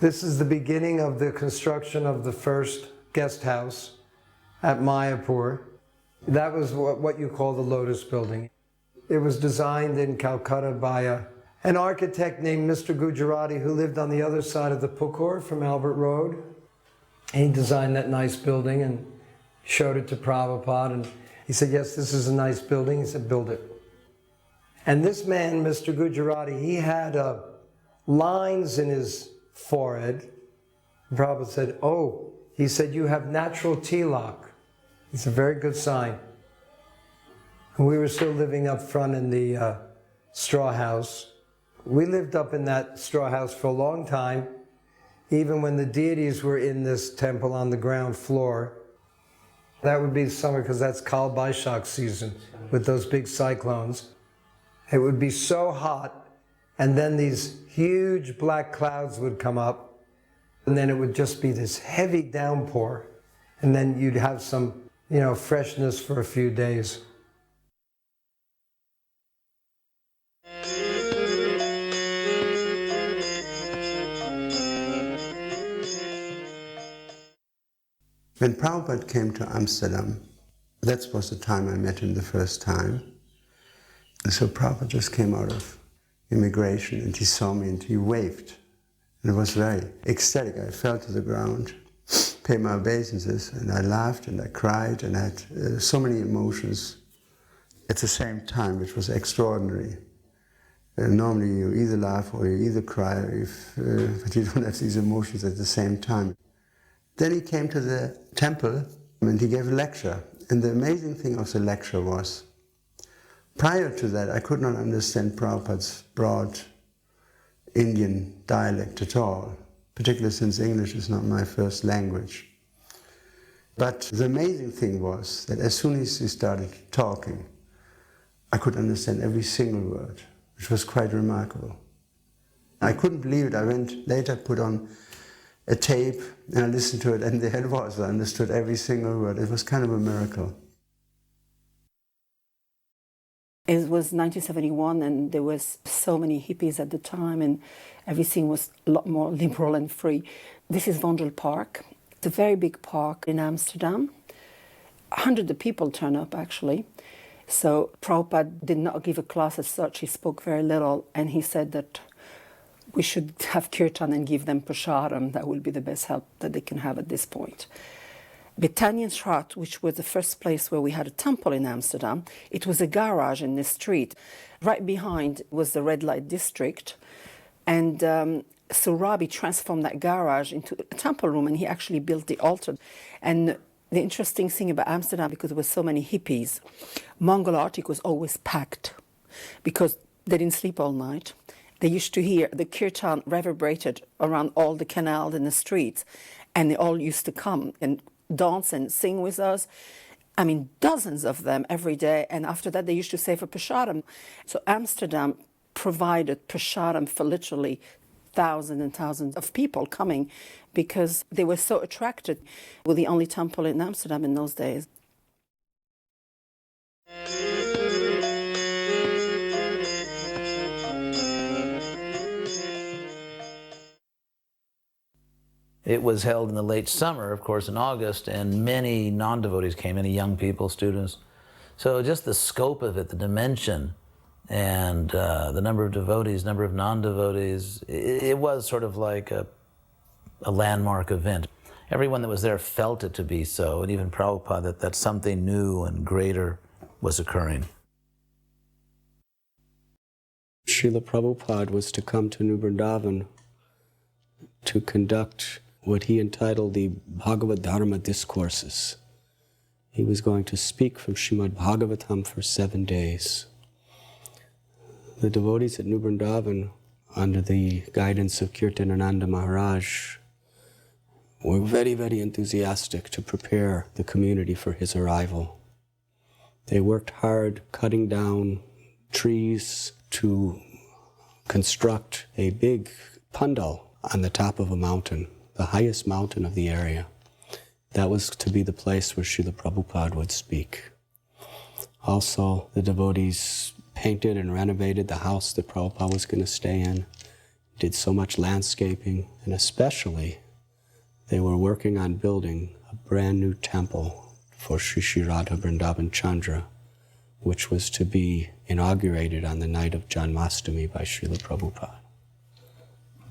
This is the beginning of the construction of the first guest house at Mayapur. That was what you call the Lotus Building. It was designed in Calcutta by an architect named Mr. Gujarati who lived on the other side of the Pukur from Albert Road. He designed that nice building and showed it to Prabhupada, and he said, yes, this is a nice building. He said, build it. And this man, Mr. Gujarati, he had lines in his forehead. Prabhupada said, oh, he said, you have natural tilak. It's a very good sign. And we were still living up front in the straw house. We lived up in that straw house for a long time, even when the deities were in this temple on the ground floor. That would be summer, because that's Kal Baishak season with those big cyclones. It would be so hot, and then these huge black clouds would come up, and then it would just be this heavy downpour, and then you'd have some, freshness for a few days. When Prabhupada came to Amsterdam, that was the time I met him the first time. And so Prabhupada just came out of immigration and he saw me and he waved. And it was very ecstatic. I fell to the ground, paid my obeisances, and I laughed and I cried and I had so many emotions at the same time, which was extraordinary. Normally you either laugh or you either cry, but you don't have these emotions at the same time. Then he came to the temple and he gave a lecture. And the amazing thing of the lecture was, prior to that I could not understand Prabhupada's broad Indian dialect at all, particularly since English is not my first language. But the amazing thing was that as soon as he started talking, I could understand every single word, which was quite remarkable. I couldn't believe it. I went later, put on a tape, and I listened to it, and there it was. I understood every single word. It was kind of a miracle. It was 1971, and there was so many hippies at the time, and everything was a lot more liberal and free. This is Vondel Park. It's a very big park in Amsterdam. Hundreds of people turn up, actually. So Prabhupada did not give a class as such. He spoke very little, and he said that we should have kirtan and give them prasadam. That will be the best help that they can have at this point. Betanienstraat, which was the first place where we had a temple in Amsterdam, it was a garage in the street. Right behind was the red light district. And so Rabi transformed that garage into a temple room, and he actually built the altar. And the interesting thing about Amsterdam, because there were so many hippies, Mongol Arctic was always packed because they didn't sleep all night. They used to hear the kirtan reverberated around all the canals and the streets, and they all used to come and dance and sing with us. I mean, dozens of them every day, and after that they used to say for prasadam. So Amsterdam provided prasadam for literally thousands and thousands of people coming because they were so attracted. We were the only temple in Amsterdam in those days. It was held in the late summer, of course, in August, and many non-devotees came, many young people, students. So just the scope of it, the dimension, and the number of devotees, number of non-devotees, it was sort of like a landmark event. Everyone that was there felt it to be so, and even Prabhupada, that something new and greater was occurring. Srila Prabhupada was to come to New Vrindavan to conduct what he entitled the Bhagavad Dharma discourses. He was going to speak from Srimad Bhagavatam for 7 days. The devotees at New Vrindavan, under the guidance of Kirtanananda Maharaj, were very, very enthusiastic to prepare the community for his arrival. They worked hard cutting down trees to construct a big pandal on the top of a mountain, the highest mountain of the area. That was to be the place where Srila Prabhupada would speak. Also, the devotees painted and renovated the house that Prabhupada was going to stay in, did so much landscaping, and especially they were working on building a brand new temple for Sri Sri Radha Vrindavan Chandra, which was to be inaugurated on the night of Janmashtami by Srila Prabhupada.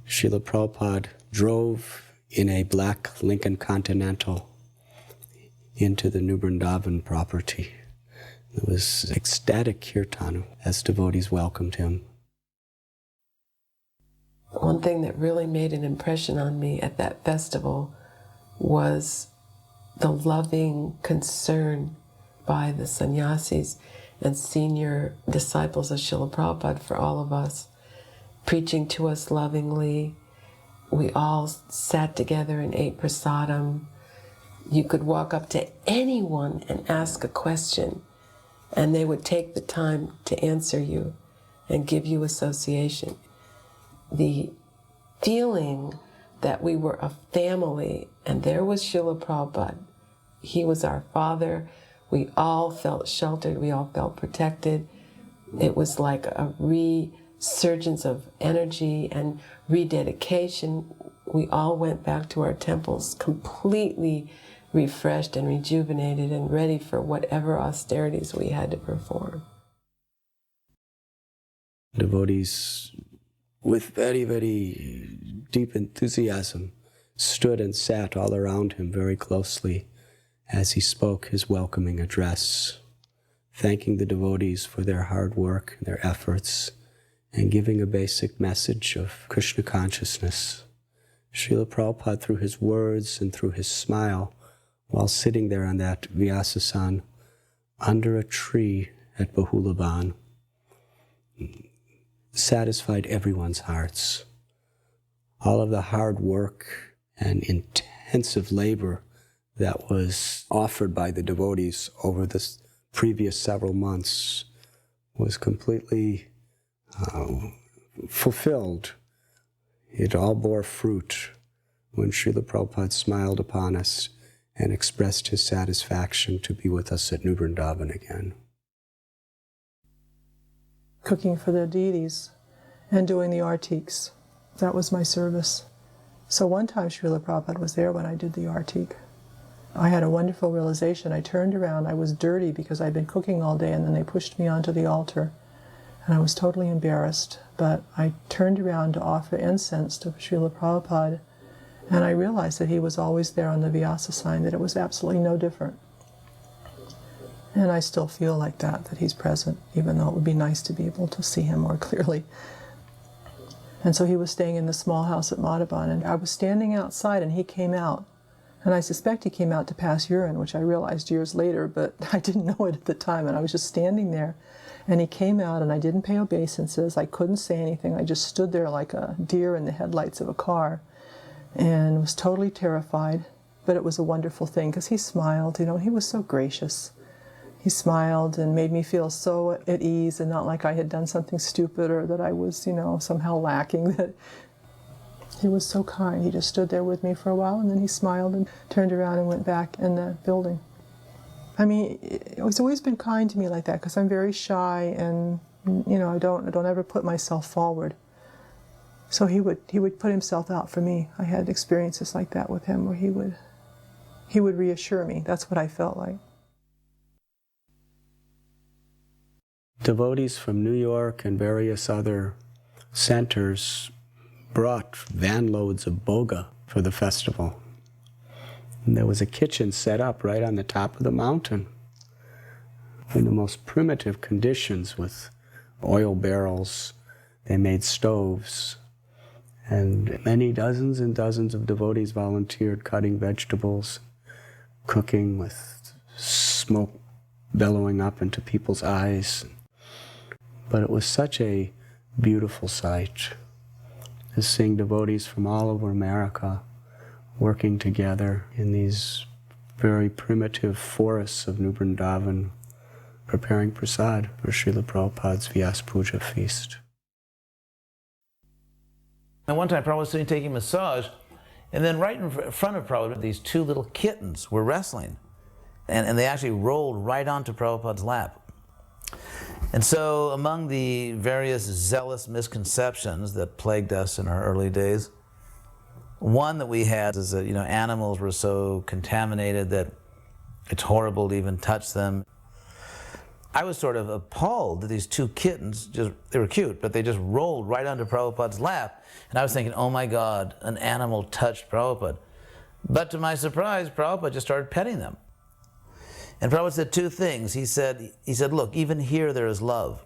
Srila Prabhupada drove in a black Lincoln Continental into the New Vrindavan property. There was ecstatic kirtan as devotees welcomed him. One thing that really made an impression on me at that festival was the loving concern by the sannyasis and senior disciples of Srila Prabhupada for all of us, preaching to us lovingly. We all sat together and ate prasadam. You could walk up to anyone and ask a question, and they would take the time to answer you and give you association. The feeling that we were a family, and there was Srila Prabhupada. He was our father. We all felt sheltered. We all felt protected. It was like a resurgence of energy and rededication. We all went back to our temples completely refreshed and rejuvenated and ready for whatever austerities we had to perform. Devotees with very, very deep enthusiasm stood and sat all around him very closely as he spoke his welcoming address, thanking the devotees for their hard work and their efforts, and giving a basic message of Krishna consciousness. Srila Prabhupada, through his words and through his smile, while sitting there on that Vyasasan under a tree at Bahulaban, satisfied everyone's hearts. All of the hard work and intensive labor that was offered by the devotees over the previous several months was completely fulfilled. It all bore fruit when Srila Prabhupada smiled upon us and expressed his satisfaction to be with us at New Vrindavan again. Cooking for the deities and doing the artiks. That was my service. So one time Srila Prabhupada was there when I did the artik. I had a wonderful realization. I turned around, I was dirty because I'd been cooking all day, and then they pushed me onto the altar. And I was totally embarrassed, but I turned around to offer incense to Srila Prabhupada, and I realized that he was always there on the Vyasa sign, that it was absolutely no different. And I still feel like that he's present, even though it would be nice to be able to see him more clearly. And so he was staying in the small house at Madhavan, and I was standing outside, and he came out. And I suspect he came out to pass urine, which I realized years later, but I didn't know it at the time, and I was just standing there. And he came out, and I didn't pay obeisances. I couldn't say anything. I just stood there like a deer in the headlights of a car and was totally terrified. But it was a wonderful thing, because he smiled, he was so gracious. He smiled and made me feel so at ease, and not like I had done something stupid or that I was, somehow lacking. That he was so kind. He just stood there with me for a while, and then he smiled and turned around and went back in the building. I mean, it's always been kind to me like that, because I'm very shy, and I don't ever put myself forward. So he would put himself out for me. I had experiences like that with him, where he would reassure me. That's what I felt like. Devotees from New York and various other centers brought van loads of boga for the festival. And there was a kitchen set up right on the top of the mountain in the most primitive conditions, with oil barrels. They made stoves, and many dozens and dozens of devotees volunteered cutting vegetables, cooking with smoke bellowing up into people's eyes. But it was such a beautiful sight to seeing devotees from all over America working together in these very primitive forests of New Vrindavan, preparing prasad for Srila Prabhupada's Vyas Puja feast. And one time Prabhupada was sitting taking massage, and then right in front of Prabhupada, these two little kittens were wrestling. And they actually rolled right onto Prabhupada's lap. And so among the various zealous misconceptions that plagued us in our early days, one that we had is that, animals were so contaminated that it's horrible to even touch them. I was sort of appalled that these two kittens, they were cute, but they just rolled right onto Prabhupada's lap. And I was thinking, oh my God, an animal touched Prabhupada. But to my surprise, Prabhupada just started petting them. And Prabhupada said two things. He said, look, even here there is love.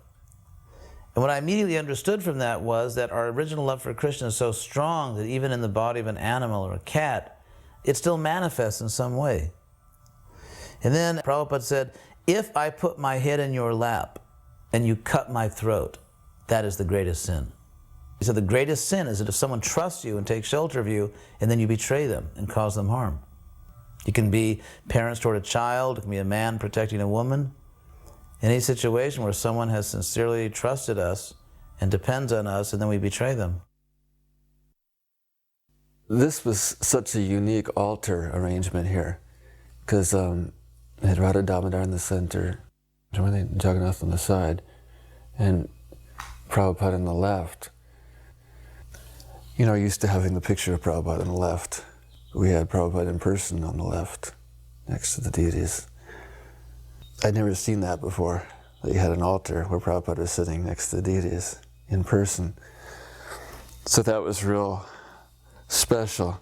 And what I immediately understood from that was that our original love for Krishna is so strong that even in the body of an animal or a cat, it still manifests in some way. And then Prabhupada said, if I put my head in your lap and you cut my throat, that is the greatest sin. He said the greatest sin is that if someone trusts you and takes shelter of you and then you betray them and cause them harm. It can be parents toward a child, it can be a man protecting a woman. Any situation where someone has sincerely trusted us and depends on us and then we betray them. This was such a unique altar arrangement here, because it had Radha Damodar in the center, Jagannath on the side, and Prabhupada on the left. Used to having the picture of Prabhupada on the left. We had Prabhupada in person on the left, next to the deities. I'd never seen that before, that you had an altar where Prabhupada was sitting next to the deities in person. So that was real special.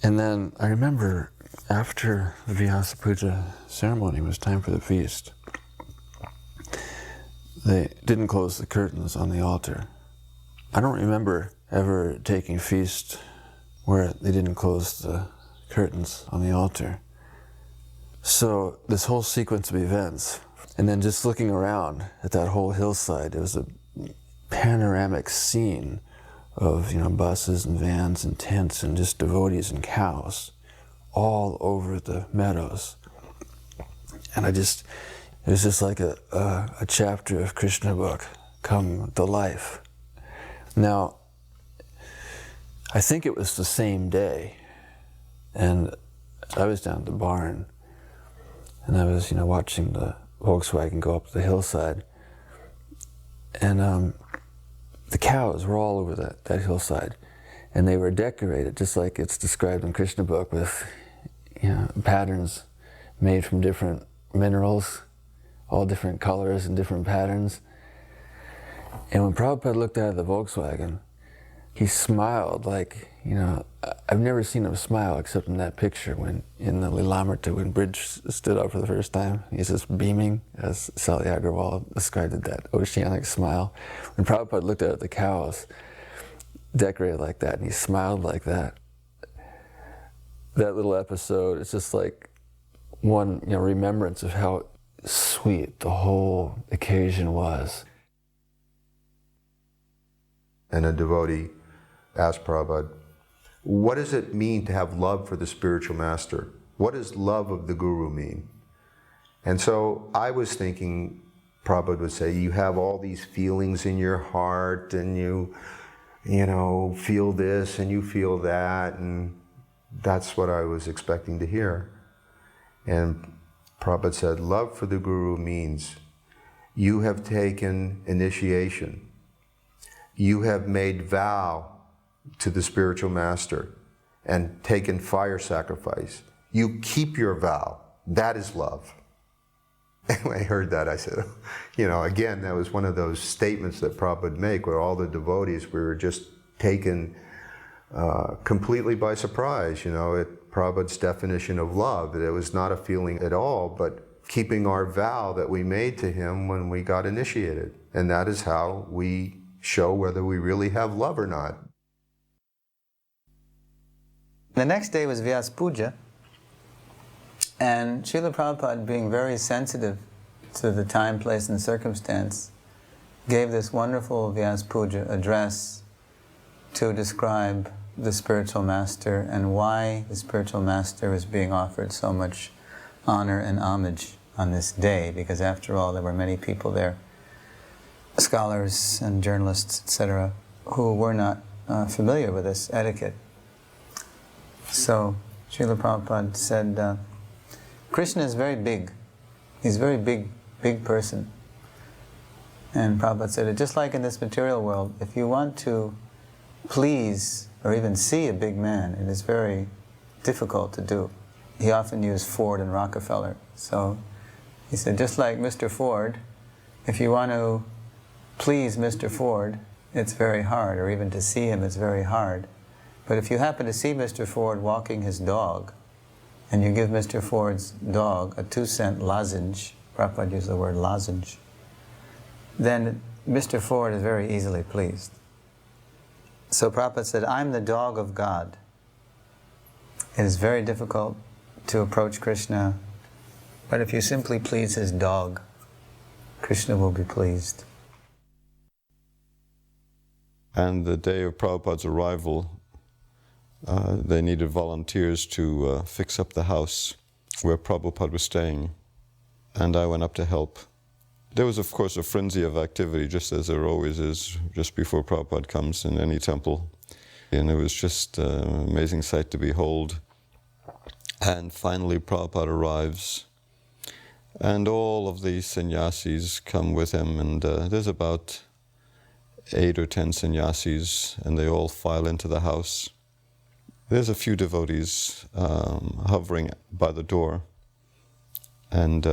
And then I remember after the Vyasa Puja ceremony, it was time for the feast. They didn't close the curtains on the altar. I don't remember ever taking feast where they didn't close the curtains on the altar. So this whole sequence of events, and then just looking around at that whole hillside, it was a panoramic scene of buses and vans and tents and just devotees and cows all over the meadows. And it was just like a chapter of Krishna book come to life. Now, I think it was the same day, and I was down at the barn, and I was, watching the Volkswagen go up the hillside, and the cows were all over that hillside, and they were decorated just like it's described in Krishna book with, patterns made from different minerals, all different colors and different patterns. And when Prabhupada looked out of the Volkswagen, he smiled like, I've never seen him smile except in that picture when in the Lilamrita, when Bridge stood up for the first time. He's just beaming, as Sally Agarwal described it, that oceanic smile. When Prabhupada looked out at the cows, decorated like that, and he smiled like that. That little episode, it's just like one remembrance of how sweet the whole occasion was. And a devotee asked Prabhupada, what does it mean to have love for the spiritual master? What does love of the guru mean? And so I was thinking Prabhupada would say, you have all these feelings in your heart, and you feel this and you feel that, and that's what I was expecting to hear. And Prabhupada said, love for the guru means you have taken initiation. You have made vow to the spiritual master and taken fire sacrifice. You keep your vow. That is love. And when I heard that, I said, again, that was one of those statements that Prabhupada would make where all the devotees, we were just taken completely by surprise. Prabhupada's definition of love, that it was not a feeling at all, but keeping our vow that we made to him when we got initiated. And that is how we show whether we really have love or not. The next day was Vyasa Puja, and Srila Prabhupada, being very sensitive to the time, place, and circumstance, gave this wonderful Vyasa Puja address to describe the spiritual master and why the spiritual master was being offered so much honor and homage on this day, because after all there were many people there, scholars and journalists, etc., who were not familiar with this etiquette. So Srila Prabhupada said, Krishna is very big. He's a very big person. And Prabhupada said, just like in this material world, if you want to please or even see a big man, it is very difficult to do. He often used Ford and Rockefeller. So he said, just like Mr. Ford, if you want to please Mr. Ford, it's very hard, or even to see him, it's very hard. But if you happen to see Mr. Ford walking his dog, and you give Mr. Ford's dog a 2-cent lozenge, Prabhupada used the word lozenge, then Mr. Ford is very easily pleased. So Prabhupada said, I'm the dog of God. It is very difficult to approach Krishna, but if you simply please his dog, Krishna will be pleased. And the day of Prabhupada's arrival, they needed volunteers to fix up the house where Prabhupada was staying, and I went up to help. There was, of course, a frenzy of activity, just as there always is, just before Prabhupada comes in any temple. And it was just an amazing sight to behold. And finally Prabhupada arrives, and all of the sannyasis come with him, and there's about 8 or 10 sannyasis, and they all file into the house. There's a few devotees hovering by the door, and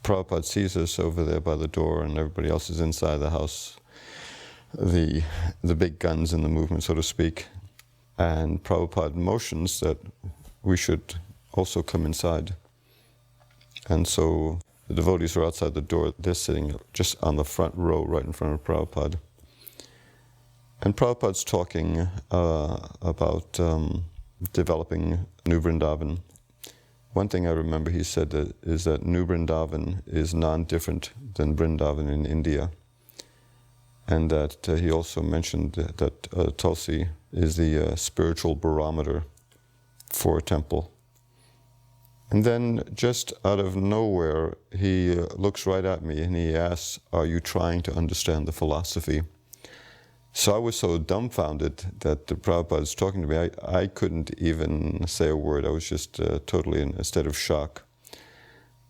Prabhupada sees us over there by the door, and everybody else is inside the house, the big guns in the movement, so to speak. And Prabhupada motions that we should also come inside. And so the devotees are outside the door. They're sitting just on the front row, right in front of Prabhupada. And Prabhupada's talking about developing New Vrindavan. One thing I remember he said is that New Vrindavan is non-different than Vrindavan in India. And that he also mentioned that Tulsi is the spiritual barometer for a temple. And then just out of nowhere, he looks right at me and he asks, are you trying to understand the philosophy? So I was so dumbfounded that the Prabhupada was talking to me, I couldn't even say a word. I was just totally in a state of shock.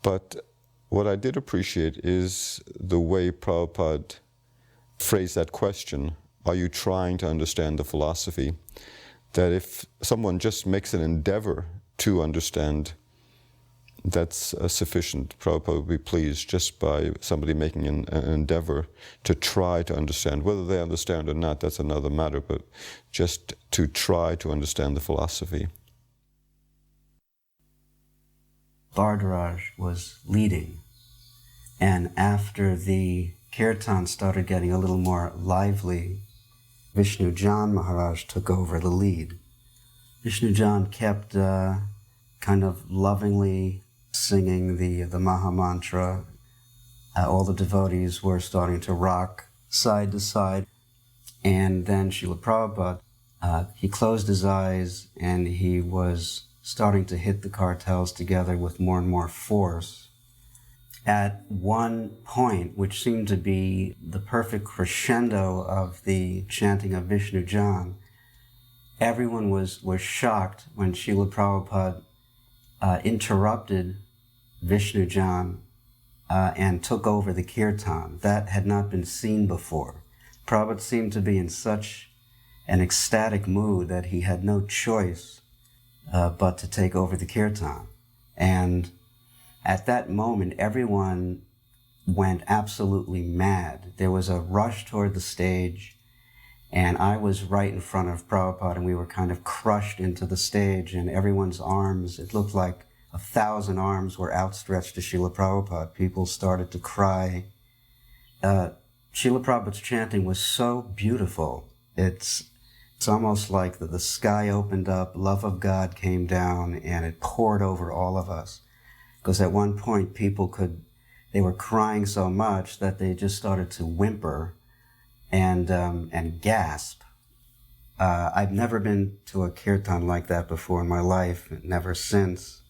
But what I did appreciate is the way Prabhupada phrased that question, are you trying to understand the philosophy? That if someone just makes an endeavor to understand, that's sufficient. Prabhupada would be pleased just by somebody making an endeavor to try to understand. Whether they understand or not, that's another matter, but just to try to understand the philosophy. Bhardaraj was leading, and after the kirtan started getting a little more lively, Vishnu Jan Maharaj took over the lead. Vishnu Jan kept kind of lovingly singing the Maha Mantra. All the devotees were starting to rock side to side. And then Srila Prabhupada, he closed his eyes and he was starting to hit the kartals together with more and more force. At one point, which seemed to be the perfect crescendo of the chanting of Vishnu Jan, everyone was shocked when Srila Prabhupada interrupted Vishnu Jan and took over the kirtan. That had not been seen before. Prabhupada seemed to be in such an ecstatic mood that he had no choice but to take over the kirtan. And at that moment, everyone went absolutely mad. There was a rush toward the stage, and I was right in front of Prabhupada, and we were kind of crushed into the stage, and everyone's arms, it looked like 1,000 arms were outstretched to Srila Prabhupada. People started to cry. Srila Prabhupada's chanting was so beautiful. It's almost like the sky opened up, love of God came down, and it poured over all of us. Because at one point, they were crying so much that they just started to whimper and gasp. I've never been to a kirtan like that before in my life, never since.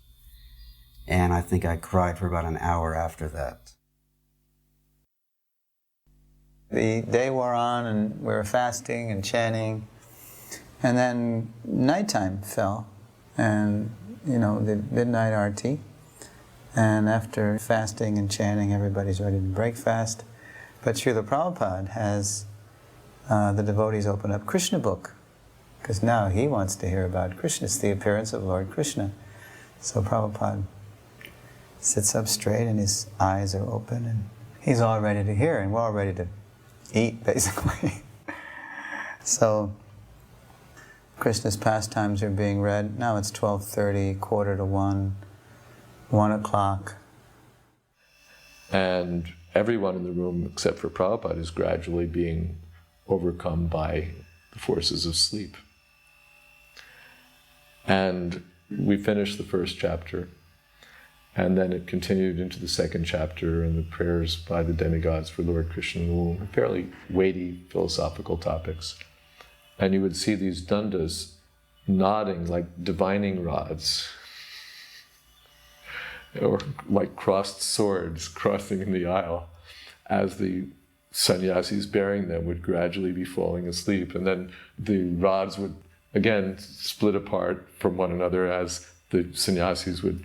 And I think I cried for about an hour after that. The day wore on and we were fasting and chanting, and then nighttime fell, and the midnight arti. And after fasting and chanting, everybody's ready to break fast. But Srila Prabhupada has the devotees open up Krishna book, because now he wants to hear about Krishna. It's the appearance of Lord Krishna. So Prabhupada sits up straight and his eyes are open and he's all ready to hear, and we're all ready to eat, basically. So Krishna's pastimes are being read. Now it's 12:30, 1:45, 1 o'clock. And everyone in the room except for Prabhupada is gradually being overcome by the forces of sleep. And we finished the first chapter, and then it continued into the second chapter and the prayers by the demigods for Lord Krishna in the womb, fairly weighty philosophical topics. And you would see these dandas nodding like divining rods, or like crossed swords crossing in the aisle, as the sannyasis bearing them would gradually be falling asleep. And then the rods would again split apart from one another as the sannyasis would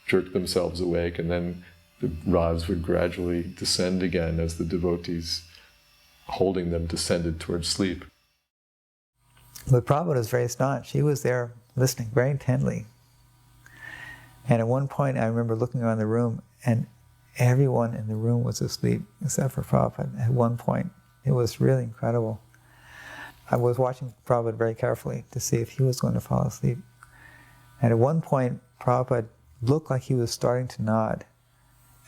jerk themselves awake, and then the rods would gradually descend again as the devotees holding them descended towards sleep. But Prabhupada was very staunch. He was there listening very intently. And at one point, I remember looking around the room, and everyone in the room was asleep except for Prabhupada at one point. It was really incredible. I was watching Prabhupada very carefully to see if he was going to fall asleep. And at one point, Prabhupada looked like he was starting to nod.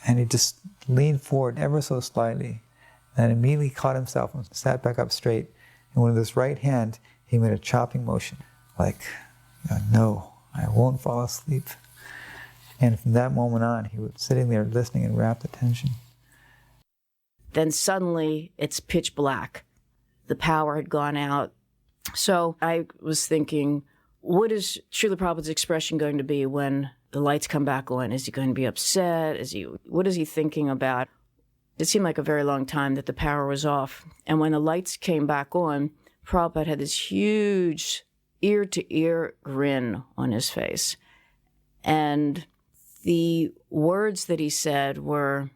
And he just leaned forward ever so slightly, and immediately caught himself and sat back up straight. And with his right hand, he made a chopping motion, like, no, I won't fall asleep. And from that moment on, he was sitting there listening in rapt attention. Then suddenly, it's pitch black. The power had gone out. So I was thinking, what is Srila Prabhupada's expression going to be when the lights come back on? Is he going to be upset? What is he thinking about? It seemed like a very long time that the power was off. And when the lights came back on, Prabhupada had this huge ear-to-ear grin on his face. And the words that he said were,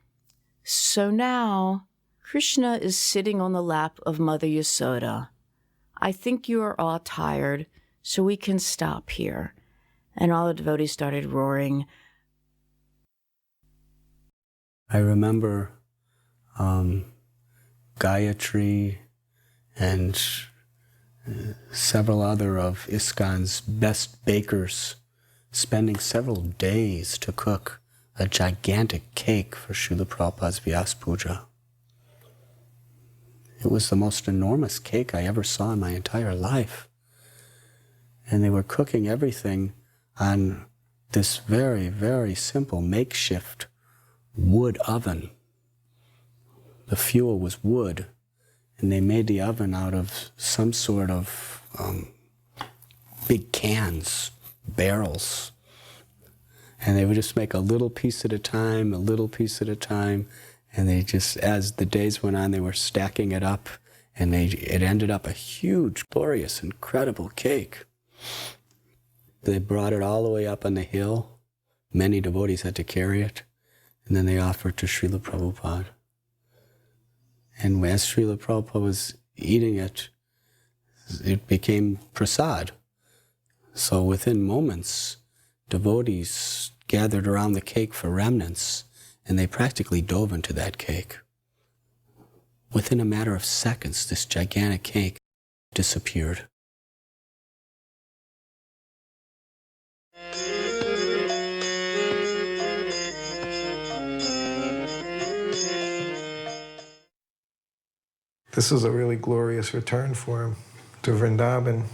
"So now, Krishna is sitting on the lap of Mother Yasoda. I think you are all tired, so we can stop here." And all the devotees started roaring. I remember Gayatri and several other of ISKCON's best bakers spending several days to cook a gigantic cake for Srila Prabhupada's Vyas Puja. It was the most enormous cake I ever saw in my entire life. And they were cooking everything on this very, very simple makeshift wood oven. The fuel was wood, and they made the oven out of some sort of big cans, barrels. And they would just make a little piece at a time, a little piece at a time, and they just, as the days went on, they were stacking it up, and it ended up a huge, glorious, incredible cake. They brought it all the way up on the hill. Many devotees had to carry it, and then they offered to Srila Prabhupada. And as Srila Prabhupada was eating it, it became prasad. So within moments, devotees gathered around the cake for remnants, and they practically dove into that cake. Within a matter of seconds, this gigantic cake disappeared. This is a really glorious return for him to Vrindavan.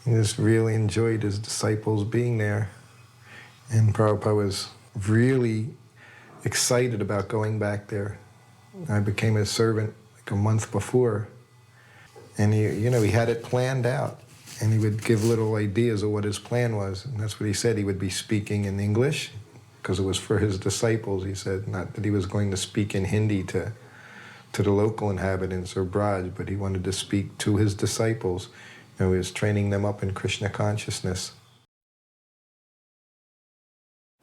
He just really enjoyed his disciples being there. And Prabhupada was really excited about going back there. I became his servant like a month before. And he had it planned out. And he would give little ideas of what his plan was. And that's what he said. He would be speaking in English, because it was for his disciples, he said. Not that he was going to speak in Hindi to the local inhabitants or Braj, but he wanted to speak to his disciples. He was training them up in Krishna consciousness.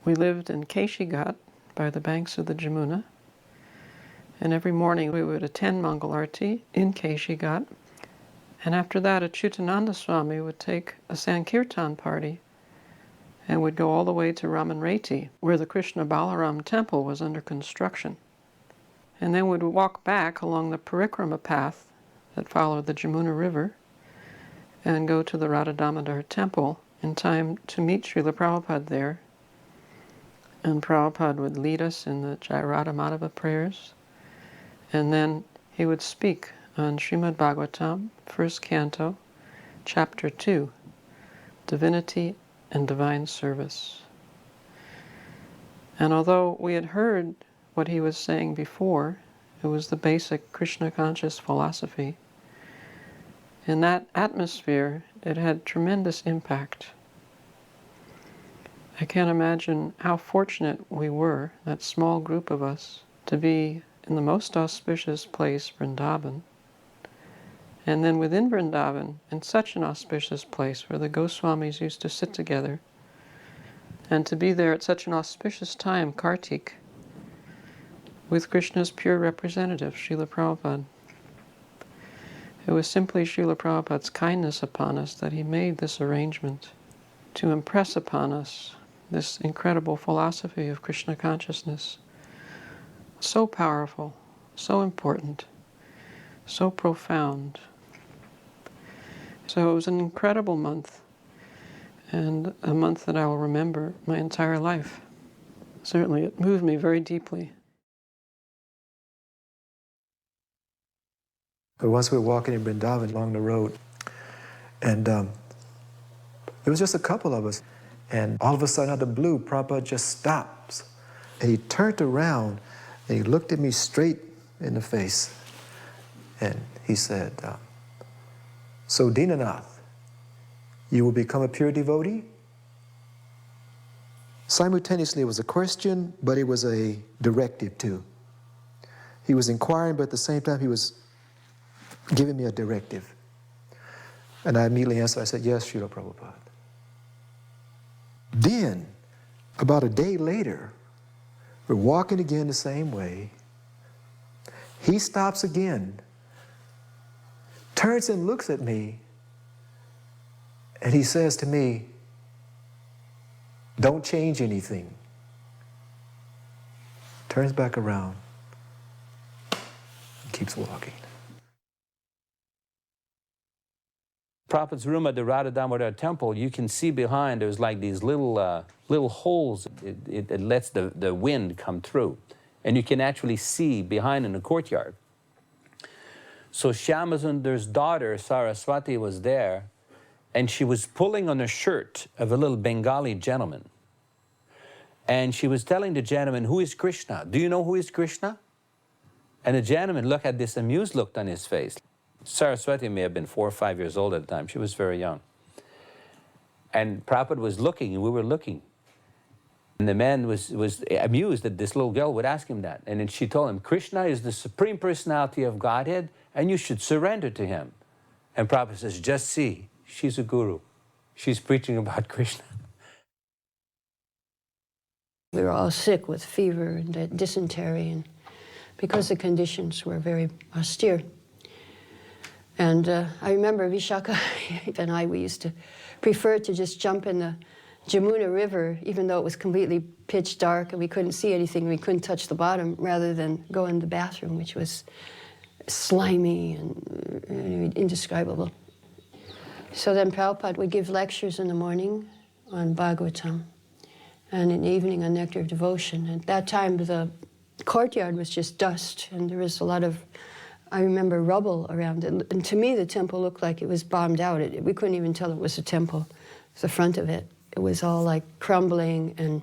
We lived in Keshi Ghat by the banks of the Jamuna, And every morning we would attend Mangal Arati in Keshi Ghat. And after that, Achyutananda Swami would take a Sankirtan party and would go all the way to Ramanreti, where the Krishna Balaram temple was under construction. And then would walk back along the Parikrama path that followed the Jamuna River and go to the Radha Damodar temple in time to meet Srila Prabhupada there. And Prabhupada would lead us in the Jai Radha Madhava prayers. And then he would speak on Srimad Bhagavatam, first canto, chapter 2, Divinity and Divine Service. And although we had heard what he was saying before, it was the basic Krishna conscious philosophy, in that atmosphere it had tremendous impact. I can't imagine how fortunate we were, that small group of us, to be in the most auspicious place, Vrindavan, and then within Vrindavan, in such an auspicious place where the Goswamis used to sit together, and to be there at such an auspicious time, Kartik, with Krishna's pure representative, Srila Prabhupada. It was simply Srila Prabhupada's kindness upon us that he made this arrangement to impress upon us this incredible philosophy of Krishna consciousness. So powerful, so important, so profound. So it was an incredible month, and a month that I will remember my entire life. Certainly, it moved me very deeply. But once we were walking in Vrindavan along the road, and there was just a couple of us, and all of a sudden, out of the blue, Prabhupada just stops, and he turned around, and he looked at me straight in the face, and he said, "So Dinanath, you will become a pure devotee?" Simultaneously, it was a question, but it was a directive too. He was inquiring, but at the same time, he was giving me a directive. And I immediately answered, I said, "Yes, Srila Prabhupada." Then, about a day later, we're walking again the same way. He stops again, turns and looks at me, and he says to me, "Don't change anything." Turns back around and keeps walking. Prabhupada's room at the Radha Damodar temple, you can see behind, there's like these little holes. It lets the wind come through. And you can actually see behind in the courtyard. So Shyamasundara's daughter, Saraswati, was there, and she was pulling on a shirt of a little Bengali gentleman. And she was telling the gentleman, "Who is Krishna? Do you know who is Krishna?" And the gentleman looked at this amused look on his face. Saraswati may have been 4 or 5 years old at the time. She was very young. And Prabhupada was looking, and we were looking. And the man was amused that this little girl would ask him that. And then she told him, "Krishna is the Supreme Personality of Godhead, and you should surrender to him." And Prabhupada says, "Just see, she's a guru. She's preaching about Krishna." We were all sick with fever and dysentery, and because the conditions were very austere. And I remember Vishaka and we used to prefer to just jump in the Jamuna River, even though it was completely pitch dark and we couldn't see anything, we couldn't touch the bottom, rather than go in the bathroom, which was slimy and indescribable. So then Prabhupada would give lectures in the morning on Bhagavatam, and in the evening on Nectar of Devotion. At that time, the courtyard was just dust, and there was a lot of, I remember, rubble around it. And to me, the temple looked like it was bombed out. We couldn't even tell it was a temple, the front of it. It was all like crumbling, and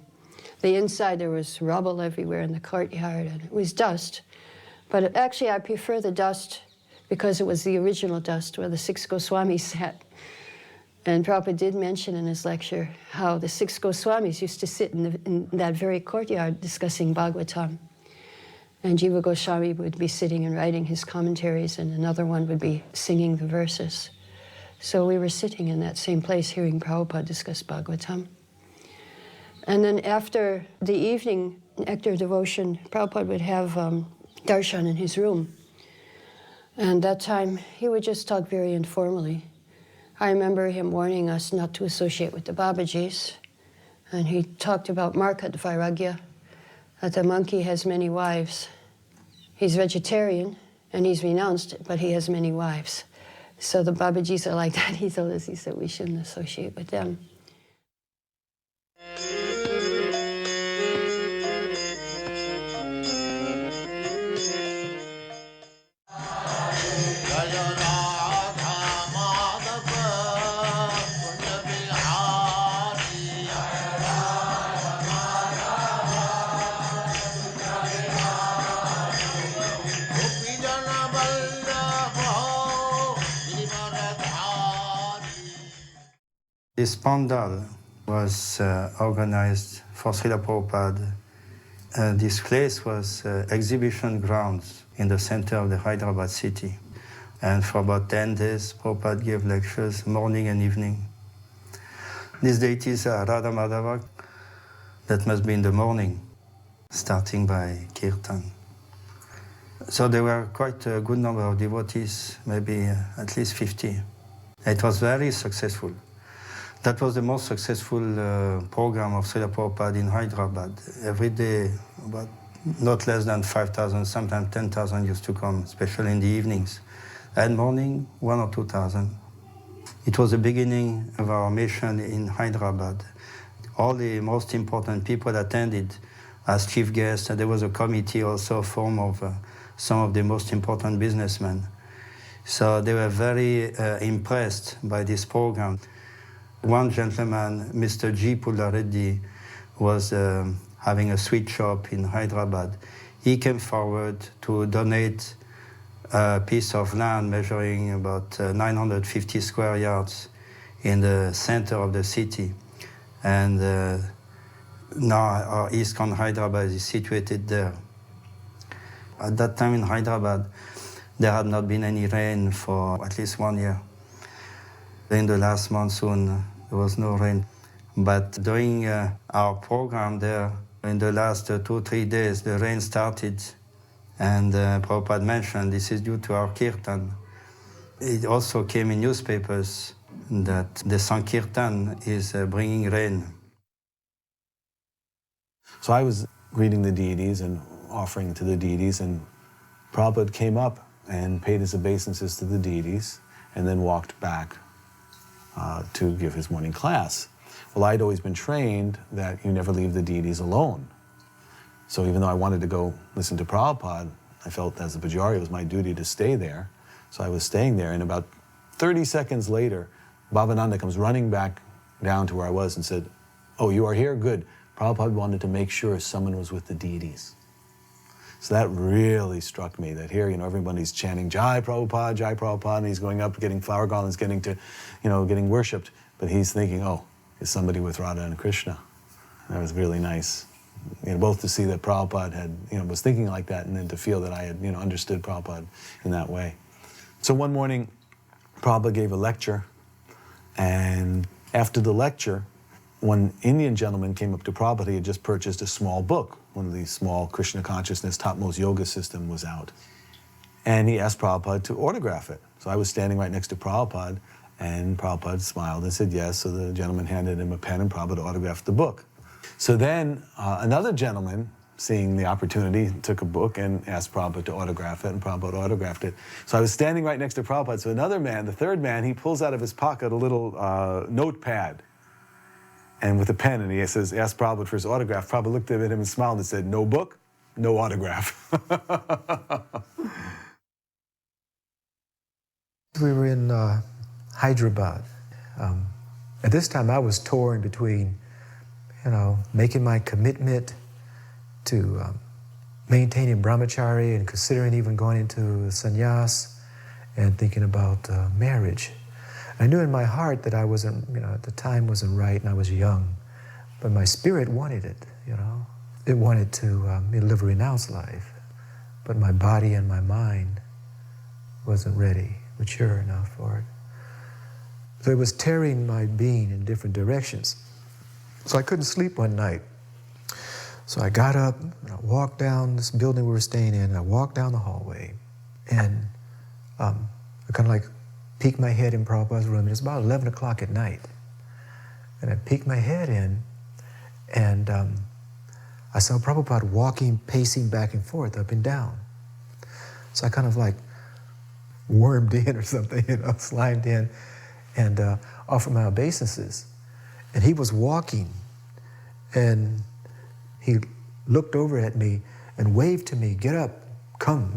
the inside there was rubble everywhere in the courtyard, and it was dust. But actually, I prefer the dust because it was the original dust where the 6 Goswamis sat. And Prabhupada did mention in his lecture how the 6 Goswamis used to sit in that very courtyard discussing Bhagavatam. And Jiva Goswami would be sitting and writing his commentaries, and another one would be singing the verses. So we were sitting in that same place hearing Prabhupada discuss Bhagavatam. And then after the evening nectar devotion, Prabhupada would have darshan in his room. And that time, he would just talk very informally. I remember him warning us not to associate with the Babajis. And he talked about Markat Vairagya, that the monkey has many wives. He's vegetarian, and he's renounced, but he has many wives. So the Babajis are like that. He told us, he said we shouldn't associate with them. This pandal was organized for Srila Prabhupada. This place was exhibition grounds in the center of the Hyderabad city. And for about 10 days, Prabhupada gave lectures morning and evening. These deities are Radha Madhava. That must be in the morning, starting by Kirtan. So there were quite a good number of devotees, maybe at least 50. It was very successful. That was the most successful program of Srila Prabhupada in Hyderabad. Every day, about not less than 5,000, sometimes 10,000 used to come, especially in the evenings. And morning, 1,000 or 2,000. It was the beginning of our mission in Hyderabad. All the most important people attended as chief guests, and there was a committee also formed of some of the most important businessmen. So they were very impressed by this program. One gentleman, Mr. G. Pullareddy, was having a sweet shop in Hyderabad. He came forward to donate a piece of land measuring about 950 square yards in the center of the city. And now our ISKCON Hyderabad is situated there. At that time in Hyderabad, there had not been any rain for at least 1 year. In the last monsoon, there was no rain. But during our program there, in the last 2-3 days, the rain started. And Prabhupada mentioned this is due to our kirtan. It also came in newspapers that the Sankirtan is bringing rain. So I was greeting the deities and offering to the deities, and Prabhupada came up and paid his obeisances to the deities and then walked back to give his morning class. Well, I'd always been trained that you never leave the deities alone. So even though I wanted to go listen to Prabhupada, I felt as a Pujari it was my duty to stay there. So I was staying there, and about 30 seconds later, Bhavananda comes running back down to where I was and said, "Oh, you are here? Good." Prabhupada wanted to make sure someone was with the deities. So that really struck me, that here, everybody's chanting Jai Prabhupada, and he's going up, getting flower garlands, getting worshipped. But he's thinking, oh, is somebody with Radha and Krishna? And that was really nice. Both to see that Prabhupada had, was thinking like that, and then to feel that I had, understood Prabhupada in that way. So one morning, Prabhupada gave a lecture, and after the lecture, one Indian gentleman came up to Prabhupada. He had just purchased a small book. One of these small Krishna consciousness, topmost yoga system was out. And he asked Prabhupada to autograph it. So I was standing right next to Prabhupada, and Prabhupada smiled and said yes. So the gentleman handed him a pen, and Prabhupada autographed the book. So then another gentleman, seeing the opportunity, took a book and asked Prabhupada to autograph it, and Prabhupada autographed it. So I was standing right next to Prabhupada. So another man, the third man, he pulls out of his pocket a little notepad, and with a pen, and he says, asked Prabhupada for his autograph. Prabhupada looked at him and smiled and said, "No book, no autograph." We were in Hyderabad. At this time, I was torn between, making my commitment to maintaining brahmachari and considering even going into sannyas and thinking about marriage. I knew in my heart that I wasn't, the time wasn't right and I was young, but my spirit wanted it, It wanted to live a renounced life, but my body and my mind wasn't ready, mature enough for it. So it was tearing my being in different directions. So I couldn't sleep one night. So I got up, and I walked down this building we were staying in, and I walked down the hallway, and I kind of like peeked my head in Prabhupada's room. It's about 11 o'clock at night. And I peeked my head in, and I saw Prabhupada walking, pacing back and forth, up and down. So I kind of like wormed in or something, slimed in, and offered my obeisances. And he was walking, and he looked over at me and waved to me, get up, come,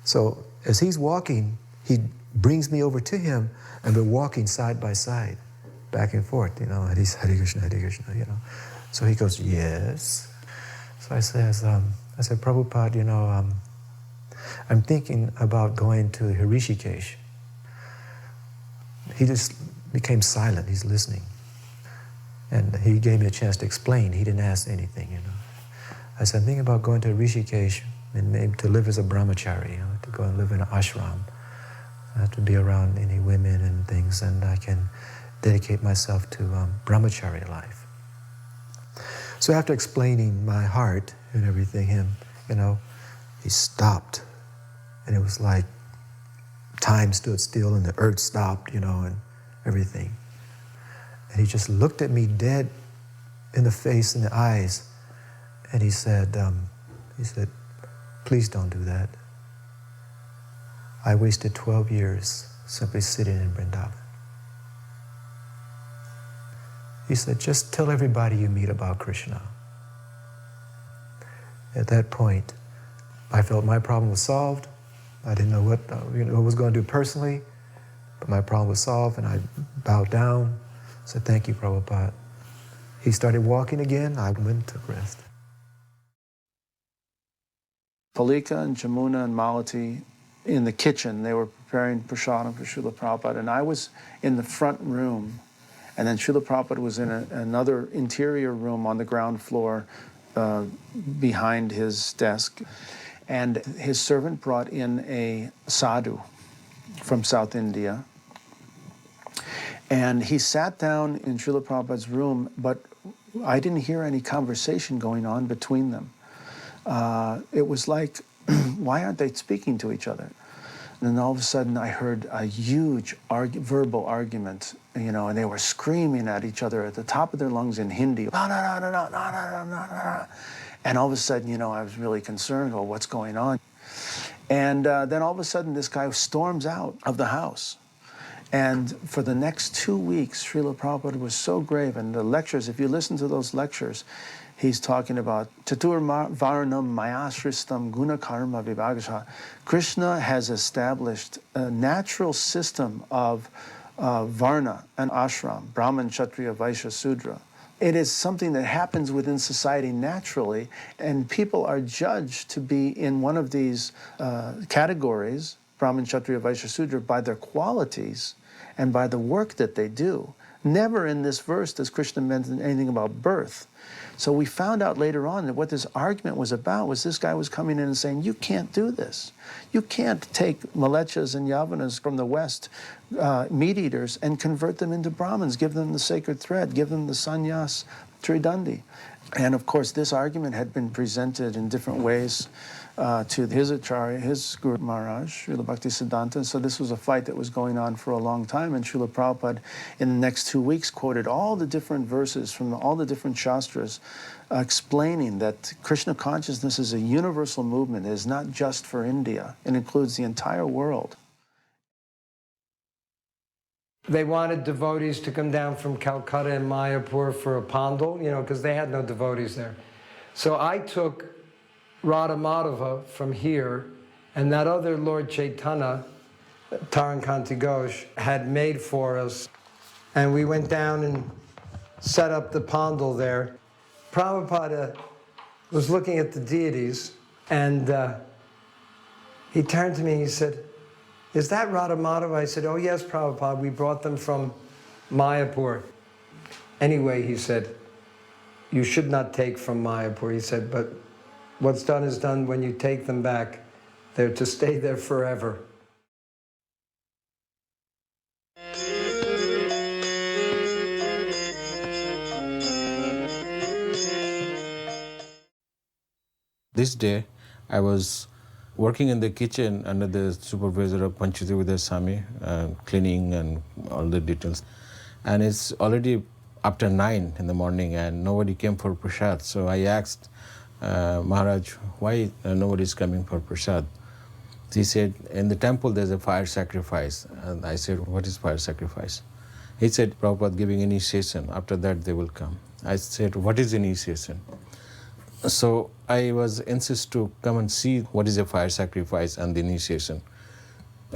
So as he's walking, he brings me over to him, and we're walking side by side, back and forth, and he's Hare Krishna, So he goes, yes. So I said, Prabhupada, I'm thinking about going to Hrishikesh. He just became silent, he's listening. And he gave me a chance to explain. He didn't ask anything, I said, I'm thinking about going to Rishikesh and maybe to live as a brahmachari, to go and live in an ashram, to be around any women and things, and I can dedicate myself to brahmachari life. So after explaining my heart and everything, he stopped, and it was like time stood still and the earth stopped, and everything. And he just looked at me dead in the face and the eyes, and he said, please don't do that. I wasted 12 years simply sitting in Vrindavan. He said, just tell everybody you meet about Krishna. At that point, I felt my problem was solved. I didn't know what I was going to do personally, but my problem was solved, and I bowed down, said, thank you, Prabhupada. He started walking again. I went and took rest. Palika and Jamuna and Malati in the kitchen, they were preparing prasadam for Srila Prabhupada, and I was in the front room, and then Srila Prabhupada was in another interior room on the ground floor behind his desk, and his servant brought in a sadhu from South India, and he sat down in Srila Prabhupada's room, but I didn't hear any conversation going on between them. It was like, why aren't they speaking to each other? And then all of a sudden I heard a huge verbal argument, and they were screaming at each other at the top of their lungs in Hindi. No, no, no, no, no, no, no, no, no. And all of a sudden, I was really concerned, well, what's going on? And then all of a sudden this guy storms out of the house. And for the next 2 weeks, Srila Prabhupada was so grave. And the lectures, if you listen to those lectures, he's talking about Chatur Varnam Mayasristam Guna Karma Vibhagasha. Krishna has established a natural system of Varna and ashram, Brahman, Kshatriya, Vaishya, Sudra. It is something that happens within society naturally, and people are judged to be in one of these categories, Brahman, Kshatriya, Vaishya, Sudra, by their qualities and by the work that they do. Never in this verse does Krishna mention anything about birth. So we found out later on that what this argument was about was this guy was coming in and saying, you can't do this. You can't take Malechas and Yavanas from the West, meat eaters, and convert them into Brahmins, give them the sacred thread, give them the sannyas tridandi. And of course, this argument had been presented in different ways to his Acharya, his Guru Maharaj, Srila Bhaktisiddhanta. So this was a fight that was going on for a long time, and Srila Prabhupada in the next 2 weeks quoted all the different verses from all the different shastras explaining that Krishna consciousness is a universal movement. It is not just for India. It includes the entire world. They wanted devotees to come down from Calcutta and Mayapur for a pandal, because they had no devotees there. So I took Radha Madhava from here, and that other Lord Chaitanya, Tarankanti Ghosh, had made for us. And we went down and set up the pandal there. Prabhupada was looking at the deities, and he turned to me and he said, is that Radha Madhava? I said, oh yes, Prabhupada, we brought them from Mayapur. Anyway, he said, you should not take from Mayapur. He said, but what's done is done. When you take them back, they're to stay there forever. This day, I was working in the kitchen under the supervisor of Panchadevida Swami, cleaning and all the details. And it's already after 9 in the morning and nobody came for prasad. So I asked Maharaj, why nobody is coming for prasad? He said, in the temple there's a fire sacrifice. And I said, what is fire sacrifice? He said, Prabhupada giving initiation. After that they will come. I said, what is initiation? So I was insist to come and see what is a fire sacrifice and the initiation.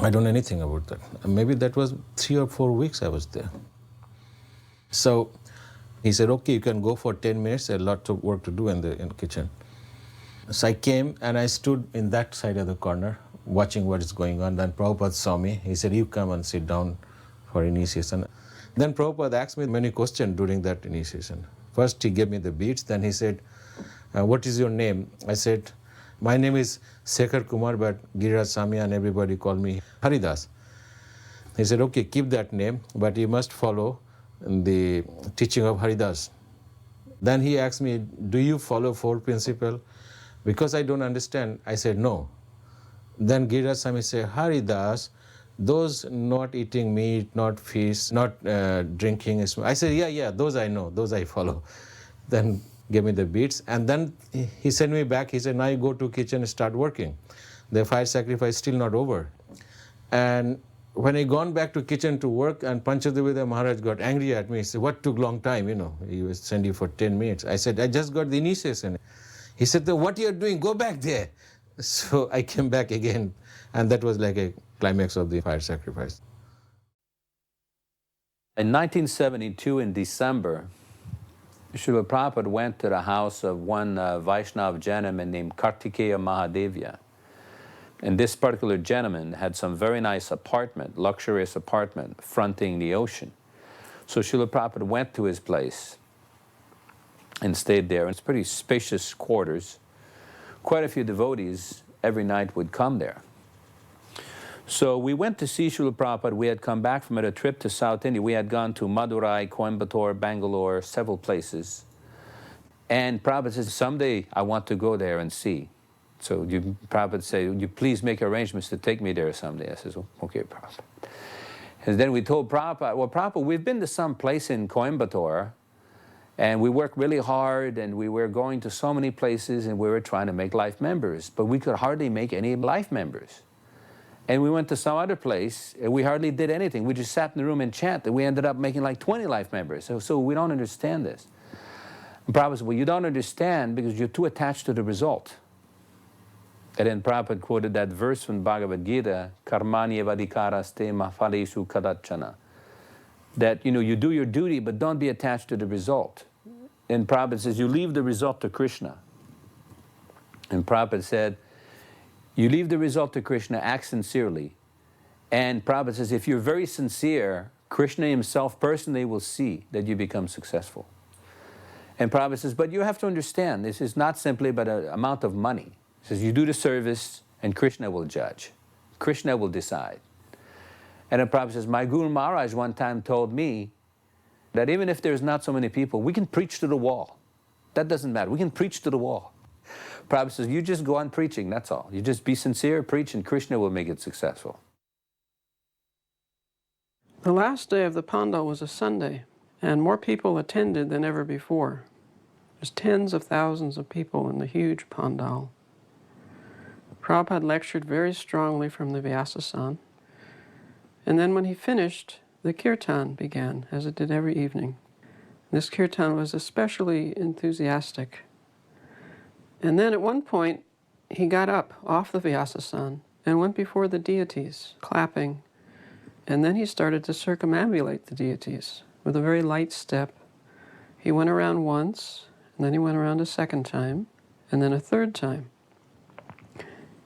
I don't know anything about that. Maybe that was 3 or 4 weeks I was there. So he said, okay, you can go for 10 minutes, a lot of work to do in the kitchen. So I came and I stood in that side of the corner, watching what is going on. Then Prabhupada saw me. He said, you come and sit down for initiation. Then Prabhupada asked me many questions during that initiation. First he gave me the beads, then he said, what is your name? I said, my name is Shekhar Kumar, but Giriraj Swami and everybody call me Haridas. He said, okay, keep that name, but you must follow the teaching of Haridas. Then he asked me, do you follow 4 principles? Because I don't understand, I said, no. Then Giriraj Swami said, Haridas, those not eating meat, not fish, not drinking. I said, yeah, those I know, those I follow. Then gave me the beads, and then he sent me back. He said, now you go to kitchen and start working. The fire sacrifice still not over. And when I gone back to kitchen to work, and Panchadevida Maharaj got angry at me. He said, what took long time, he will send you for 10 minutes. I said, I just got the initiation. He said, what you're doing, go back there. So I came back again, and that was like a climax of the fire sacrifice. In 1972, in December, Srila Prabhupada went to the house of one Vaishnava gentleman named Kartikeya Mahadevya. And this particular gentleman had some very nice apartment, luxurious apartment, fronting the ocean. So Srila Prabhupada went to his place and stayed there. It's pretty spacious quarters. Quite a few devotees every night would come there. So we went to see Srila Prabhupada. We had come back from a trip to South India. We had gone to Madurai, Coimbatore, Bangalore, several places. And Prabhupada says, someday I want to go there and see. So Prabhupada said, would you please make arrangements to take me there someday? I says, okay, Prabhupada. And then we told Prabhupada, well, Prabhupada, we've been to some place in Coimbatore, and we worked really hard, and we were going to so many places, and we were trying to make life members, but we could hardly make any life members. And we went to some other place, and we hardly did anything. We just sat in the room and chanted. We ended up making like 20 life members. So we don't understand this. And Prabhupada said, well, you don't understand because you're too attached to the result. And then Prabhupada quoted that verse from Bhagavad Gita, Karmani vadikaraste mafalesu kadachana. That, you do your duty, but don't be attached to the result. And Prabhupada says, you leave the result to Krishna. And Prabhupada said, you leave the result to Krishna, act sincerely. And Prabhupada says, if you're very sincere, Krishna himself personally will see that you become successful. And Prabhupada says, but you have to understand, this is not simply about an amount of money. He says, you do the service and Krishna will judge. Krishna will decide. And then Prabhupada says, my Guru Maharaj one time told me that even if there's not so many people, we can preach to the wall. That doesn't matter. We can preach to the wall. Prabhupada says, you just go on preaching, that's all. You just be sincere, preach, and Krishna will make it successful. The last day of the Pandal was a Sunday, and more people attended than ever before. There's tens of thousands of people in the huge Pandal. Prabhupada lectured very strongly from the Vyasasana, and then when he finished, the kirtan began, as it did every evening. This kirtan was especially enthusiastic. And then at one point, he got up off the Vyasasana and went before the deities, clapping. And then he started to circumambulate the deities with a very light step. He went around once, and then he went around a second time, and then a third time.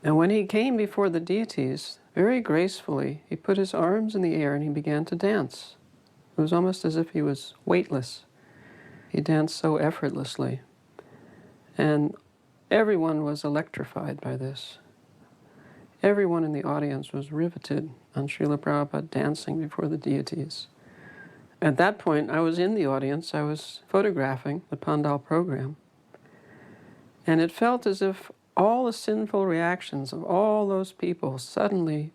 And when he came before the deities, very gracefully, he put his arms in the air and he began to dance. It was almost as if he was weightless. He danced so effortlessly. And everyone was electrified by this. Everyone in the audience was riveted on Srila Prabhupada dancing before the deities. At that point, I was in the audience. I was photographing the Pandal program. And it felt as if all the sinful reactions of all those people suddenly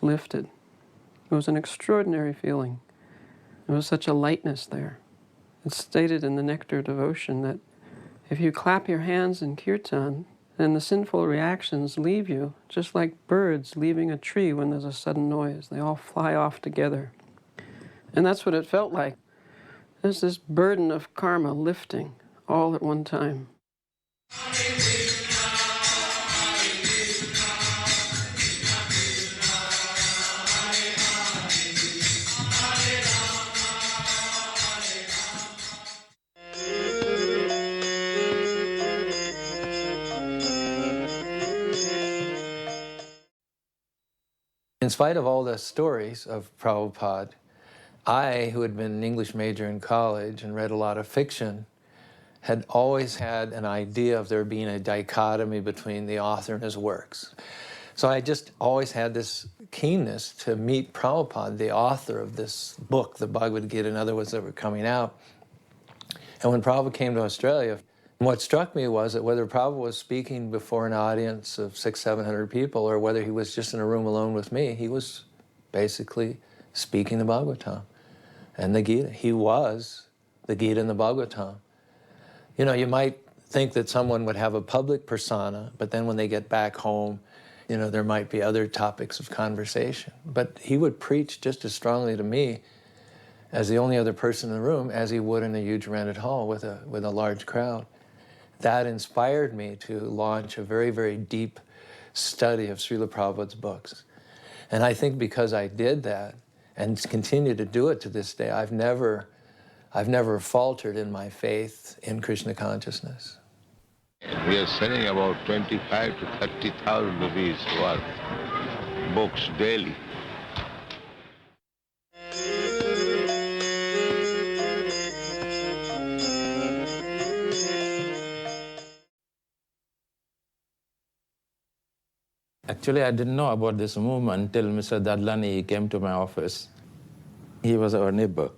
lifted. It was an extraordinary feeling. There was such a lightness there. It's stated in the Nectar Devotion that if you clap your hands in kirtan, then the sinful reactions leave you, just like birds leaving a tree when there's a sudden noise. They all fly off together. And that's what it felt like. There's this burden of karma lifting all at one time. In spite of all the stories of Prabhupada, I, who had been an English major in college and read a lot of fiction, had always had an idea of there being a dichotomy between the author and his works. So I just always had this keenness to meet Prabhupada, the author of this book, the Bhagavad Gita and other ones that were coming out. And when Prabhupada came to Australia, what struck me was that whether Prabhupada was speaking before an audience of 600-700 people or whether he was just in a room alone with me, he was basically speaking the Bhagavatam and the Gita. He was the Gita and the Bhagavatam. You know, you might think that someone would have a public persona, but then when they get back home, you know, there might be other topics of conversation. But he would preach just as strongly to me as the only other person in the room as he would in a huge rented hall with a large crowd. That inspired me to launch a very, very deep study of Srila Prabhupada's books. And I think because I did that and continue to do it to this day, I've never faltered in my faith in Krishna consciousness. We are selling about 25 to 30,000 rupees worth books daily. Actually, I didn't know about this movement until Mr. Dadlani came to my office. He was our neighbor,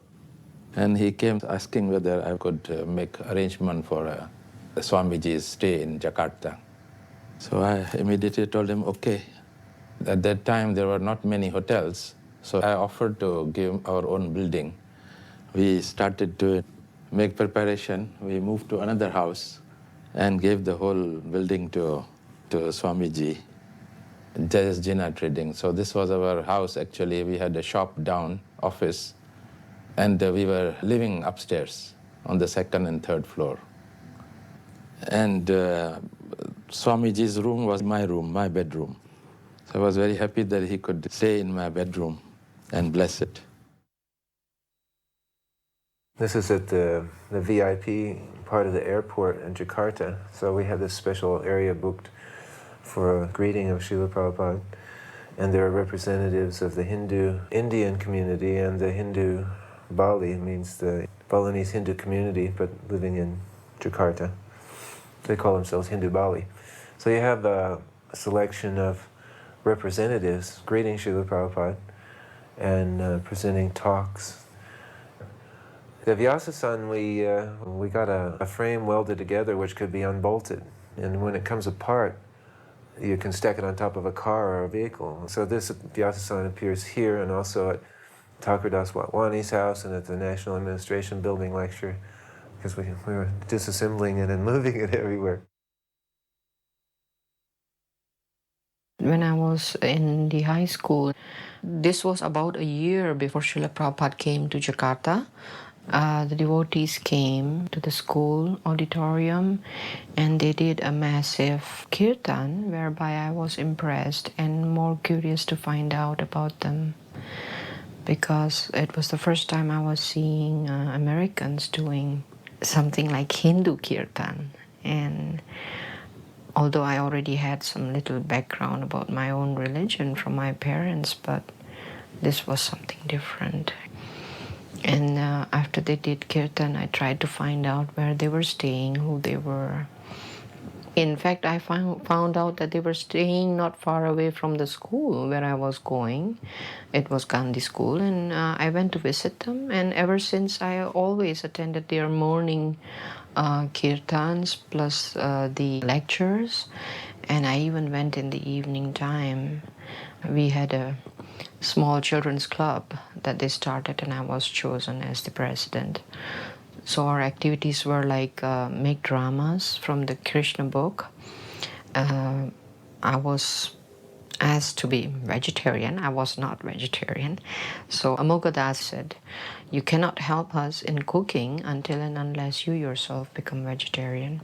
and he came asking whether I could make arrangement for Swamiji's stay in Jakarta. So I immediately told him, okay. At that time, there were not many hotels, so I offered to give our own building. We started to make preparation. We moved to another house and gave the whole building to Swamiji. Jayas Jina Trading. So this was our house actually. We had a shop down, office, and we were living upstairs on the second and third floor. And Swamiji's room was my room, my bedroom. So I was very happy that he could stay in my bedroom and bless it. This is at the VIP part of the airport in Jakarta. So we have this special area booked for a greeting of Srila Prabhupada. And there are representatives of the Hindu Indian community and the Hindu Bali, means the Balinese Hindu community, but living in Jakarta. They call themselves Hindu Bali. So you have a selection of representatives greeting Srila Prabhupada and presenting talks. The Vyasa-san, we got a frame welded together which could be unbolted. And when it comes apart, you can stack it on top of a car or a vehicle. So this Vyasa-san appears here and also at Thakurdas Watwani's house and at the National Administration Building lecture, because we were disassembling it and moving it everywhere. When I was in the high school, this was about a year before Srila Prabhupada came to Jakarta. The devotees came to the school auditorium and they did a massive kirtan whereby I was impressed and more curious to find out about them, because it was the first time I was seeing Americans doing something like Hindu kirtan. And although I already had some little background about my own religion from my parents, but this was something different. And after they did kirtan, I tried to find out where they were staying, who they were. In fact, I found out that they were staying not far away from the school where I was going. It was Gandhi School, and I went to visit them. And ever since, I always attended their morning kirtans plus the lectures, and I even went in the evening time. We had a small children's club that they started, and I was chosen as the president. So our activities were like make dramas from the Krishna book. I was asked to be vegetarian. I was not vegetarian. So Amoghadass said, you cannot help us in cooking until and unless you yourself become vegetarian.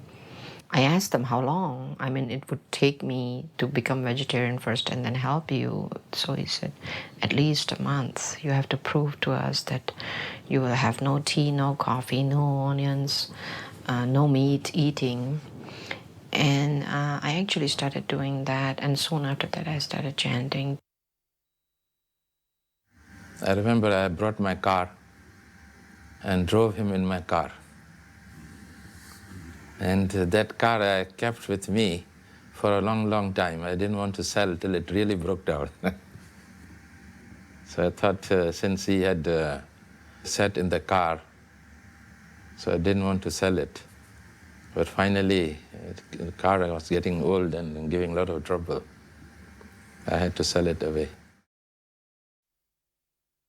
I asked them how long. I mean, it would take me to become vegetarian first and then help you. So he said, at least a month. You have to prove to us that you will have no tea, no coffee, no onions, no meat eating. And I actually started doing that, and soon after that I started chanting. I remember I brought my car and drove him in my car. And that car I kept with me for a long, long time. I didn't want to sell till it really broke down. So I thought since he had sat in the car, so I didn't want to sell it. But finally, the car was getting old and giving a lot of trouble. I had to sell it away.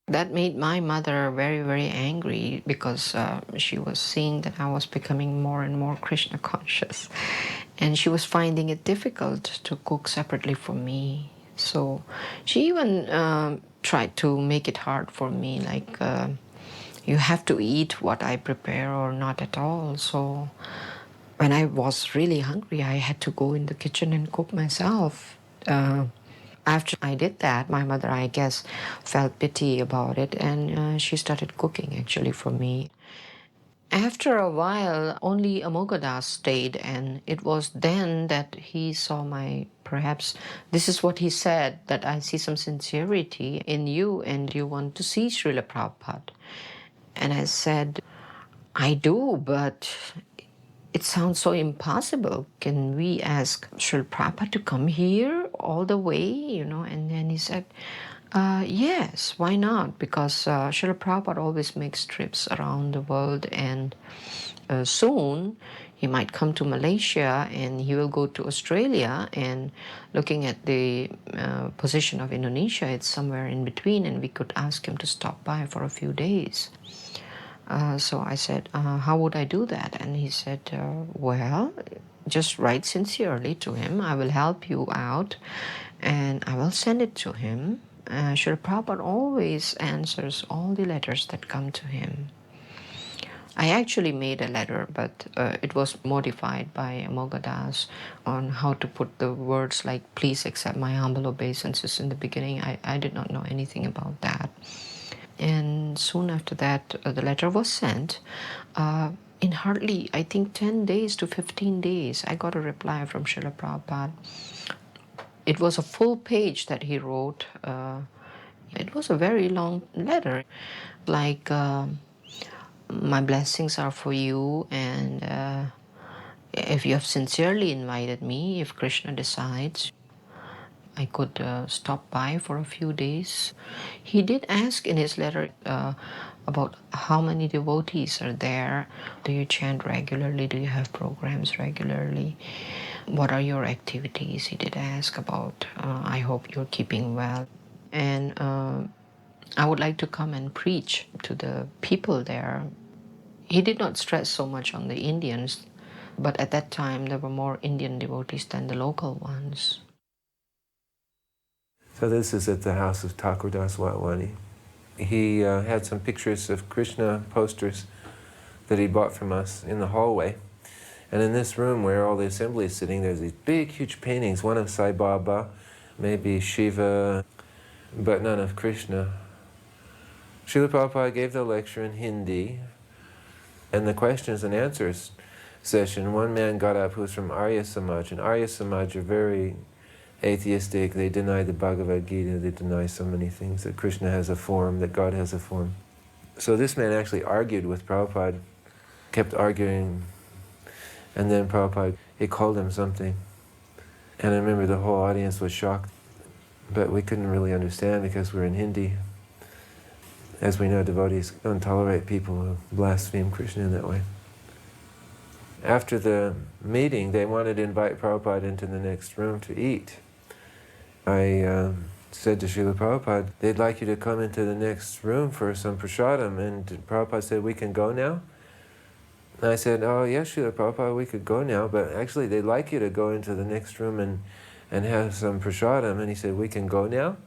That made my mother very, very angry because she was seeing that I was becoming more and more Krishna conscious. And she was finding it difficult to cook separately for me. So she even tried to make it hard for me, like you have to eat what I prepare or not at all. So when I was really hungry, I had to go in the kitchen and cook myself. After I did that, my mother, I guess, felt pity about it, and she started cooking actually for me. After a while, only Amoghadass stayed, and it was then that he saw perhaps, this is what he said, that I see some sincerity in you and you want to see Srila Prabhupada. And I said, I do, but it sounds so impossible. Can we ask Srila Prabhupada to come here all the way, And then he said, yes, why not? Because Srila Prabhupada always makes trips around the world, and soon he might come to Malaysia and he will go to Australia, and looking at the position of Indonesia, it's somewhere in between, and we could ask him to stop by for a few days. So I said, how would I do that? And he said, well, just write sincerely to him. I will help you out, and I will send it to him. Srila Prabhupada always answers all the letters that come to him. I actually made a letter, but it was modified by Amoghadass on how to put the words like, please accept my humble obeisances in the beginning. I did not know anything about that. And soon after that, the letter was sent. In hardly, I think, 10 days to 15 days, I got a reply from Srila Prabhupada. It was a full page that he wrote. It was a very long letter, like, my blessings are for you, and if you have sincerely invited me, if Krishna decides, I could stop by for a few days. He did ask in his letter about how many devotees are there. Do you chant regularly? Do you have programs regularly? What are your activities? He did ask about. I hope you're keeping well. And I would like to come and preach to the people there. He did not stress so much on the Indians, but at that time there were more Indian devotees than the local ones. So this is at the house of Thakur Das Watwani. He had some pictures of Krishna posters that he bought from us in the hallway. And in this room where all the assembly is sitting, there's these big, huge paintings, one of Sai Baba, maybe Shiva, but none of Krishna. Srila Prabhupada gave the lecture in Hindi, and the questions and answers session, one man got up who was from Arya Samaj, and Arya Samaj are very atheistic. They deny the Bhagavad Gita, they deny so many things, that Krishna has a form, that God has a form. So this man actually argued with Prabhupada, kept arguing, and then Prabhupada, he called him something. And I remember the whole audience was shocked, but we couldn't really understand because we're in Hindi. As we know, devotees don't tolerate people who blaspheme Krishna in that way. after the meeting, they wanted to invite Prabhupada into the next room to eat. I said to Srila Prabhupada, they'd like you to come into the next room for some prasadam, and Prabhupada said, we can go now? And I said, oh yes, Srila Prabhupada, we could go now, but actually they'd like you to go into the next room and have some prasadam. And he said, we can go now?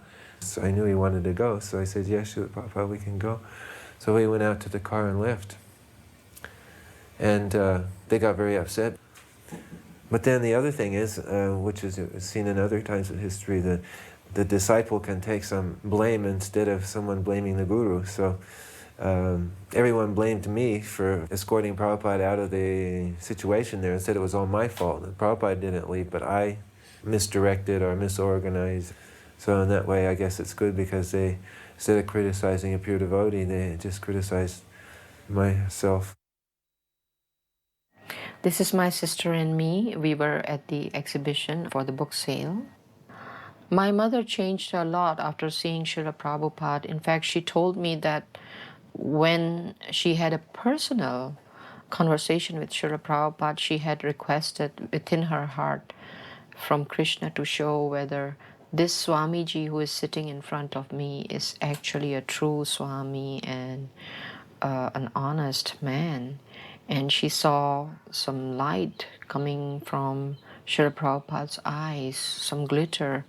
So I knew he wanted to go, so I said, yes, Srila Prabhupada, we can go. So we went out to the car and left. And they got very upset. But then the other thing is, which is seen in other times of history, that the disciple can take some blame instead of someone blaming the guru. So everyone blamed me for escorting Prabhupada out of the situation there and said it was all my fault. And Prabhupada didn't leave, but I misdirected or misorganized. So in that way, I guess it's good, because they, instead of criticizing a pure devotee, they just criticized myself. This is my sister and me. We were at the exhibition for the book sale. My mother changed a lot after seeing Srila Prabhupada. In fact, she told me that when she had a personal conversation with Srila Prabhupada, she had requested within her heart from Krishna to show whether this Swamiji who is sitting in front of me is actually a true Swami and an honest man. And she saw some light coming from Srila Prabhupada's eyes, some glitter,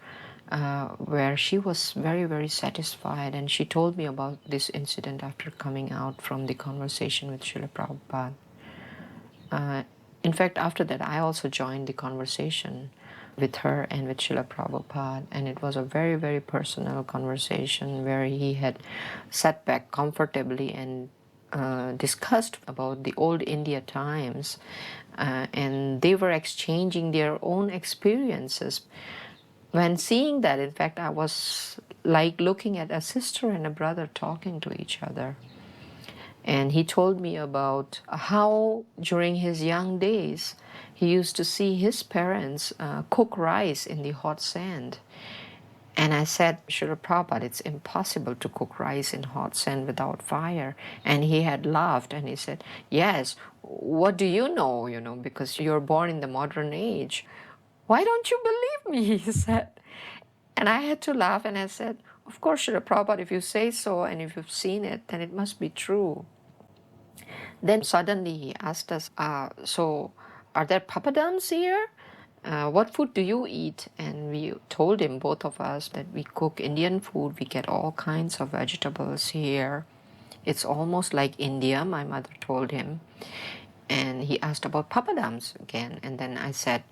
where she was very, very satisfied. And she told me about this incident after coming out from the conversation with Srila Prabhupada. In fact, after that, I also joined the conversation with her and with Srila Prabhupada. And it was a very, very personal conversation where he had sat back comfortably and discussed about the old India times, and they were exchanging their own experiences. When seeing that, in fact, I was like looking at a sister and a brother talking to each other. And he told me about how during his young days he used to see his parents cook rice in the hot sand. And I said, Srila Prabhupada, it's impossible to cook rice in hot sand without fire. And he had laughed and he said, yes, what do you know, because you're born in the modern age. Why don't you believe me, he said. And I had to laugh and I said, of course, Srila Prabhupada, if you say so and if you've seen it, then it must be true. Then suddenly he asked us, so are there papadums here? What food do you eat? And we told him, both of us, that we cook Indian food. We get all kinds of vegetables here. It's almost like India, my mother told him. And he asked about papadums again. And then I said,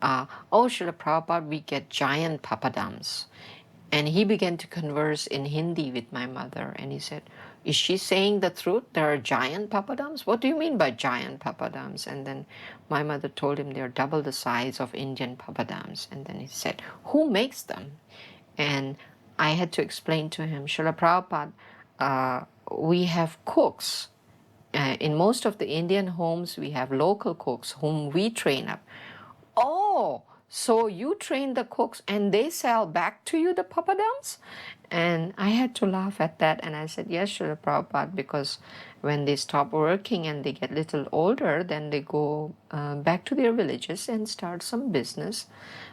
oh, Srila Prabhupada, we get giant papadums. And he began to converse in Hindi with my mother. And he said, is she saying the truth? There are giant papadums? What do you mean by giant papadums? And then my mother told him they're double the size of Indian papadums. And then he said, who makes them? And I had to explain to him, Srila Prabhupada, we have cooks. In most of the Indian homes, we have local cooks whom we train up. Oh, so you train the cooks and they sell back to you the papadums? And I had to laugh at that. And I said, yes, Srila Prabhupada, because when they stop working and they get a little older, then they go back to their villages and start some business.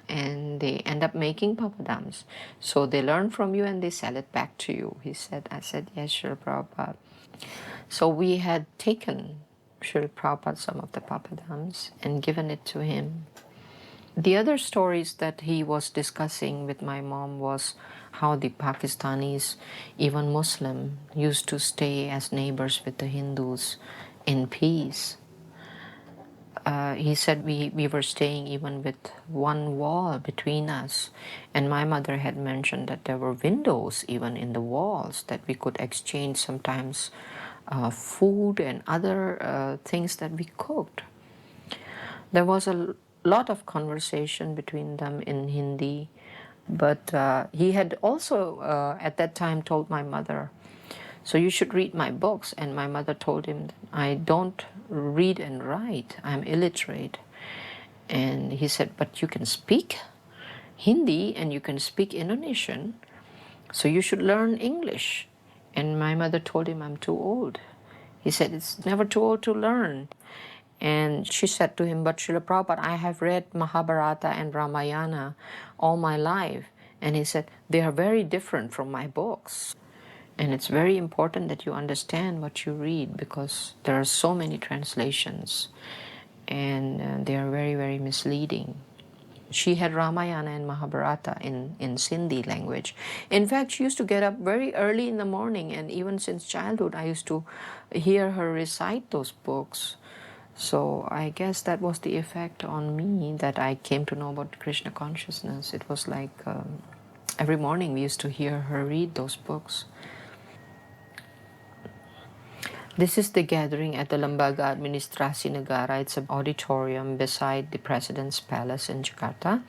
And they end up making papadums. So they learn from you and they sell it back to you, he said. I said, yes, Srila Prabhupada. So we had taken Srila Prabhupada some of the papadums and given it to him. The other stories that he was discussing with my mom was how the Pakistanis, even Muslim, used to stay as neighbors with the Hindus in peace. He said we were staying even with one wall between us. And my mother had mentioned that there were windows even in the walls that we could exchange sometimes food and other things that we cooked. There was a lot of conversation between them in Hindi, but he had also at that time told my mother, so you should read my books. And my mother told him, I don't read and write, I'm illiterate. And he said, but you can speak Hindi and you can speak Indonesian, so you should learn English. And my mother told him, I'm too old. He said, it's never too old to learn. And she said to him, but Srila Prabhupada, I have read Mahabharata and Ramayana all my life. And he said, they are very different from my books. And it's very important that you understand what you read because there are so many translations and they are very, very misleading. She had Ramayana and Mahabharata in Sindhi language. In fact, she used to get up very early in the morning, and even since childhood, I used to hear her recite those books. So I guess that was the effect on me that I came to know about Krishna consciousness. It was like every morning we used to hear her read those books. This is the gathering at the Lembaga Administrasi Negara. It's an auditorium beside the President's Palace in Jakarta.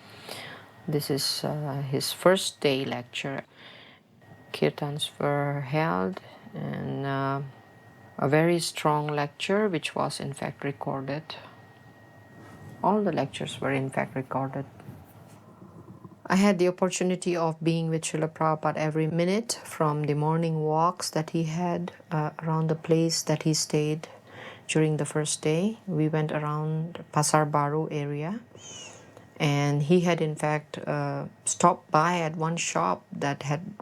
This is his first day lecture. Kirtans were held and a very strong lecture which was in fact recorded. All the lectures were in fact recorded. I had the opportunity of being with Srila Prabhupada every minute from the morning walks that he had around the place that he stayed during the first day. We went around Pasar Baru area, and he had in fact stopped by at one shop that had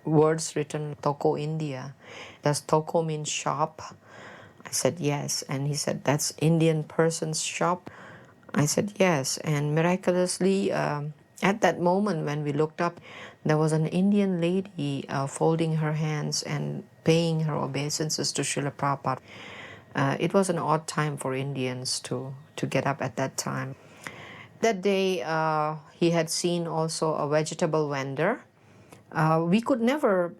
words written Toko India. Does Toko mean shop? I said yes, and he said that's Indian person's shop. I said yes, and miraculously at that moment when we looked up, there was an Indian lady folding her hands and paying her obeisances to Srila Prabhupada. It was an odd time for Indians to get up at that time. That day he had seen also a vegetable vendor. We could never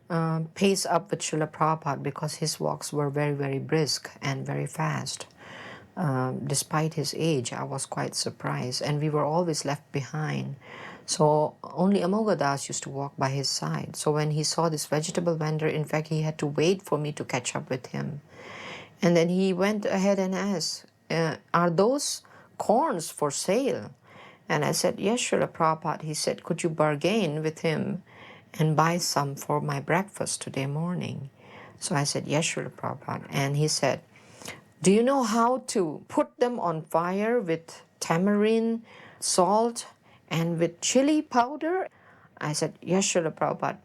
pace up with Srila Prabhupada because his walks were very, very brisk and very fast. Despite his age, I was quite surprised, and we were always left behind. So only Amogadas used to walk by his side. So when he saw this vegetable vendor, in fact, he had to wait for me to catch up with him. And then he went ahead and asked, are those corns for sale? And I said, yes, Srila Prabhupada. He said, could you bargain with him and buy some for my breakfast today morning? So I said, yes, Srila Prabhupada. And he said, do you know how to put them on fire with tamarind, salt, and with chili powder? I said, yes, Srila Prabhupada.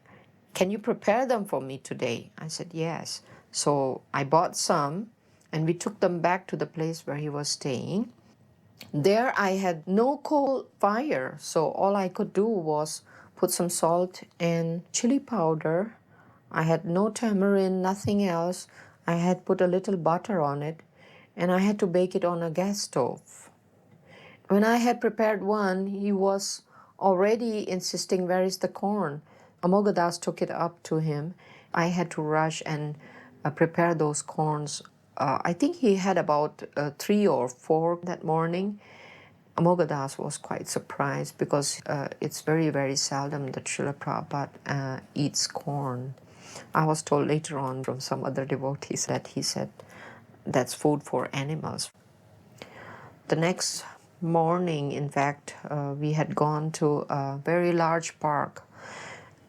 Can you prepare them for me today? I said, yes. So I bought some, and we took them back to the place where he was staying. There I had no coal fire, so all I could do was put some salt and chili powder. I had no tamarind, nothing else. I had put a little butter on it, and I had to bake it on a gas stove. When I had prepared one, he was already insisting, where is the corn? Amogadas took it up to him. I had to rush and prepare those corns. I think he had about 3 or 4 that morning. Amogadas was quite surprised because it's very, very seldom that Srila Prabhupada eats corn. I was told later on from some other devotees that he said that's food for animals. The next morning, in fact, we had gone to a very large park,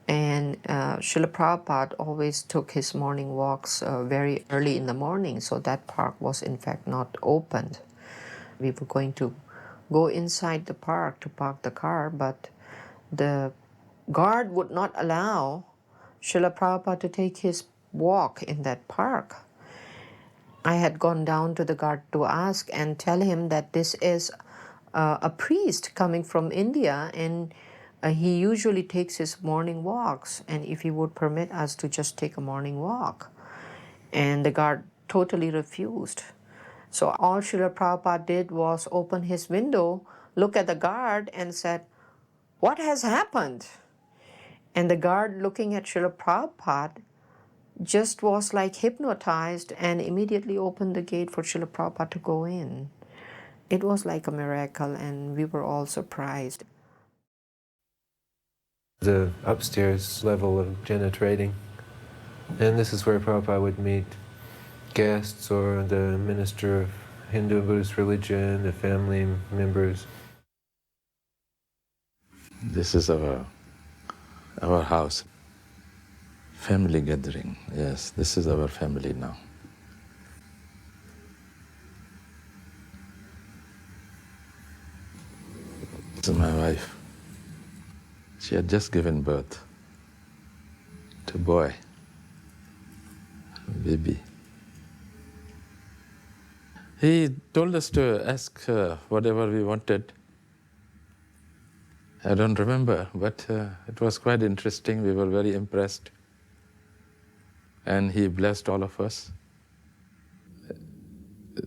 and Srila Prabhupada always took his morning walks very early in the morning, so that park was in fact not opened. We were going to go inside the park to park the car, but the guard would not allow Srila Prabhupada to take his walk in that park. I had gone down to the guard to ask and tell him that this is a priest coming from India, and he usually takes his morning walks, and if he would permit us to just take a morning walk. And the guard totally refused. So all Srila Prabhupada did was open his window, look at the guard and said, what has happened? And the guard, looking at Srila Prabhupada, just was like hypnotized and immediately opened the gate for Srila Prabhupada to go in. It was like a miracle, and we were all surprised. The upstairs level of Jena trading. And this is where Prabhupada would meet guests or the minister of Hindu and Buddhist religion, the family members. This is our house. Family gathering, yes, this is our family now. to my wife. She had just given birth to a boy, a baby. He told us to ask whatever we wanted. I don't remember, but it was quite interesting. We were very impressed. And he blessed all of us.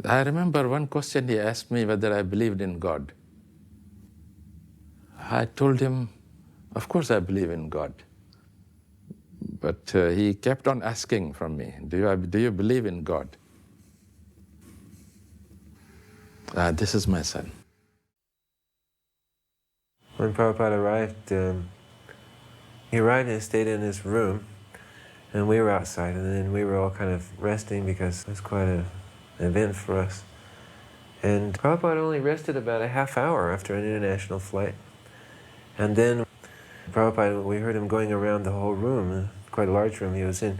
I remember one question he asked me whether I believed in God. I told him, of course I believe in God. But he kept on asking from me, do you believe in God? This is my son. When Prabhupada arrived, he arrived and stayed in his room, and we were outside, and then we were all kind of resting because it was quite an event for us. And Prabhupada only rested about a half hour after an international flight. And then Prabhupada, we heard him going around the whole room, quite a large room he was in,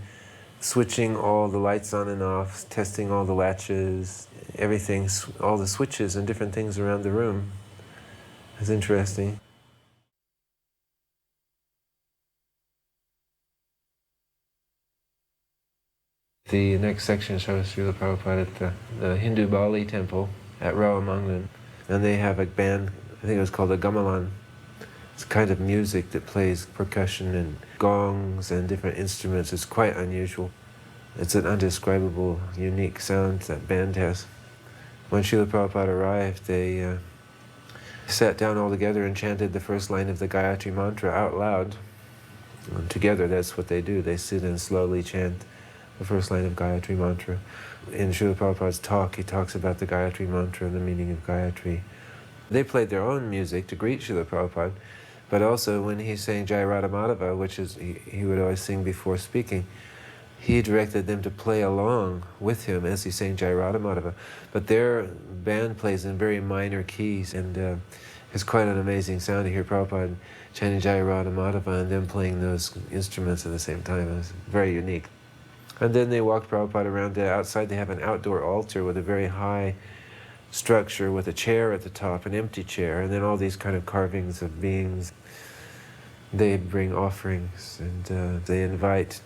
switching all the lights on and off, testing all the latches, everything, all the switches and different things around the room. It was interesting. The next section shows Srila Prabhupada at the Hindu Bali temple at Rawamangalam. And they have a band, I think it was called a gamelan. It's a kind of music that plays percussion and gongs and different instruments. It's quite unusual. It's an undescribable, unique sound that band has. When Srila Prabhupada arrived, they sat down all together and chanted the first line of the Gayatri Mantra out loud. And together, that's what they do. They sit and slowly chant the first line of Gayatri Mantra. In Srila Prabhupada's talk, he talks about the Gayatri Mantra and the meaning of Gayatri. They played their own music to greet Srila Prabhupada, but also when he sang Jai Radha Madhava, which is he would always sing before speaking, he directed them to play along with him as he sang Jai Radha Madhava. But their band plays in very minor keys, and it's quite an amazing sound to hear Prabhupada chanting Jai Radha Madhava and them playing those instruments at the same time. It was very unique. And then they walked Prabhupada around. Outside they have an outdoor altar with a very high structure with a chair at the top, an empty chair, and then all these kind of carvings of beings. They bring offerings, and they invite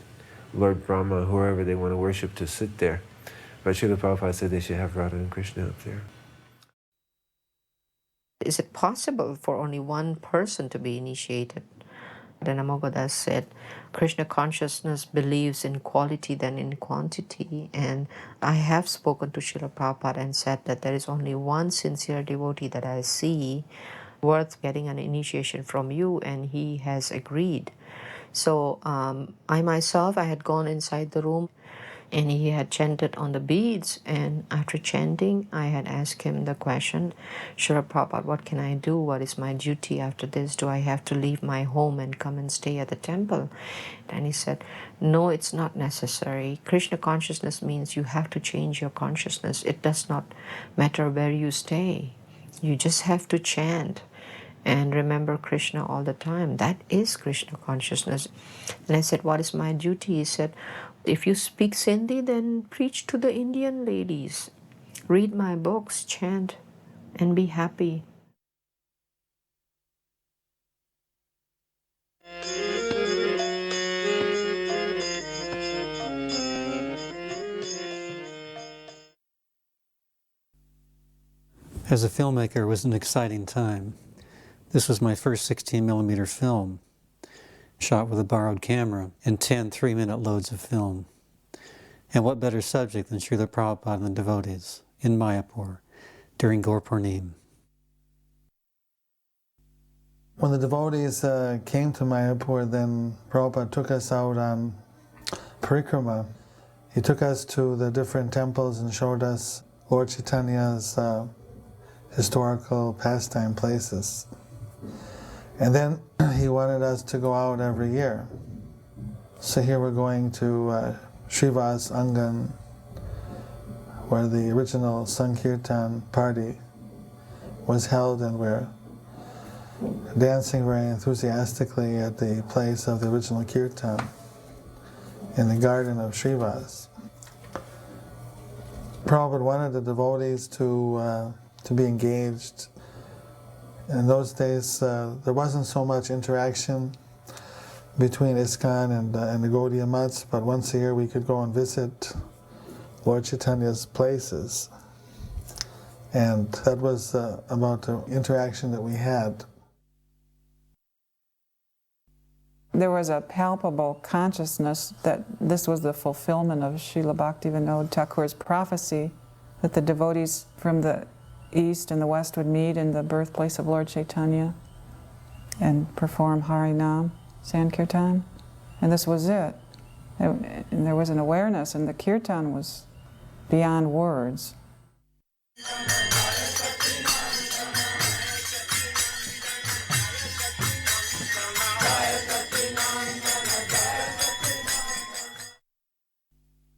Lord Brahma, whoever they want to worship, to sit there. But Srila Prabhupada said they should have Radha and Krishna up there. Is it possible for only one person to be initiated? Then Amoghadass said, Krishna consciousness believes in quality than in quantity. And I have spoken to Srila Prabhupada and said that there is only one sincere devotee that I see worth getting an initiation from you, and he has agreed. So I myself, I had gone inside the room, and he had chanted on the beads, and after chanting, I had asked him the question, Srila Prabhupada, what can I do? What is my duty after this? Do I have to leave my home and come and stay at the temple? And he said, no, it's not necessary. Krishna consciousness means you have to change your consciousness. It does not matter where you stay. You just have to chant and remember Krishna all the time. That is Krishna consciousness. And I said, what is my duty? He said, if you speak Sindhi, then preach to the Indian ladies. Read my books, chant, and be happy. As a filmmaker, it was an exciting time. This was my first 16mm film, shot with a borrowed camera and 10 3-minute loads of film. And what better subject than Srila Prabhupada and the devotees in Mayapur during Gaur Purnim. When the devotees came to Mayapur, then Prabhupada took us out on parikrama. He took us to the different temples and showed us Lord Chaitanya's historical pastime places. And then he wanted us to go out every year. So here we're going to Srivas Angan, where the original Sankirtan party was held, and we're dancing very enthusiastically at the place of the original Kirtan in the garden of Srivas. Prabhupada wanted the devotees to be engaged In those days, there wasn't so much interaction between ISKCON and the Gaudiya Mats, but once a year we could go and visit Lord Chaitanya's places. And that was about the interaction that we had. There was a palpable consciousness that this was the fulfillment of Srila Bhaktivinoda Thakur's prophecy, that the devotees from the East and the West would meet in the birthplace of Lord Chaitanya and perform Harinam, Sankirtan. And this was it. And there was an awareness, and the Kirtan was beyond words.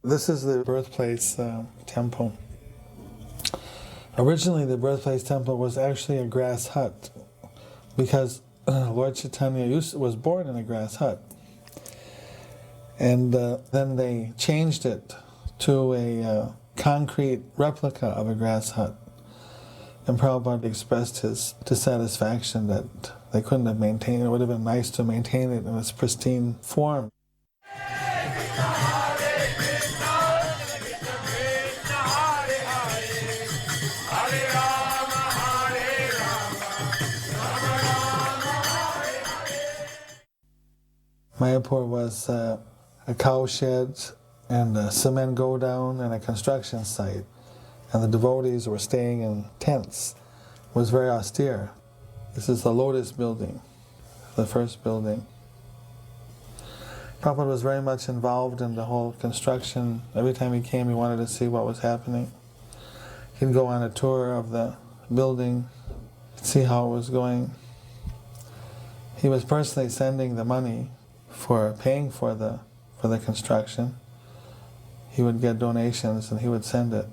This is the birthplace temple. Originally, the birthplace temple was actually a grass hut because Lord Chaitanya was born in a grass hut. And then they changed it to a concrete replica of a grass hut. And Prabhupada expressed his dissatisfaction that they couldn't have maintained it. It would have been nice to maintain it in its pristine form. Mayapur was a cow shed and a cement go-down and a construction site. And the devotees were staying in tents. It was very austere. This is the Lotus building, the first building. Prabhupada was very much involved in the whole construction. Every time he came, he wanted to see what was happening. He'd go on a tour of the building, see how it was going. He was personally sending the money for paying for the construction. He would get donations and he would send it.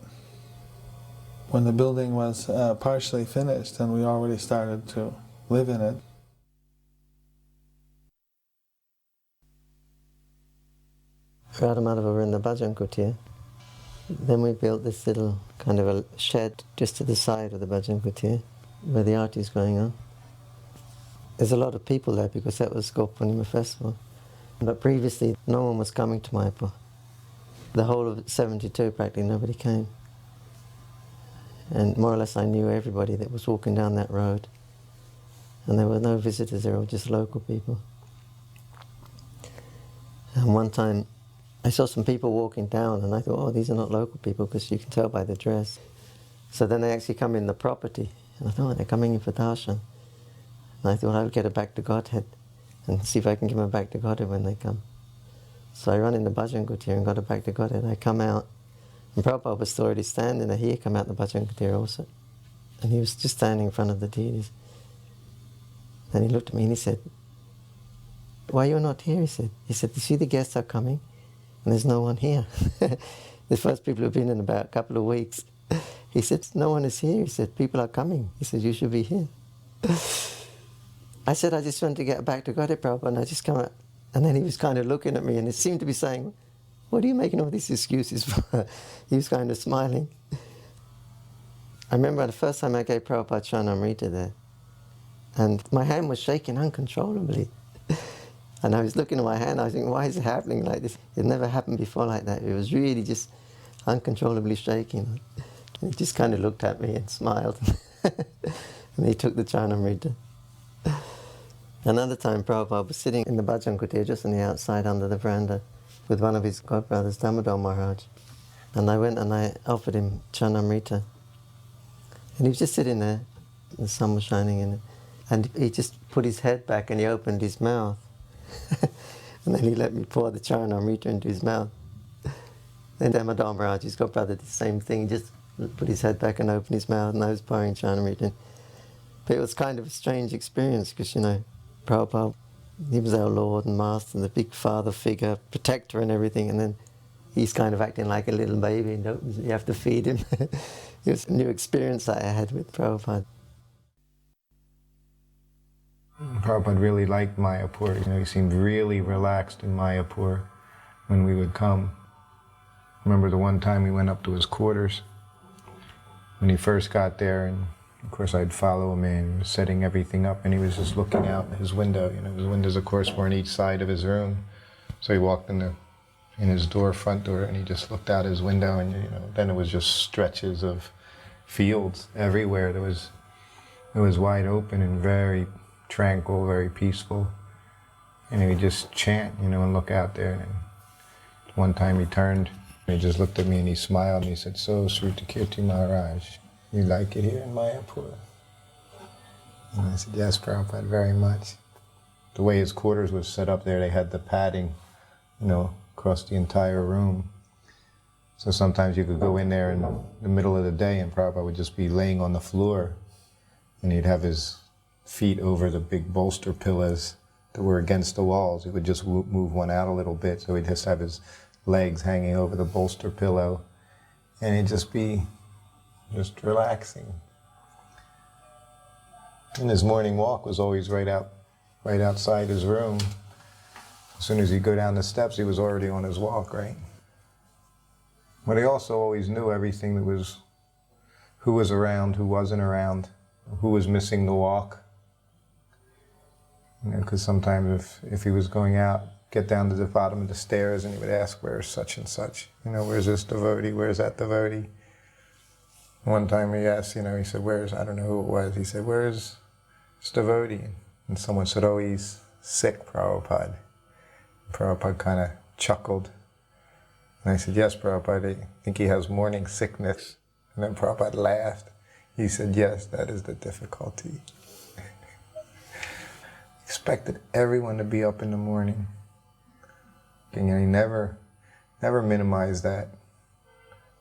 When the building was partially finished and we already started to live in it, Radhamadava were in the Bhajan Kutir. Then we built this little kind of a shed just to the side of the Bhajan Kutir where the arti is going on. There's a lot of people there because that was Gopurnima festival. But previously, no one was coming to Mayapur. The whole of 72, practically nobody came. And more or less I knew everybody that was walking down that road. And there were no visitors, they were all just local people. And one time, I saw some people walking down and I thought, oh, these are not local people because you can tell by the dress. So then they actually come in the property. And I thought, oh, they're coming in for darshan. And I thought I would get her back to Godhead and see if I can give her back to Godhead when they come. So I run in the Bhajan Kutir and got her back to Godhead. I come out, and Prabhupada was already standing there. He had come out the Bhajan Kutir also. And he was just standing in front of the deities. Then he looked at me and he said, why you're not here? He said, you see the guests are coming and there's no one here. The first people have been in about a couple of weeks. He said, no one is here. He said, people are coming. He said, you should be here. I said, I just want to get back to Godhead, Prabhupada, and I just come out. And then he was kind of looking at me and it seemed to be saying, what are you making all these excuses for? He was kind of smiling. I remember the first time I gave Prabhupada Charnamrita there, and my hand was shaking uncontrollably. And I was looking at my hand, I was thinking, why is it happening like this? It never happened before like that. It was really just uncontrollably shaking. And he just kind of looked at me and smiled. And he took the Charnamrita. Another time Prabhupada was sitting in the Bhajan Kutir just on the outside under the veranda with one of his godbrothers, Damodar Maharaj. And I went and I offered him Charnamrita. And he was just sitting there, the sun was shining in it. And he just put his head back and he opened his mouth. And then he let me pour the Charnamrita into his mouth. Then Damodar Maharaj, his godbrother, did the same thing. He just put his head back and opened his mouth and I was pouring Charnamrita in. But it was kind of a strange experience because, you know, Prabhupada, he was our Lord and Master, the big father figure, protector and everything, and then he's kind of acting like a little baby and you have to feed him. It was a new experience that I had with Prabhupada. Prabhupada really liked Mayapur. You know, he seemed really relaxed in Mayapur when we would come. I remember the one time we went up to his quarters when he first got there, and Of course, I'd follow him in, setting everything up, and he was just looking out his window. You know, his windows, of course, were on each side of his room. So he walked in his door, front door, and he just looked out his window, and then it was just stretches of fields everywhere. It was wide open and very tranquil, very peaceful. And he would just chant, and look out there. And one time he turned, and he just looked at me and he smiled and he said, "So, Srila Kirti Maharaj, you like it here in Mayapur?" And I said, "Yes, Prabhupada, very much." The way his quarters was set up there, they had the padding, across the entire room. So sometimes you could go in there in the middle of the day and Prabhupada would just be laying on the floor and he'd have his feet over the big bolster pillows that were against the walls. He would just move one out a little bit, so he'd just have his legs hanging over the bolster pillow and he'd just be relaxing. And his morning walk was always right outside his room. As soon as he'd go down the steps, he was already on his walk, right? But he also always knew everything who was around, who wasn't around, who was missing the walk. Because sometimes if he was going out, get down to the bottom of the stairs and he would ask, "Where's such and such? Where's this devotee? Where's that devotee?" One time he asked, he said, I don't know who it was, he said, "Where's this devotee?" And someone said, "Oh, he's sick, Prabhupada." Prabhupada kind of chuckled. And I said, "Yes, Prabhupada, I think he has morning sickness." And then Prabhupada laughed. He said, "Yes, that is the difficulty." Expected everyone to be up in the morning. And he never minimized that.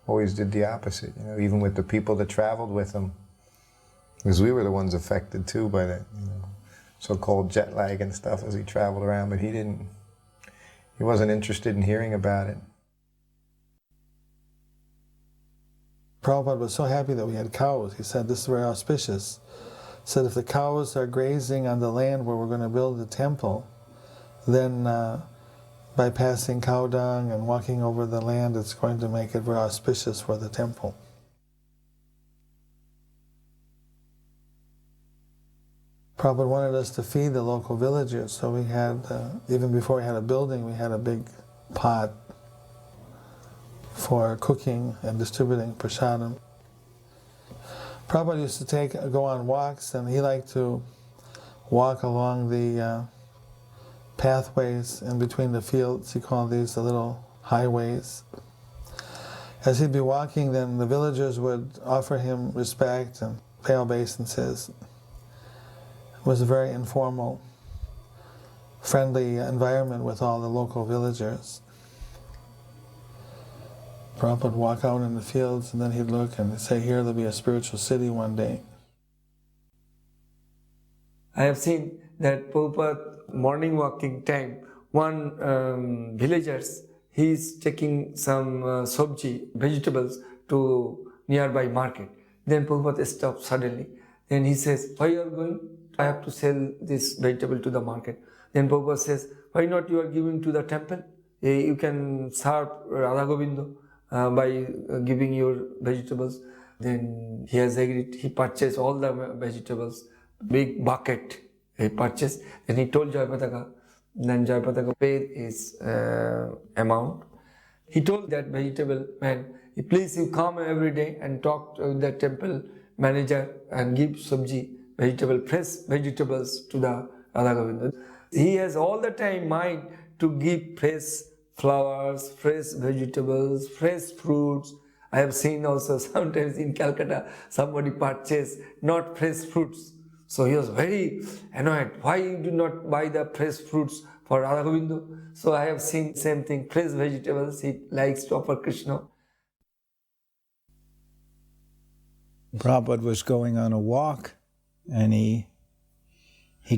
Always did the opposite, even with the people that traveled with him. Because we were the ones affected too by that, so-called jet lag and stuff as he traveled around, but he wasn't interested in hearing about it. Prabhupada was so happy that we had cows. He said, "This is very auspicious." He said, "If the cows are grazing on the land where we're going to build the temple, then by passing cow dung and walking over the land, it's going to make it very auspicious for the temple." Prabhupada wanted us to feed the local villagers, so we had, even before we had a building, we had a big pot for cooking and distributing prasadam. Prabhupada used to go on walks, and he liked to walk along the pathways in between the fields. He called these the little highways. As he'd be walking, then the villagers would offer him respect and pay obeisances. It was a very informal, friendly environment with all the local villagers. Prabhupada would walk out in the fields and then he'd look and say, "Here there'll be a spiritual city one day." I have seen that Prabhupada morning walking time, one villagers, he is taking some sabji, vegetables to nearby market. Then Prabhupada stops suddenly. Then he says, "Why you are going?" "I have to sell this vegetable to the market." Then Prabhupada says, "Why not you are giving to the temple? You can serve Radha Govinda by giving your vegetables." Then he has agreed. He purchased all the vegetables, big bucket he purchased. Then he told Jayapataka. Then Jayapataka paid his amount. He told that vegetable man, "Please you come every day and talk to the temple manager and give sabji, fresh vegetables to the Radha Govinda." He has all the time mind to give fresh flowers, fresh vegetables, fresh fruits. I have seen also sometimes in Calcutta somebody purchase not fresh fruits. So he was very annoyed. Why you do not buy the fresh fruits for Radha Govinda? So I have seen same thing, fresh vegetables he likes to offer Krishna. Prabhupada was going on a walk and he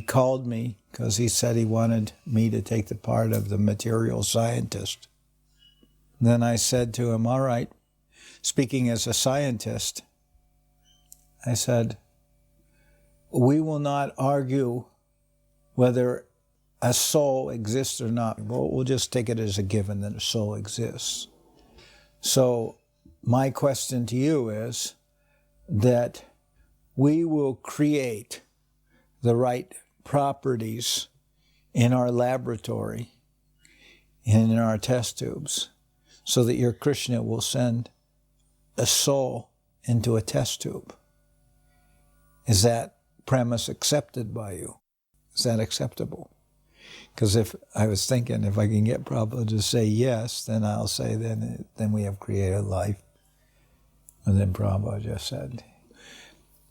called me because he said he wanted me to take the part of the material scientist. Then I said to him, "All right," speaking as a scientist, I said, "We will not argue whether a soul exists or not. We'll just take it as a given that a soul exists. So my question to you is that we will create the right properties in our laboratory and in our test tubes so that your Krishna will send a soul into a test tube. Is that premise accepted by you? Is that acceptable? Because if I was thinking, if I can get Prabhupada to say yes, then I'll say, then we have created life. And then Prabhupada just said,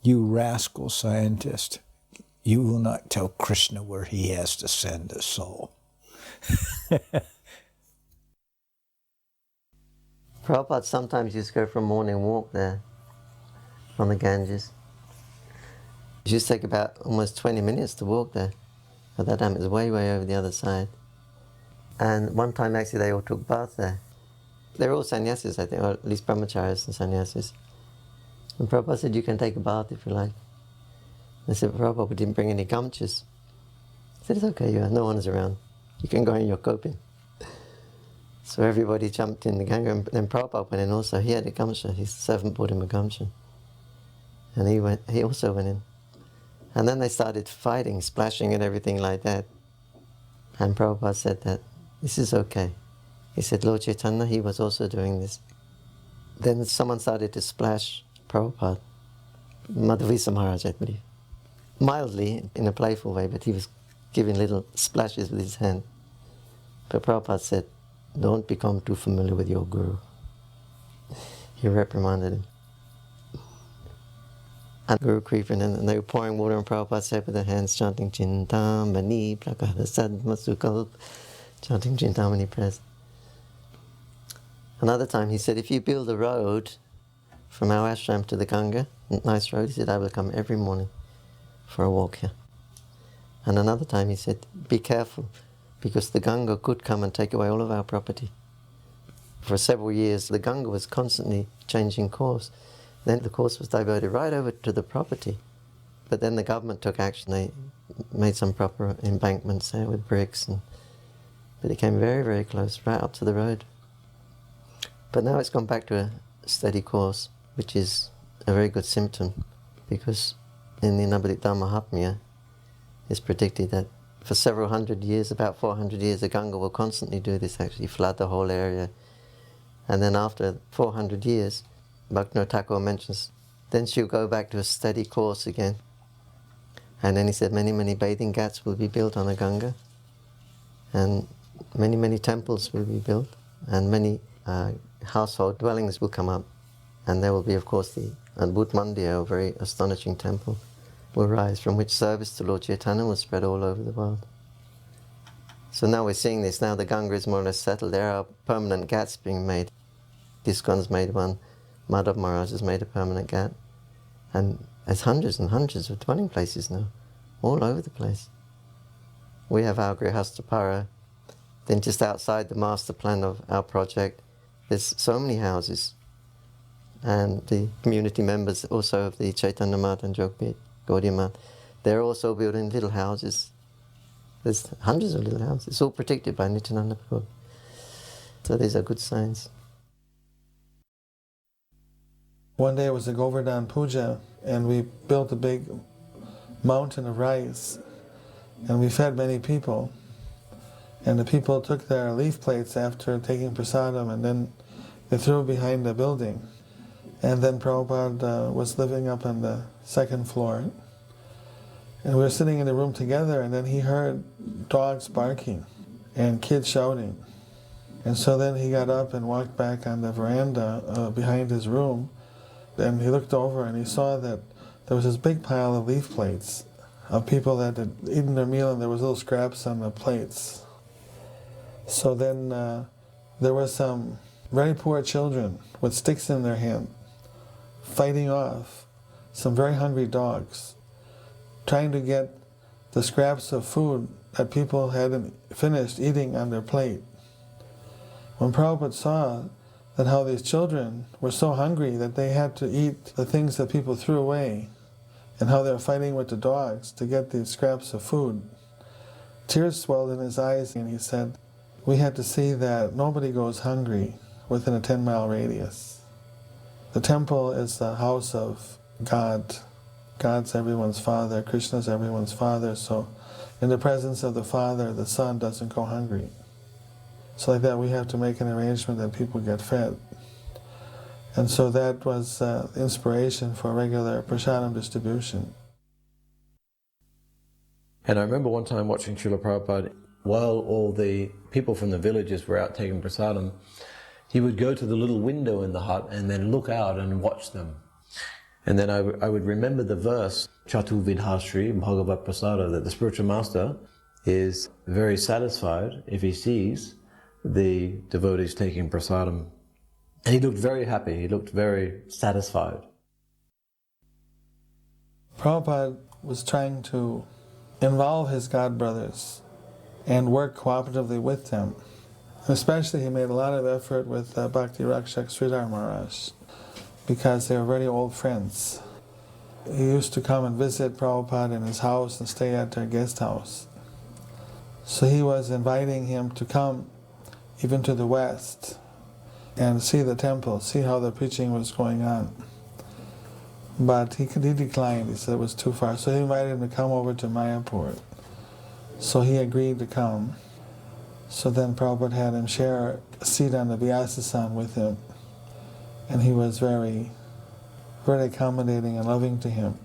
you rascal scientist, you will not tell Krishna where he has to send a soul. Prabhupada sometimes used to go for a morning walk there on the Ganges. It used to take about almost 20 minutes to walk there. At that time it was way, way over the other side. And one time actually they all took baths there. They were all sannyasis, I think, or at least brahmacharis and sannyasis. And Prabhupada said, you can take a bath if you like. They said, Prabhupada didn't bring any gamchas. I said, it's okay, no one's around. You can go in your kopin. So everybody jumped in the Ganga, and then Prabhupada went in also. He had a gamcha, his servant brought him a gamcha. And he also went in. And then they started fighting, splashing and everything like that. And Prabhupada said that, this is okay. He said, Lord Chaitanya, he was also doing this. Then someone started to splash Prabhupada, Madhavisa Maharaj, I believe. Mildly, in a playful way, but he was giving little splashes with his hand. But Prabhupada said, don't become too familiar with your guru. He reprimanded him. And Guru creeping in, and they were pouring water on Prabhupada's head with their hands, chanting Chintamani Prakara Sadmasukal, chanting Chintamani prayers. Another time he said, if you build a road from our ashram to the Ganga, nice road, he said, I will come every morning for a walk here. And another time he said, be careful, because the Ganga could come and take away all of our property. For several years, the Ganga was constantly changing course. Then the course was diverted right over to the property. But then the government took action. They made some proper embankments there with bricks. But it came very, very close, right up to the road. But now it's gone back to a steady course, which is a very good symptom, because in the Nabadita Mahatmya, it's predicted that for several hundred years, about 400 years, the Ganga will constantly do this, actually flood the whole area. And then after 400 years, Bhaktivinoda Thakur mentions, then she'll go back to a steady course again. And then he said many, many bathing ghats will be built on the Ganga, and many, many temples will be built, and many household dwellings will come up. And there will be, of course, the Adbhut Mandir, a very astonishing temple, will rise, from which service to Lord Chaitanya will spread all over the world. So now we're seeing this. Now the Ganga is more or less settled. There are permanent ghats being made. ISKCON's made one. Madhav Maharaj has made a permanent ghat. And there's hundreds and hundreds of dwelling places now, all over the place. We have our Grihastapara. Then just outside the master plan of our project, there's so many houses. And the community members also of the Chaitanya Math and Jogpit, Gaudiya Math, they're also building little houses. There's hundreds of little houses. It's all predicted by Nityananda Prabhu. So these are good signs. One day it was a Govardhan Puja, and we built a big mountain of rice, and we fed many people. And the people took their leaf plates after taking prasadam, and then they threw it behind the building. And then Prabhupada was living up on the second floor. And we were sitting in the room together, and then he heard dogs barking and kids shouting. And so then he got up and walked back on the veranda behind his room. And he looked over and he saw that there was this big pile of leaf plates of people that had eaten their meal, and there was little scraps on the plates. So then there were some very poor children with sticks in their hand, fighting off some very hungry dogs, trying to get the scraps of food that people hadn't finished eating on their plate. When Prabhupada saw that how these children were so hungry that they had to eat the things that people threw away, and how they were fighting with the dogs to get these scraps of food, tears swelled in his eyes, and he said, we had to see that nobody goes hungry within a 10-mile radius. The temple is the house of God, God's everyone's father, Krishna's everyone's father, so in the presence of the father, the son doesn't go hungry. So like that, we have to make an arrangement that people get fed. And so that was inspiration for regular prasadam distribution. And I remember one time watching Srila Prabhupada, while all the people from the villages were out taking prasadam, he would go to the little window in the hut and then look out and watch them. And then I would remember the verse, Chatu Vidhasri Bhagavat Prasada, that the spiritual master is very satisfied if he sees the devotees taking prasadam. And he looked very happy, he looked very satisfied. Prabhupada was trying to involve his god brothers and work cooperatively with them. Especially he made a lot of effort with Bhakti Rakshak Sridhar Maharaj because they were very old friends. He used to come and visit Prabhupada in his house and stay at their guest house. So he was inviting him to come even to the west and see the temple, see how the preaching was going on. But he declined, he said it was too far. So he invited him to come over to Mayapur. So he agreed to come. So then Prabhupada had him share a seat on the Vyasasan with him. And he was very, very accommodating and loving to him.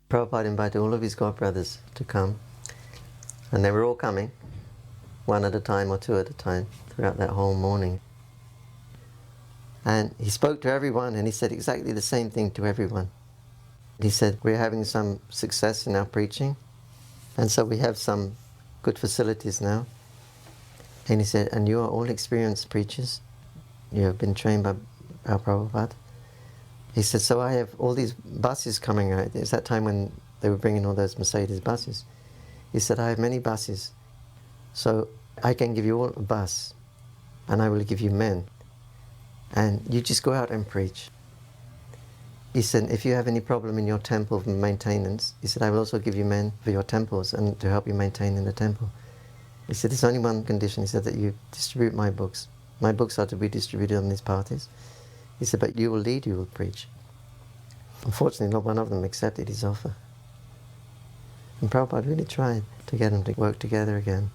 Prabhupada invited all of his godbrothers to come. And they were all coming, one at a time or two at a time, throughout that whole morning. And he spoke to everyone and he said exactly the same thing to everyone. He said, we're having some success in our preaching, and so we have some good facilities now. And he said, and you are all experienced preachers. You have been trained by our Prabhupada. He said, so I have all these buses coming out. It's that time when they were bringing all those Mercedes buses. He said, I have many buses. So I can give you all a bus, and I will give you men. And you just go out and preach. He said, if you have any problem in your temple maintenance, he said, I will also give you men for your temples and to help you maintain in the temple. He said, there's only one condition. He said, that you distribute my books. My books are to be distributed on these parties. He said, but you will lead, you will preach. Unfortunately, not one of them accepted his offer. And Prabhupada really tried to get them to work together again.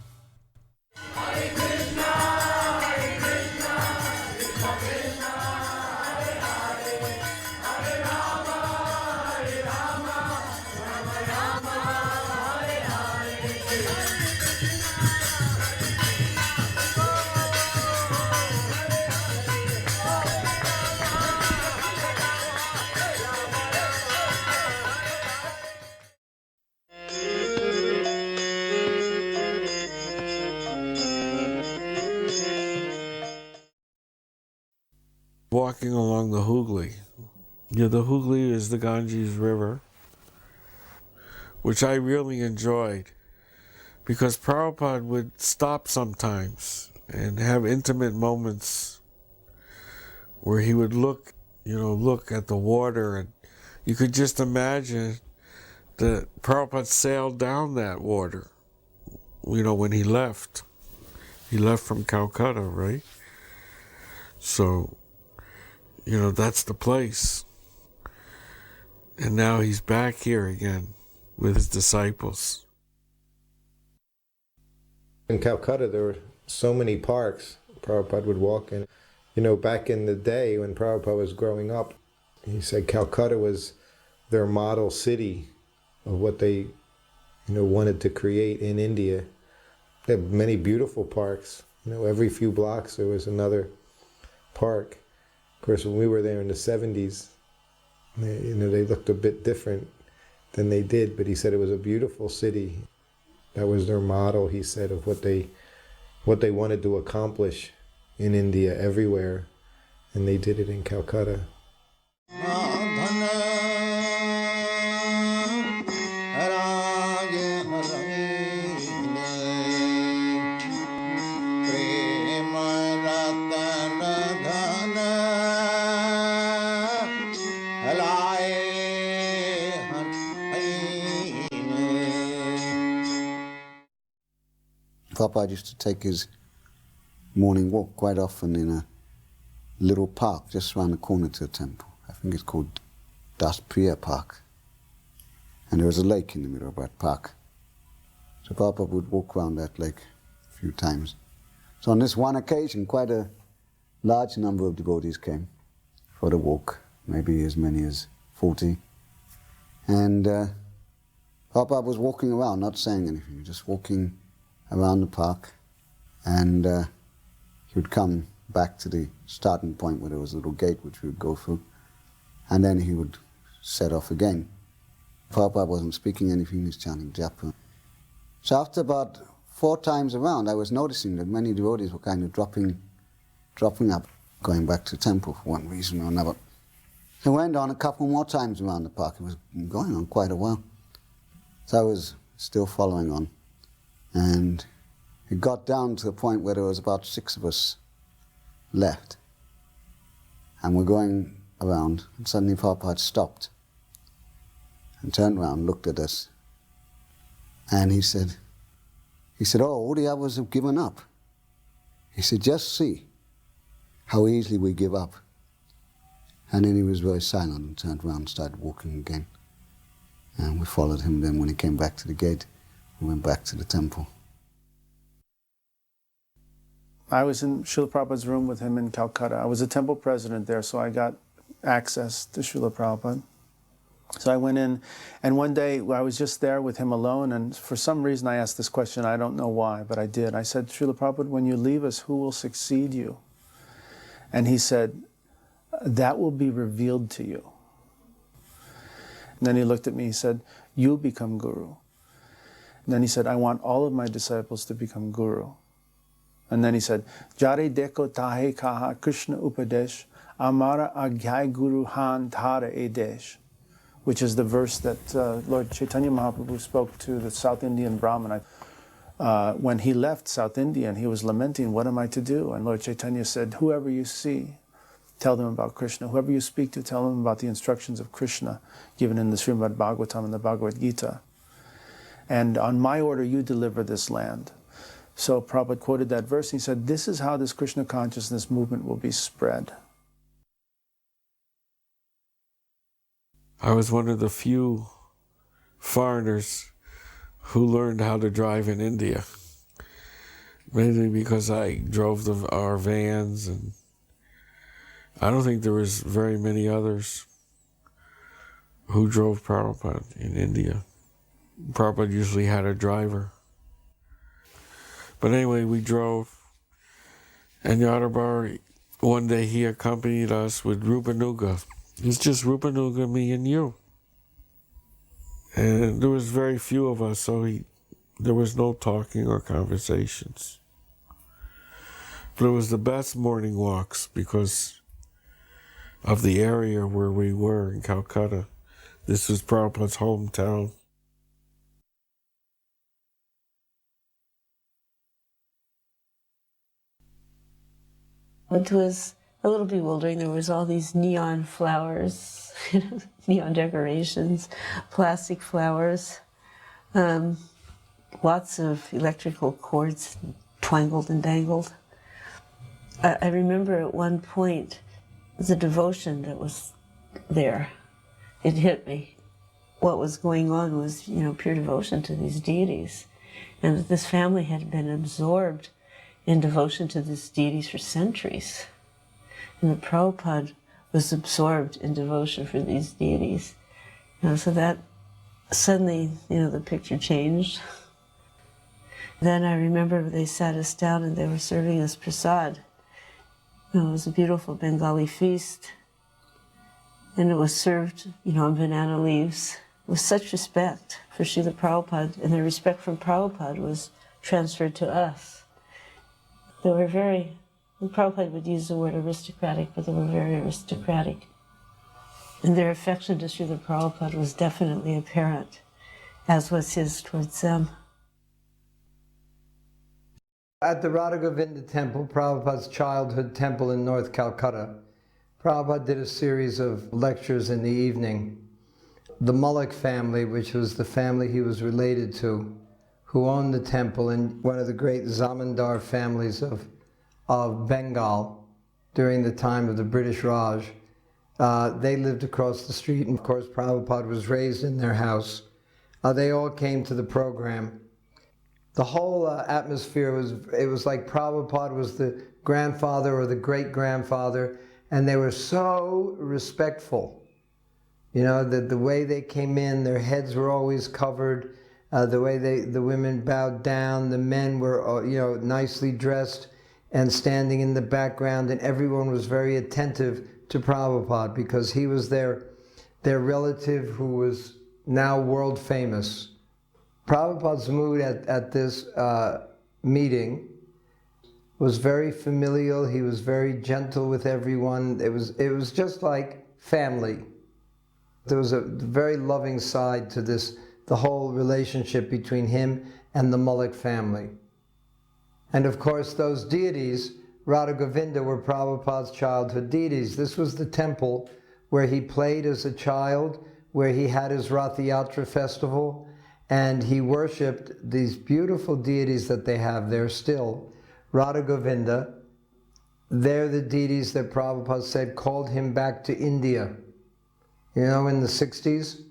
Walking along the Hooghly. Yeah, the Hooghly is the Ganges River, which I really enjoyed because Prabhupada would stop sometimes and have intimate moments where he would look at the water, and you could just imagine that Prabhupada sailed down that water, when he left. He left from Calcutta, right? So, that's the place. And now he's back here again with his disciples. In Calcutta, there were so many parks Prabhupada would walk in. Back in the day when Prabhupada was growing up, he said Calcutta was their model city of what they, wanted to create in India. They have many beautiful parks. Every few blocks there was another park. Of course, when we were there in the 70s, they looked a bit different than they did, but he said it was a beautiful city. That was their model, he said, of what they wanted to accomplish in India everywhere, and they did it in Calcutta. Prabhupada used to take his morning walk quite often in a little park just around the corner to the temple. I think it's called Das Priya Park. And there was a lake in the middle of that park. So Prabhupada would walk around that lake a few times. So on this one occasion, quite a large number of devotees came for the walk, maybe as many as 40. And Prabhupada was walking around, not saying anything, just walking around the park. And he would come back to the starting point where there was a little gate which we would go through. And then he would set off again. Prabhupada wasn't speaking anything, he was chanting japa. So after about 4 times around, I was noticing that many devotees were kind of dropping up, going back to the temple for one reason or another. It went on a couple more times around the park. It was going on quite a while. So I was still following on. And it got down to the point where there was about 6 of us left. And we're going around, and suddenly Prabhupada stopped and turned around, looked at us, and he said, oh, all the others have given up. He said, just see how easily we give up. And then he was very silent and turned around and started walking again. And we followed him. Then when he came back to the gate, we went back to the temple. I was in Srila Prabhupada's room with him in Calcutta. I was a temple president there, so I got access to Srila Prabhupada. So I went in, and one day I was just there with him alone, and for some reason I asked this question. I don't know why, but I did. I said, Srila Prabhupada, when you leave us, who will succeed you? And he said, that will be revealed to you. And then he looked at me, he said, you become guru. And then he said, I want all of my disciples to become guru. And then he said, Jare deko tahe kaha Krishna upadesh, amara agyai guru han thara edesh, which is the verse that Lord Chaitanya Mahaprabhu spoke to the South Indian Brahmin. When he left South India and he was lamenting, what am I to do? And Lord Chaitanya said, whoever you see, tell them about Krishna. Whoever you speak to, tell them about the instructions of Krishna given in the Srimad Bhagavatam and the Bhagavad Gita. And on my order, you deliver this land. So Prabhupada quoted that verse. He said, this is how this Krishna consciousness movement will be spread. I was one of the few foreigners who learned how to drive in India. Mainly because I drove our vans, and I don't think there was very many others who drove Prabhupada in India. Prabhupada usually had a driver. But anyway, we drove, and Yadabar, one day he accompanied us with Rupanuga. It's just Rupanuga, me, and you. And there was very few of us, so there was no talking or conversations. But it was the best morning walks because of the area where we were in Calcutta. This was Prabhupada's hometown. It was a little bewildering. There was all these neon flowers, neon decorations, plastic flowers, lots of electrical cords twangled and dangled. I remember at one point the devotion that was there. It hit me. What was going on was, pure devotion to these deities. And that this family had been absorbed in devotion to these deities for centuries. And that Prabhupada was absorbed in devotion for these deities. So that suddenly, the picture changed. Then I remember they sat us down and they were serving us prasad. It was a beautiful Bengali feast. And it was served, on banana leaves with such respect for Srila Prabhupada, and the respect from Prabhupada was transferred to us. They were very, Prabhupada would use the word aristocratic, but they were very aristocratic. And their affection to Srila Prabhupada was definitely apparent, as was his towards them. At the Radha Govinda temple, Prabhupada's childhood temple in North Calcutta, Prabhupada did a series of lectures in the evening. The Mullik family, which was the family he was related to, who owned the temple, and one of the great Zamindar families of Bengal during the time of the British Raj. They lived across the street, and of course Prabhupada was raised in their house. They all came to the program. The whole atmosphere was like Prabhupada was the grandfather or the great-grandfather, and they were so respectful. You know, the way they came in, their heads were always covered, the way the women bowed down, the men were, you know, nicely dressed and standing in the background, and everyone was very attentive to Prabhupada because he was their relative who was now world famous. Prabhupada's mood at this meeting was very familial. He was very gentle with everyone. It was just like family. There was a very loving side to this, the whole relationship between him and the Mullik family. And of course, those deities, Radha Govinda, were Prabhupada's childhood deities. This was the temple where he played as a child, where he had his Rath Yatra festival, and he worshipped these beautiful deities that they have there still. Radha Govinda, they're the deities that Prabhupada said called him back to India. You know, in the 60s,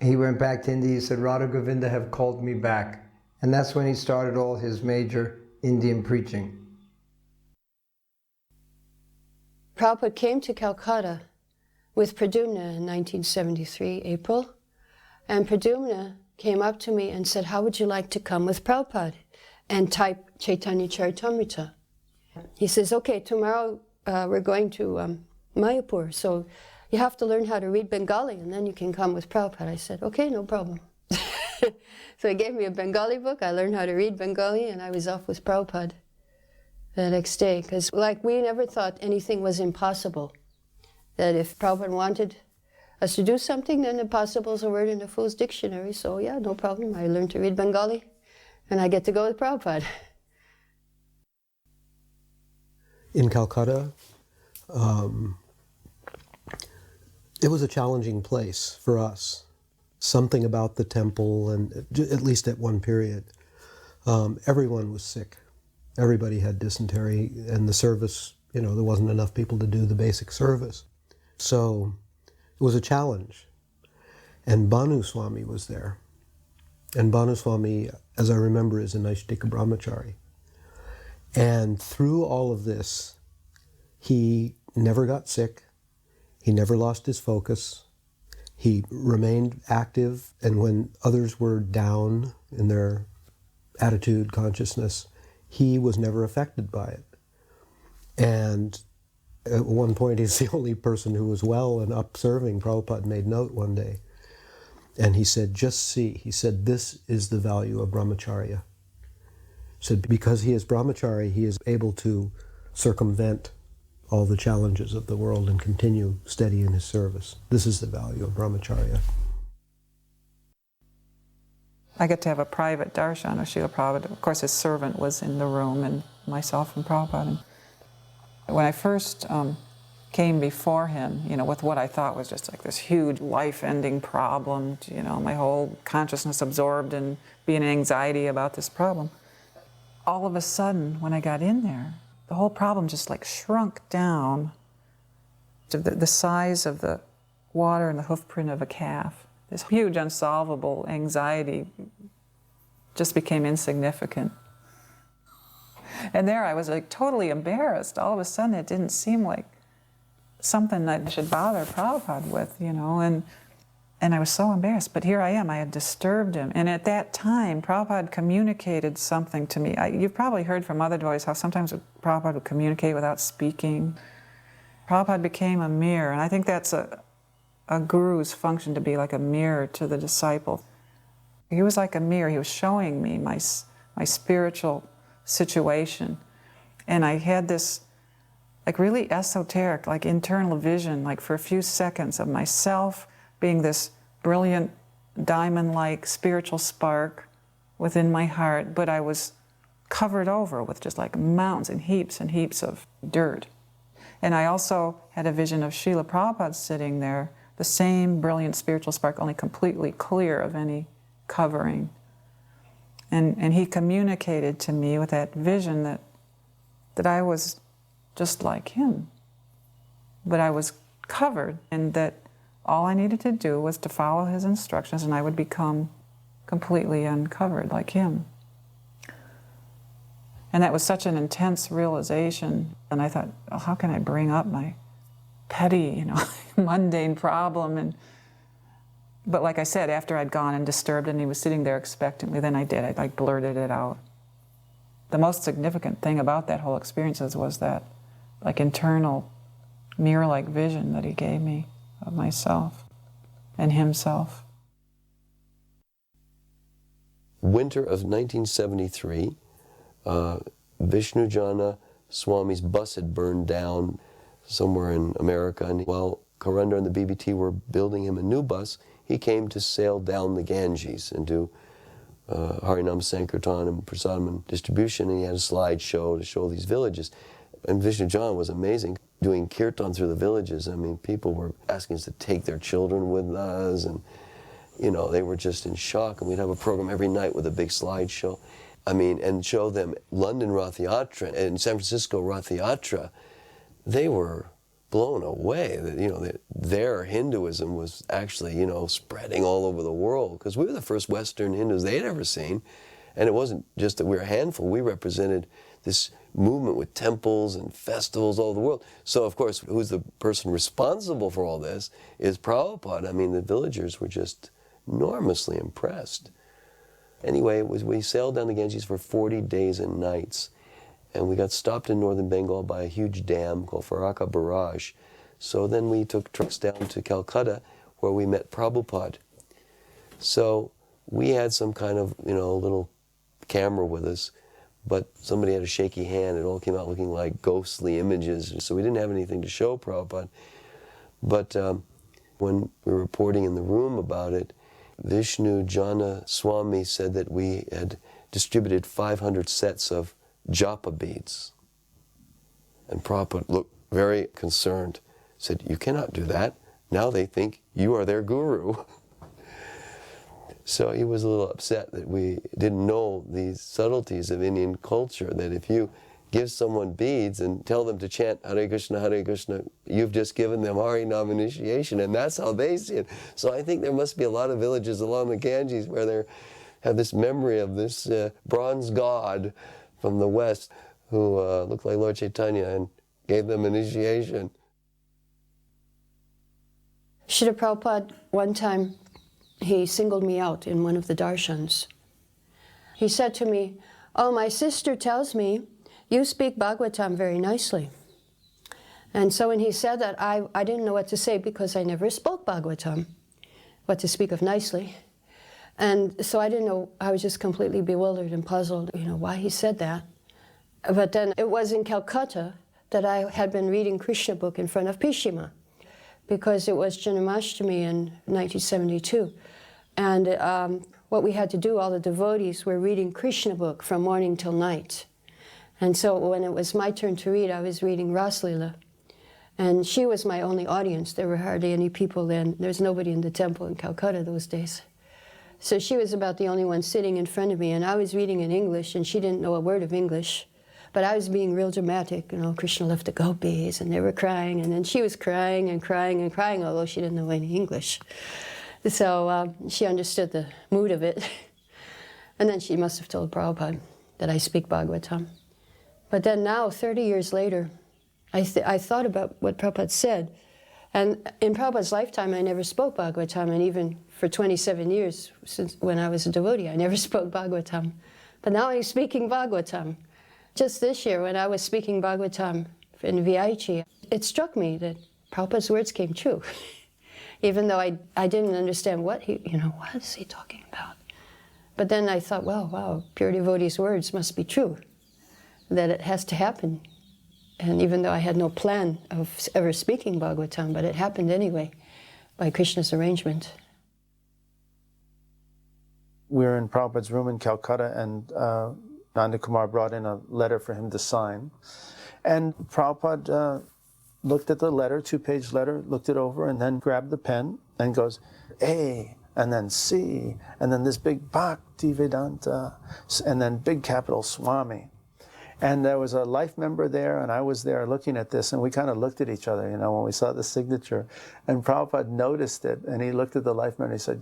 he went back to India. He said, Radha Govinda have called me back. And that's when he started all his major Indian preaching. Prabhupada came to Calcutta with Pradyumna in 1973, April. And Pradyumna came up to me and said, how would you like to come with Prabhupada and type Chaitanya Charitamrita? He says, okay, tomorrow we're going to Mayapur, so you have to learn how to read Bengali and then you can come with Prabhupada. I said, okay, no problem. So he gave me a Bengali book. I learned how to read Bengali and I was off with Prabhupada the next day. Because like we never thought anything was impossible. That if Prabhupada wanted us to do something, then impossible is a word in the Fool's Dictionary. So yeah, no problem. I learned to read Bengali and I get to go with Prabhupada. In Calcutta, it was a challenging place for us. Something about the temple, and at least at one period, everyone was sick. Everybody had dysentery, and the service, you know, there wasn't enough people to do the basic service. So it was a challenge. And Bhanu Swami was there. And Bhanu Swami, as I remember, is a Naishtika Brahmachari. And through all of this, he never got sick. He never lost his focus. He remained active, and when others were down in their attitude, consciousness, he was never affected by it. And at one point, he's the only person who was well and up serving. Prabhupada made note one day, and he said, just see, he said, this is the value of brahmacharya. He said, because he is brahmachari, he is able to circumvent all the challenges of the world and continue steady in his service. This is the value of brahmacharya. I get to have a private darshan of Srila Prabhupada. Of course, his servant was in the room, and myself and Prabhupada. When I first came before him, you know, with what I thought was just like this huge life-ending problem, you know, my whole consciousness absorbed in being anxiety about this problem. All of a sudden, when I got in there, the whole problem just like shrunk down to the size of the water and the hoof print of a calf. This huge unsolvable anxiety just became insignificant. And there I was like totally embarrassed. All of a sudden it didn't seem like something I should bother Prabhupada with, you know, and I was so embarrassed. But here I am, I had disturbed him. And at that time, Prabhupada communicated something to me. You've probably heard from other devotees how sometimes Prabhupada would communicate without speaking. Prabhupada became a mirror, and I think that's a guru's function, to be like a mirror to the disciple. He was like a mirror. He was showing me my spiritual situation. And I had this like really esoteric, like internal vision, like for a few seconds of myself being this brilliant diamond-like spiritual spark within my heart, but I was covered over with just like mountains and heaps of dirt. And I also had a vision of Srila Prabhupada sitting there, the same brilliant spiritual spark, only completely clear of any covering. And he communicated to me with that vision that I was just like him, but I was covered, and that all I needed to do was to follow his instructions and I would become completely uncovered like him. And that was such an intense realization. And I thought, oh, how can I bring up my petty, mundane problem? But like I said, after I'd gone and disturbed and he was sitting there expectantly, then I did. I blurted it out. The most significant thing about that whole experience was that internal mirror-like vision that he gave me of myself and himself. Winter of 1973, Vishnujana Swami's bus had burned down somewhere in America, and while Karanda and the BBT were building him a new bus, he came to sail down the Ganges and do Harinam Sankirtan and Prasadam and distribution, and he had a slideshow to show these villages. And Vishnujana was amazing, doing kirtan through the villages. I mean, people were asking us to take their children with us, and they were just in shock. And we'd have a program every night with a big slideshow. And show them London Rath Yatra and San Francisco Rath Yatra. They were blown away that, their Hinduism was actually, spreading all over the world, because we were the first Western Hindus they'd ever seen. And it wasn't just that we were a handful. We represented this movement with temples and festivals all over the world. So, of course, who's the person responsible for all this is Prabhupada. The villagers were just enormously impressed. Anyway, we sailed down the Ganges for 40 days and nights. And we got stopped in northern Bengal by a huge dam called Farakka Barrage. So then we took trucks down to Calcutta, where we met Prabhupada. So we had some kind of, little camera with us, but somebody had a shaky hand. It all came out looking like ghostly images. So we didn't have anything to show Prabhupada. But when we were reporting in the room about it, Vishnujana Swami said that we had distributed 500 sets of japa beads. And Prabhupada looked very concerned, said, "You cannot do that. Now they think you are their guru." So he was a little upset that we didn't know these subtleties of Indian culture, that if you give someone beads and tell them to chant Hare Krishna, you've just given them Harinam initiation, and that's how they see it. So I think there must be a lot of villages along the Ganges where they have this memory of this bronze god from the West who looked like Lord Chaitanya and gave them initiation. Srila Prabhupada, one time, he singled me out in one of the darshans. He said to me, "Oh, my sister tells me you speak Bhagavatam very nicely." And so when he said that, I didn't know what to say, because I never spoke Bhagavatam, what to speak of nicely. And so I didn't know, I was just completely bewildered and puzzled, why he said that. But then it was in Calcutta that I had been reading Krishna book in front of Pishima, because it was Janmashtami in 1972. And what we had to do, all the devotees were reading Krishna book from morning till night. And so when it was my turn to read, I was reading Raslila. And she was my only audience. There were hardly any people then. There was nobody in the temple in Calcutta those days. So she was about the only one sitting in front of me, and I was reading in English, and she didn't know a word of English. But I was being real dramatic, Krishna left the gopis, and they were crying, and then she was crying and crying and crying, although she didn't know any English. So she understood the mood of it. And then she must have told Prabhupada that I speak Bhagavatam. But then now, 30 years later, I thought about what Prabhupada said. And in Prabhupada's lifetime, I never spoke Bhagavatam, and even for 27 years, since when I was a devotee, I never spoke Bhagavatam. But now I'm speaking Bhagavatam. Just this year, when I was speaking Bhagavatam in VIG, it struck me that Prabhupada's words came true. Even though I didn't understand what what is he talking about? But then I thought, well, wow, pure devotee's words must be true, that it has to happen. And even though I had no plan of ever speaking Bhagavatam, but it happened anyway, by Krishna's arrangement. We were in Prabhupada's room in Calcutta, and Nanda Kumar brought in a letter for him to sign. And Prabhupada looked at the letter, 2-page letter, looked it over, and then grabbed the pen and goes, A, and then C, and then this big Bhakti Vedanta, and then big capital Swami. And there was a life member there, and I was there looking at this, and we kind of looked at each other, you know, when we saw the signature. And Prabhupada noticed it, and he looked at the life member and he said,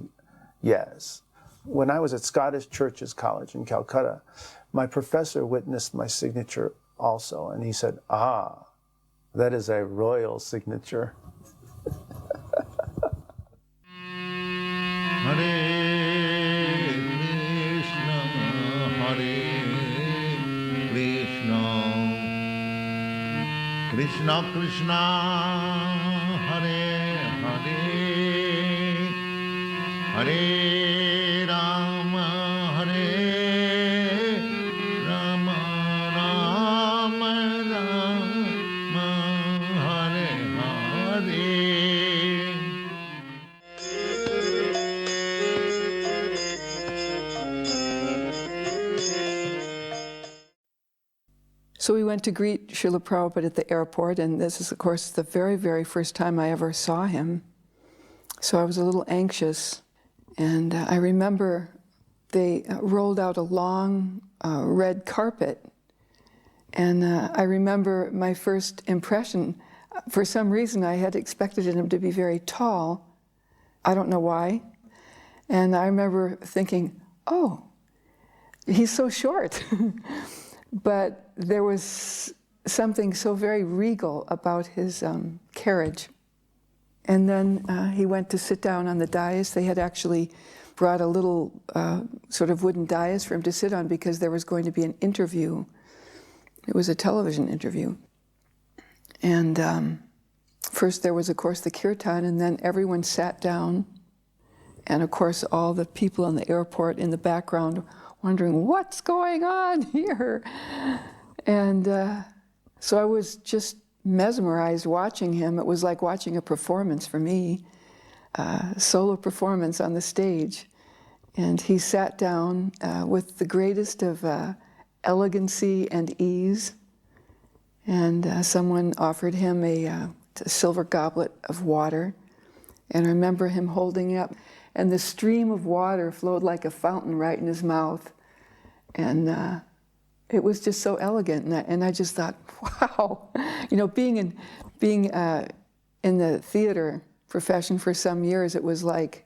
yes. When I was at Scottish Churches College in Calcutta, my professor witnessed my signature also, and he said, ah, that is a royal signature. Krishna Krishna, Hare Hare, Hare Rama, Hare Rama, Rama Rama, Hare Hare. So we went to greet Srila Prabhupada at the airport, and this is, of course, the very, very first time I ever saw him. So I was a little anxious, and I remember they rolled out a long red carpet, and I remember my first impression. For some reason, I had expected him to be very tall. I don't know why. And I remember thinking, oh, he's so short. But there was something so very regal about his carriage. And then he went to sit down on the dais. They had actually brought a little sort of wooden dais for him to sit on because there was going to be an interview. It was a television interview. And first there was, of course, the kirtan, and then everyone sat down. And of course, all the people in the airport in the background wondering, what's going on here? And so I was just mesmerized watching him. It was like watching a performance for me, solo performance on the stage. And he sat down with the greatest of elegancy and ease. And someone offered him a silver goblet of water. And I remember him holding it up. And the stream of water flowed like a fountain right in his mouth. And it was just so elegant. And I just thought, wow. You know, being in the theater profession for some years, it was like,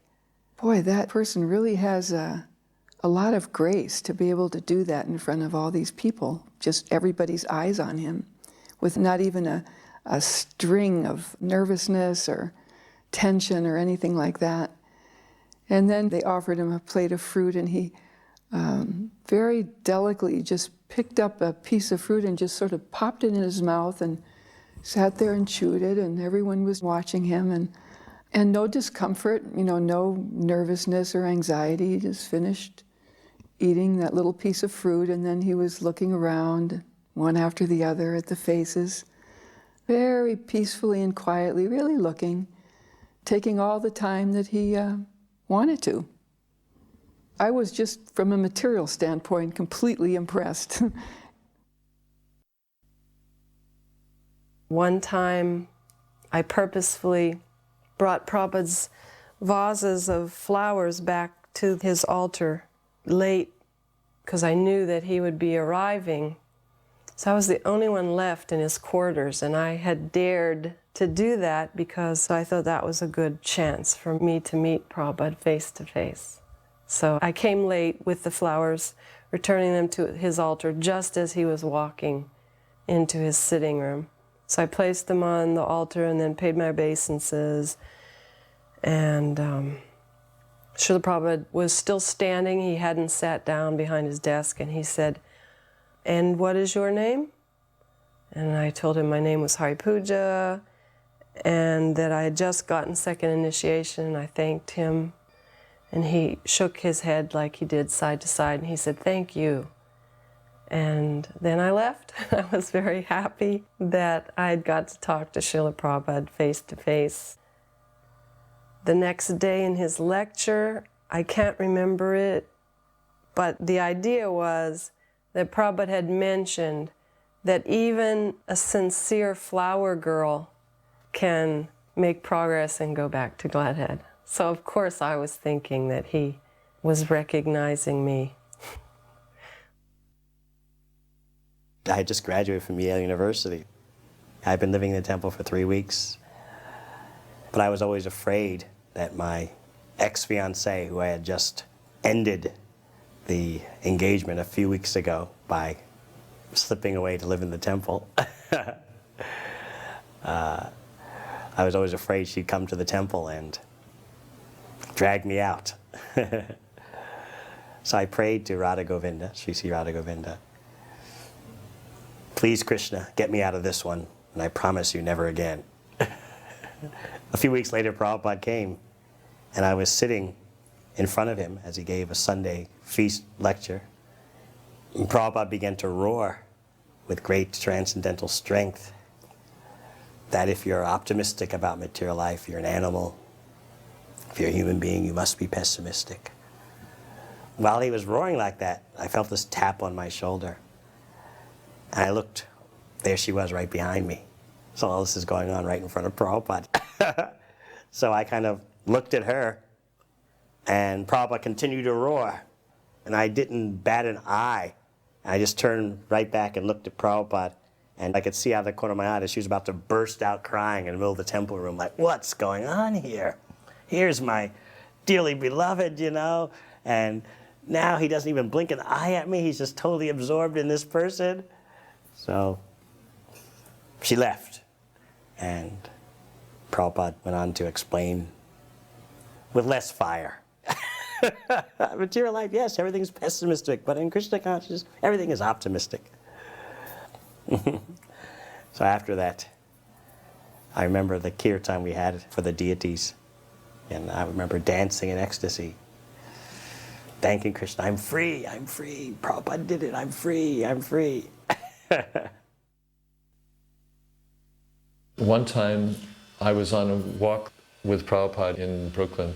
boy, that person really has a lot of grace to be able to do that in front of all these people. Just everybody's eyes on him, with not even a string of nervousness or tension or anything like that. And then they offered him a plate of fruit, and he very delicately just picked up a piece of fruit and just sort of popped it in his mouth and sat there and chewed it, and everyone was watching him, and no discomfort, you know, no nervousness or anxiety. He just finished eating that little piece of fruit, and then he was looking around one after the other at the faces, very peacefully and quietly, really looking, taking all the time that he wanted to. I was just, from a material standpoint, completely impressed. One time, I purposefully brought Prabhupada's vases of flowers back to his altar late, because I knew that he would be arriving. So I was the only one left in his quarters, and I had dared to do that because I thought that was a good chance for me to meet Prabhupada face to face. So I came late with the flowers, returning them to his altar just as he was walking into his sitting room. So I placed them on the altar and then paid my obeisances. And Srila Prabhupada was still standing. He hadn't sat down behind his desk, and he said, "And what is your name?" And I told him my name was Hari Puja, and that I had just gotten second initiation, and I thanked him. And he shook his head like he did side to side, and he said, "Thank you." And then I left. I was very happy that I had got to talk to Srila Prabhupada face to face. The next day in his lecture, I can't remember it, but the idea was that Prabhupada had mentioned that even a sincere flower girl can make progress and go back to Gladhead. So of course I was thinking that he was recognizing me. I had just graduated from Yale University. I'd been living in the temple for 3 weeks, but I was always afraid that my ex-fiancée, who I had just ended the engagement a few weeks ago by slipping away to live in the temple, I was always afraid she'd come to the temple and drag me out. So I prayed to Radha Govinda, Sri Sri Radha Govinda, please Krishna, get me out of this one, and I promise you never again. A few weeks later, Prabhupada came, and I was sitting in front of him as he gave a Sunday feast lecture. And Prabhupada began to roar with great transcendental strength that if you're optimistic about material life, you're an animal. If you're a human being, you must be pessimistic. While he was roaring like that, I felt this tap on my shoulder. And I looked, there she was right behind me. So all this is going on right in front of Prabhupada. So I kind of looked at her, and Prabhupada continued to roar. And I didn't bat an eye. I just turned right back and looked at Prabhupada. And I could see out of the corner of my eye that she was about to burst out crying in the middle of the temple room, like, what's going on here? Here's my dearly beloved, you know, and now he doesn't even blink an eye at me. He's just totally absorbed in this person. So she left, and Prabhupada went on to explain with less fire. Material life, yes, everything's pessimistic, but in Krishna consciousness, everything is optimistic. So after that, I remember the kirtan we had for the deities, and I remember dancing in ecstasy, thanking Krishna, I'm free, Prabhupada did it, I'm free. One time I was on a walk with Prabhupada in Brooklyn,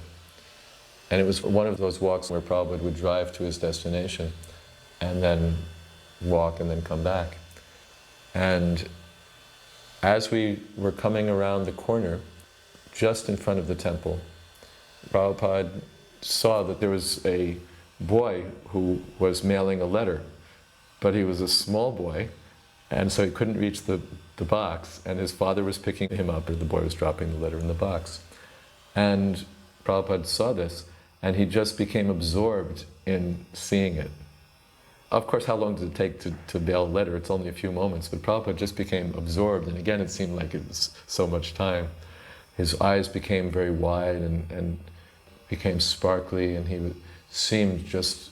and it was one of those walks where Prabhupada would drive to his destination and then walk and then come back. And as we were coming around the corner, just in front of the temple, Prabhupada saw that there was a boy who was mailing a letter, but he was a small boy, and so he couldn't reach the box, and his father was picking him up, or the boy was dropping the letter in the box. And Prabhupada saw this, and he just became absorbed in seeing it. Of course, how long does it take to mail a letter? It's only a few moments, but Prabhupada just became absorbed, and again, it seemed like it was so much time. His eyes became very wide and became sparkly, and he seemed just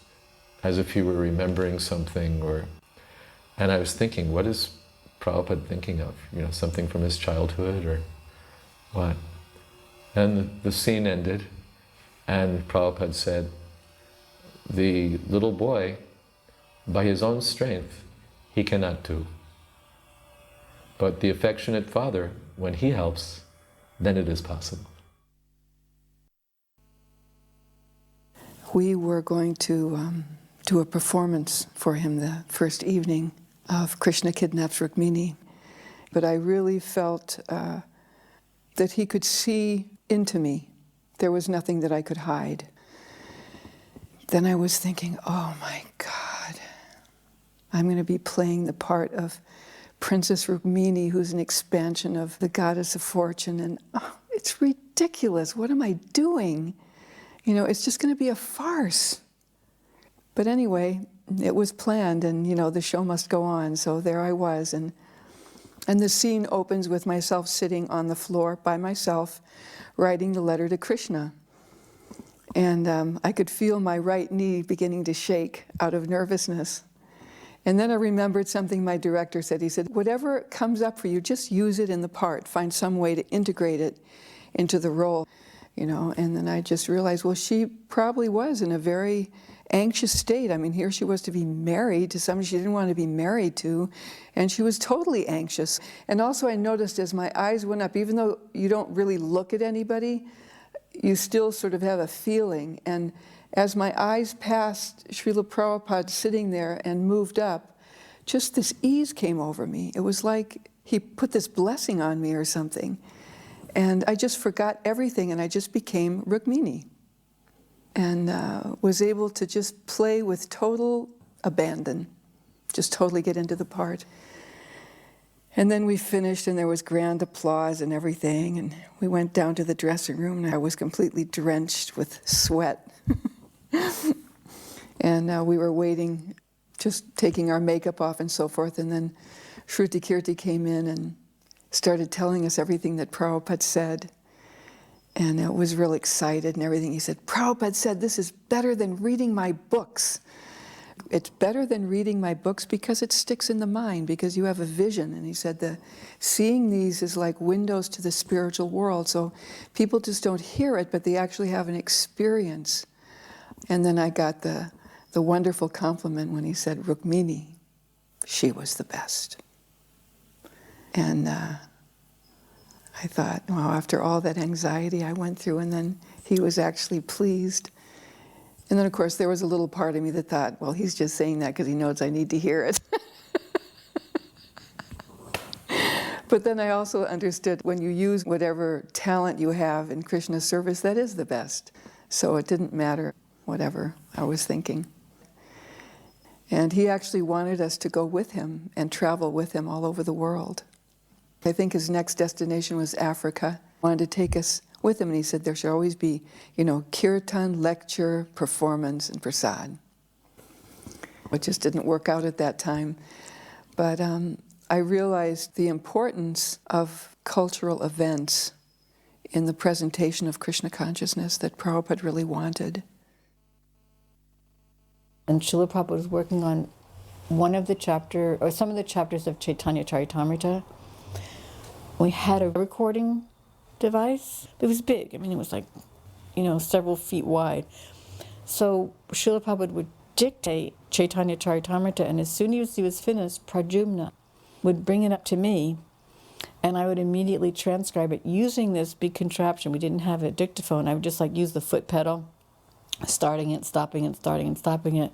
as if he were remembering something, and I was thinking, what is Prabhupada thinking of? You know, something from his childhood, or what? And the scene ended, and Prabhupada said, the little boy, by his own strength, he cannot do. But the affectionate father, when he helps, then it is possible. We were going to do a performance for him the first evening of Krishna Kidnaps Rukmini. But I really felt that he could see into me. There was nothing that I could hide. Then I was thinking, oh my God, I'm going to be playing the part of Princess Rukmini, who's an expansion of the goddess of fortune, and it's ridiculous. What am I doing? You know, it's just going to be a farce. But anyway, it was planned, and you know, the show must go on. So there I was, and the scene opens with myself sitting on the floor by myself, writing the letter to Krishna. And I could feel my right knee beginning to shake out of nervousness. And then I remembered something my director said. He said, whatever comes up for you, just use it in the part. Find some way to integrate it into the role, you know. And then I just realized, well, she probably was in a very anxious state. I mean, here she was to be married to somebody she didn't want to be married to, and she was totally anxious. And also I noticed as my eyes went up, even though you don't really look at anybody, you still sort of have a feeling. And as my eyes passed Srila Prabhupada sitting there and moved up, just this ease came over me. It was like he put this blessing on me or something. And I just forgot everything, and I just became Rukmini. And was able to just play with total abandon. just totally get into the part. And then we finished, and there was grand applause and everything, and we went down to the dressing room, and I was completely drenched with sweat. And we were waiting, just taking our makeup off and so forth, and then Shruti Kirti came in and started telling us everything that Prabhupada said. And I was real excited and everything. He said, Prabhupada said, this is better than reading my books. It's better than reading my books because it sticks in the mind, because you have a vision. And he said, seeing these is like windows to the spiritual world. So people just don't hear it, but they actually have an experience. And then I got the wonderful compliment when he said, Rukmini, she was the best. And I thought, wow, after all that anxiety I went through, and then he was actually pleased. And then, of course, there was a little part of me that thought, well, he's just saying that because he knows I need to hear it. But then I also understood when you use whatever talent you have in Krishna's service, that is the best. So it didn't matter whatever I was thinking. And he actually wanted us to go with him and travel with him all over the world. I think his next destination was Africa. He wanted to take us with him, and he said there should always be, kirtan, lecture, performance, and prasad. It just didn't work out at that time. But I realized the importance of cultural events in the presentation of Krishna consciousness that Prabhupada really wanted. And Srila Prabhupada was working on one of the chapter, or some of the chapters of Chaitanya Charitamrita. We had a recording device. It was big. I mean, it was like, several feet wide. So Srila Prabhupada would dictate Chaitanya Charitamrita, and as soon as he was finished, Pradyumna would bring it up to me, and I would immediately transcribe it using this big contraption. We didn't have a dictaphone. I would just use the foot pedal, starting it, stopping it, starting and stopping it.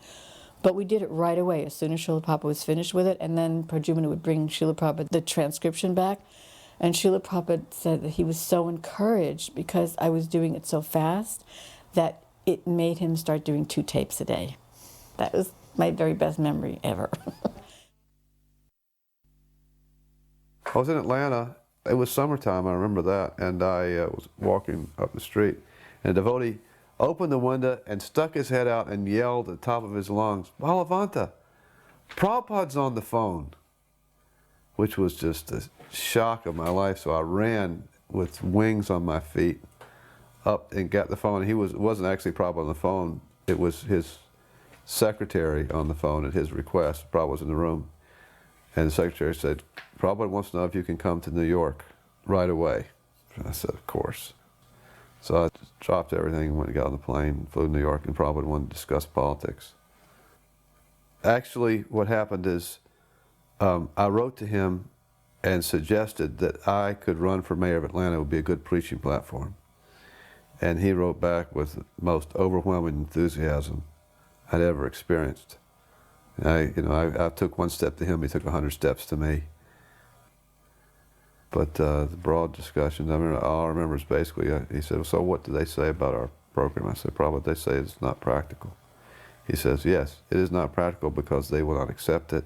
But we did it right away as soon as Srila Prabhupada was finished with it, and then Pradyumna would bring Srila Prabhupada the transcription back. And Srila Prabhupada said that he was so encouraged because I was doing it so fast that it made him start doing 2 tapes a day. That was my very best memory ever. I was in Atlanta. It was summertime, I remember that, and I was walking up the street, and a devotee opened the window and stuck his head out and yelled at the top of his lungs, Balavanta, Prabhupada's on the phone, which was just a shock of my life. So I ran with wings on my feet up and got the phone. It wasn't actually Prabhupada on the phone. It was his secretary on the phone at his request. Prabhupada was in the room. And the secretary said, Prabhupada wants to know if you can come to New York right away. And I said, of course. So I just dropped everything and went and got on the plane, flew to New York, and Prabhupada wanted to discuss politics. Actually, what happened is I wrote to him and suggested that I could run for mayor of Atlanta. It would be a good preaching platform. And he wrote back with the most overwhelming enthusiasm I'd ever experienced. I took 1 step to him, he took 100 steps to me. But the broad discussions, all I remember is basically, he said, so what do they say about our program? I said, probably they say it's not practical. He says, yes, it is not practical because they will not accept it.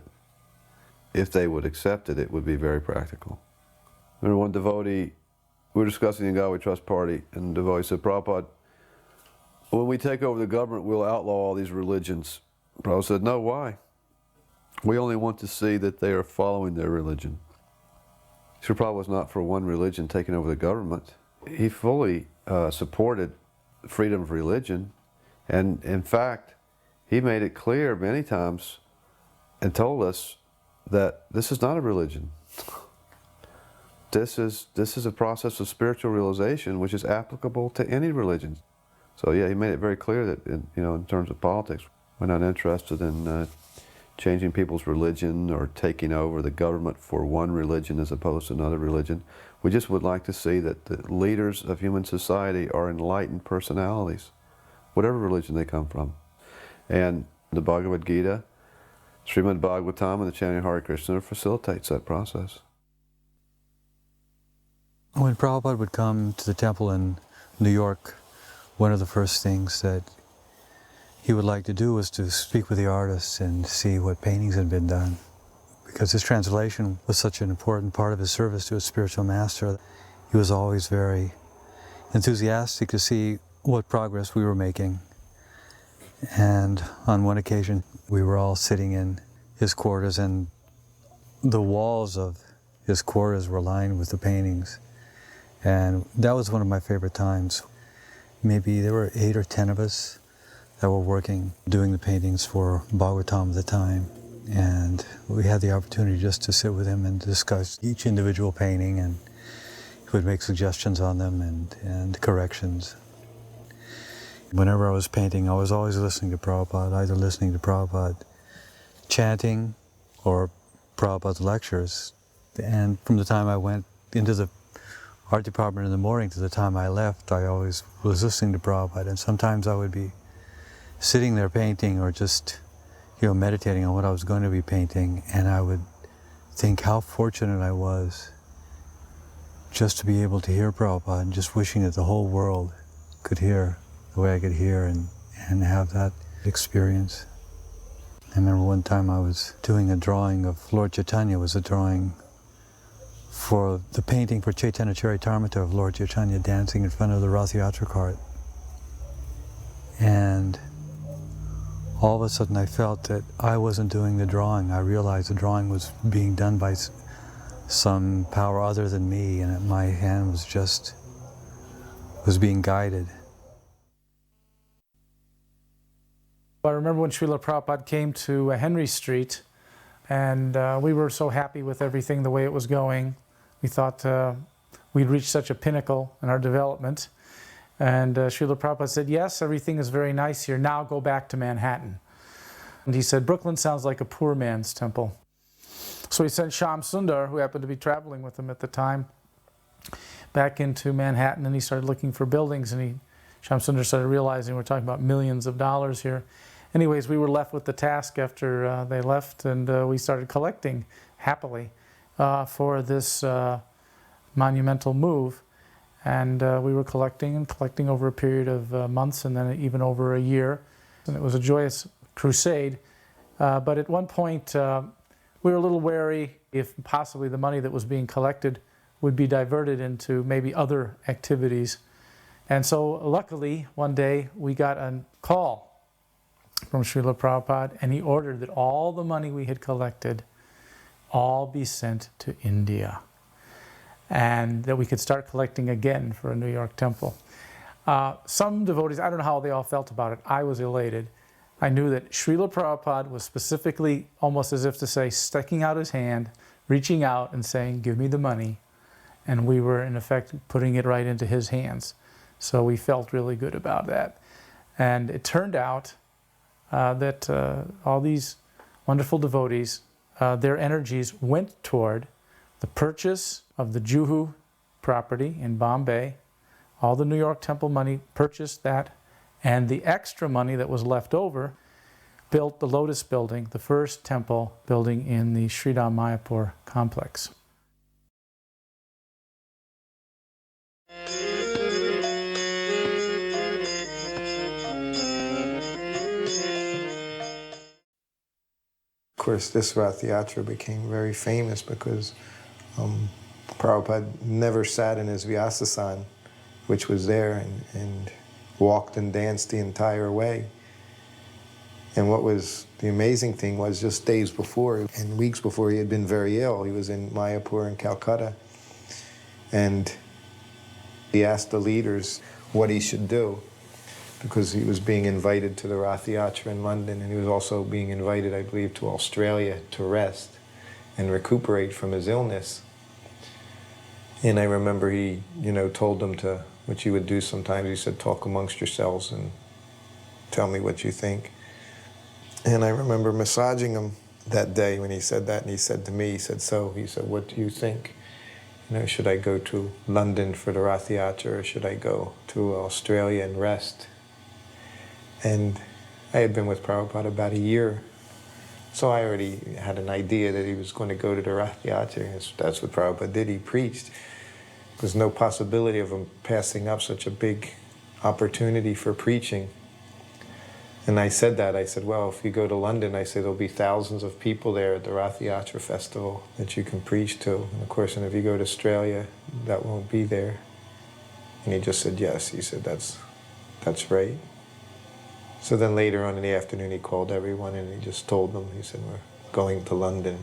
If they would accept it, it would be very practical. I remember one devotee, we were discussing the God We Trust party, and the devotee said, Prabhupada, when we take over the government, we'll outlaw all these religions. Prabhupada said, no, why? We only want to see that they are following their religion. Srila Prabhupada was not for one religion taking over the government. He fully supported freedom of religion, and in fact, he made it clear many times and told us that this is not a religion. This is a process of spiritual realization which is applicable to any religion. So yeah, he made it very clear that in terms of politics, we're not interested in changing people's religion or taking over the government for one religion as opposed to another religion. We just would like to see that the leaders of human society are enlightened personalities, whatever religion they come from. And the Bhagavad Gita, Srimad Bhagavatam, and the chanting Hare Krishna facilitates that process. When Prabhupada would come to the temple in New York, one of the first things that he would like to do was to speak with the artists and see what paintings had been done. Because his translation was such an important part of his service to his spiritual master, he was always very enthusiastic to see what progress we were making. And on one occasion, we were all sitting in his quarters, and the walls of his quarters were lined with the paintings. And that was one of my favorite times. Maybe there were 8 or 10 of us that were working, doing the paintings for Bhagavatam at the time. And we had the opportunity just to sit with him and discuss each individual painting, and he would make suggestions on them and corrections. Whenever I was painting, I was always listening to Prabhupada, either listening to Prabhupada chanting or Prabhupada's lectures. And from the time I went into the art department in the morning to the time I left, I always was listening to Prabhupada. And sometimes I would be sitting there painting or just, meditating on what I was going to be painting, and I would think how fortunate I was just to be able to hear Prabhupada, and just wishing that the whole world could hear the way I could hear and have that experience. I remember one time I was doing a drawing of Lord Chaitanya. It was a drawing for the painting for Chaitanya Charitamrita of Lord Chaitanya dancing in front of the Rath Yatra cart. And all of a sudden I felt that I wasn't doing the drawing. I realized the drawing was being done by some power other than me, and that my hand was being guided. I remember when Srila Prabhupada came to Henry Street, and we were so happy with everything, the way it was going. We thought we'd reached such a pinnacle in our development. And Srila Prabhupada said, yes, everything is very nice here. Now go back to Manhattan. And he said, Brooklyn sounds like a poor man's temple. So he sent Shyam Sundar, who happened to be traveling with him at the time, back into Manhattan, and he started looking for buildings. And Shyam Sundar started realizing we're talking about millions of dollars here. Anyways, we were left with the task after they left, and we started collecting happily for this monumental move. And we were collecting over a period of months, and then even over a year. And it was a joyous crusade. But at one point, we were a little wary if possibly the money that was being collected would be diverted into maybe other activities. And so luckily, one day, we got a call from Srila Prabhupada, and he ordered that all the money we had collected all be sent to India, and that we could start collecting again for a New York temple. Some devotees, I don't know how they all felt about it. I was elated. I knew that Srila Prabhupada was specifically, almost as if to say, sticking out his hand, reaching out and saying, give me the money. And we were, in effect, putting it right into his hands. So we felt really good about that. And it turned out that all these wonderful devotees, their energies went toward the purchase of the Juhu property in Bombay. All the New York temple money purchased that, and the extra money that was left over built the Lotus building, the first temple building in the Sridham Mayapur complex. Of course, this Rath Yatra became very famous because Prabhupada never sat in his Vyasasan, which was there, and walked and danced the entire way. And what was the amazing thing was just days before and weeks before he had been very ill. He was in Mayapur in Calcutta. And he asked the leaders what he should do, because he was being invited to the Rath Yatra in London, and he was also being invited, I believe, to Australia to rest and recuperate from his illness. And I remember he, told them to, which he would do sometimes, he said, talk amongst yourselves and tell me what you think. And I remember massaging him that day when he said that, and he said to me, he said, what do you think? Should I go to London for the Rath Yatra, or should I go to Australia and rest? And I had been with Prabhupada about a year, so I already had an idea that he was going to go to the Rath Yatra. And that's what Prabhupada did, he preached. There's no possibility of him passing up such a big opportunity for preaching. And I said that. I said, well, if you go to London, I said, there'll be thousands of people there at the Rath Yatra festival that you can preach to. And of course, and if you go to Australia, that won't be there. And he just said, yes. He said, that's right. So then later on in the afternoon, he called everyone and he just told them, he said, we're going to London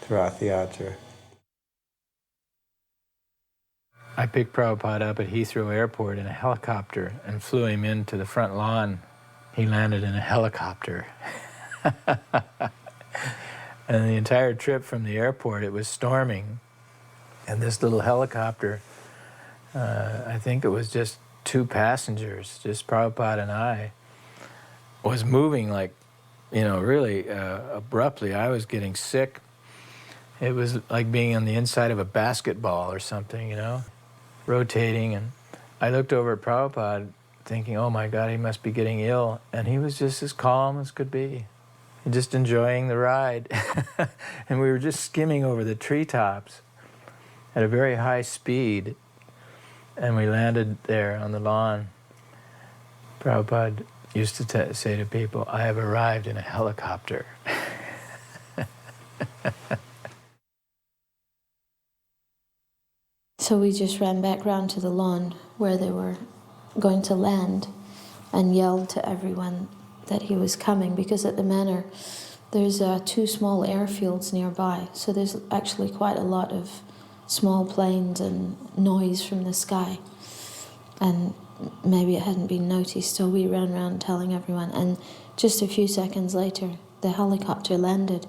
to Rath Yatra. I picked Prabhupada up at Heathrow Airport in a helicopter and flew him into the front lawn. He landed in a helicopter. And the entire trip from the airport, it was storming. And this little helicopter, I think it was just 2 passengers, just Prabhupada and I, was moving like, you know, really abruptly. I was getting sick. It was like being on the inside of a basketball or something, you know, rotating. And I looked over at Prabhupada thinking, oh my God, he must be getting ill. And he was just as calm as could be, just enjoying the ride. And we were just skimming over the treetops at a very high speed. And we landed there on the lawn. Prabhupada used to say to people, I have arrived in a helicopter. So we just ran back round to the lawn where they were going to land and yelled to everyone that he was coming, because at the manor there's 2 small airfields nearby, so there's actually quite a lot of small planes and noise from the sky, and maybe it hadn't been noticed, so we ran around telling everyone, and just a few seconds later the helicopter landed.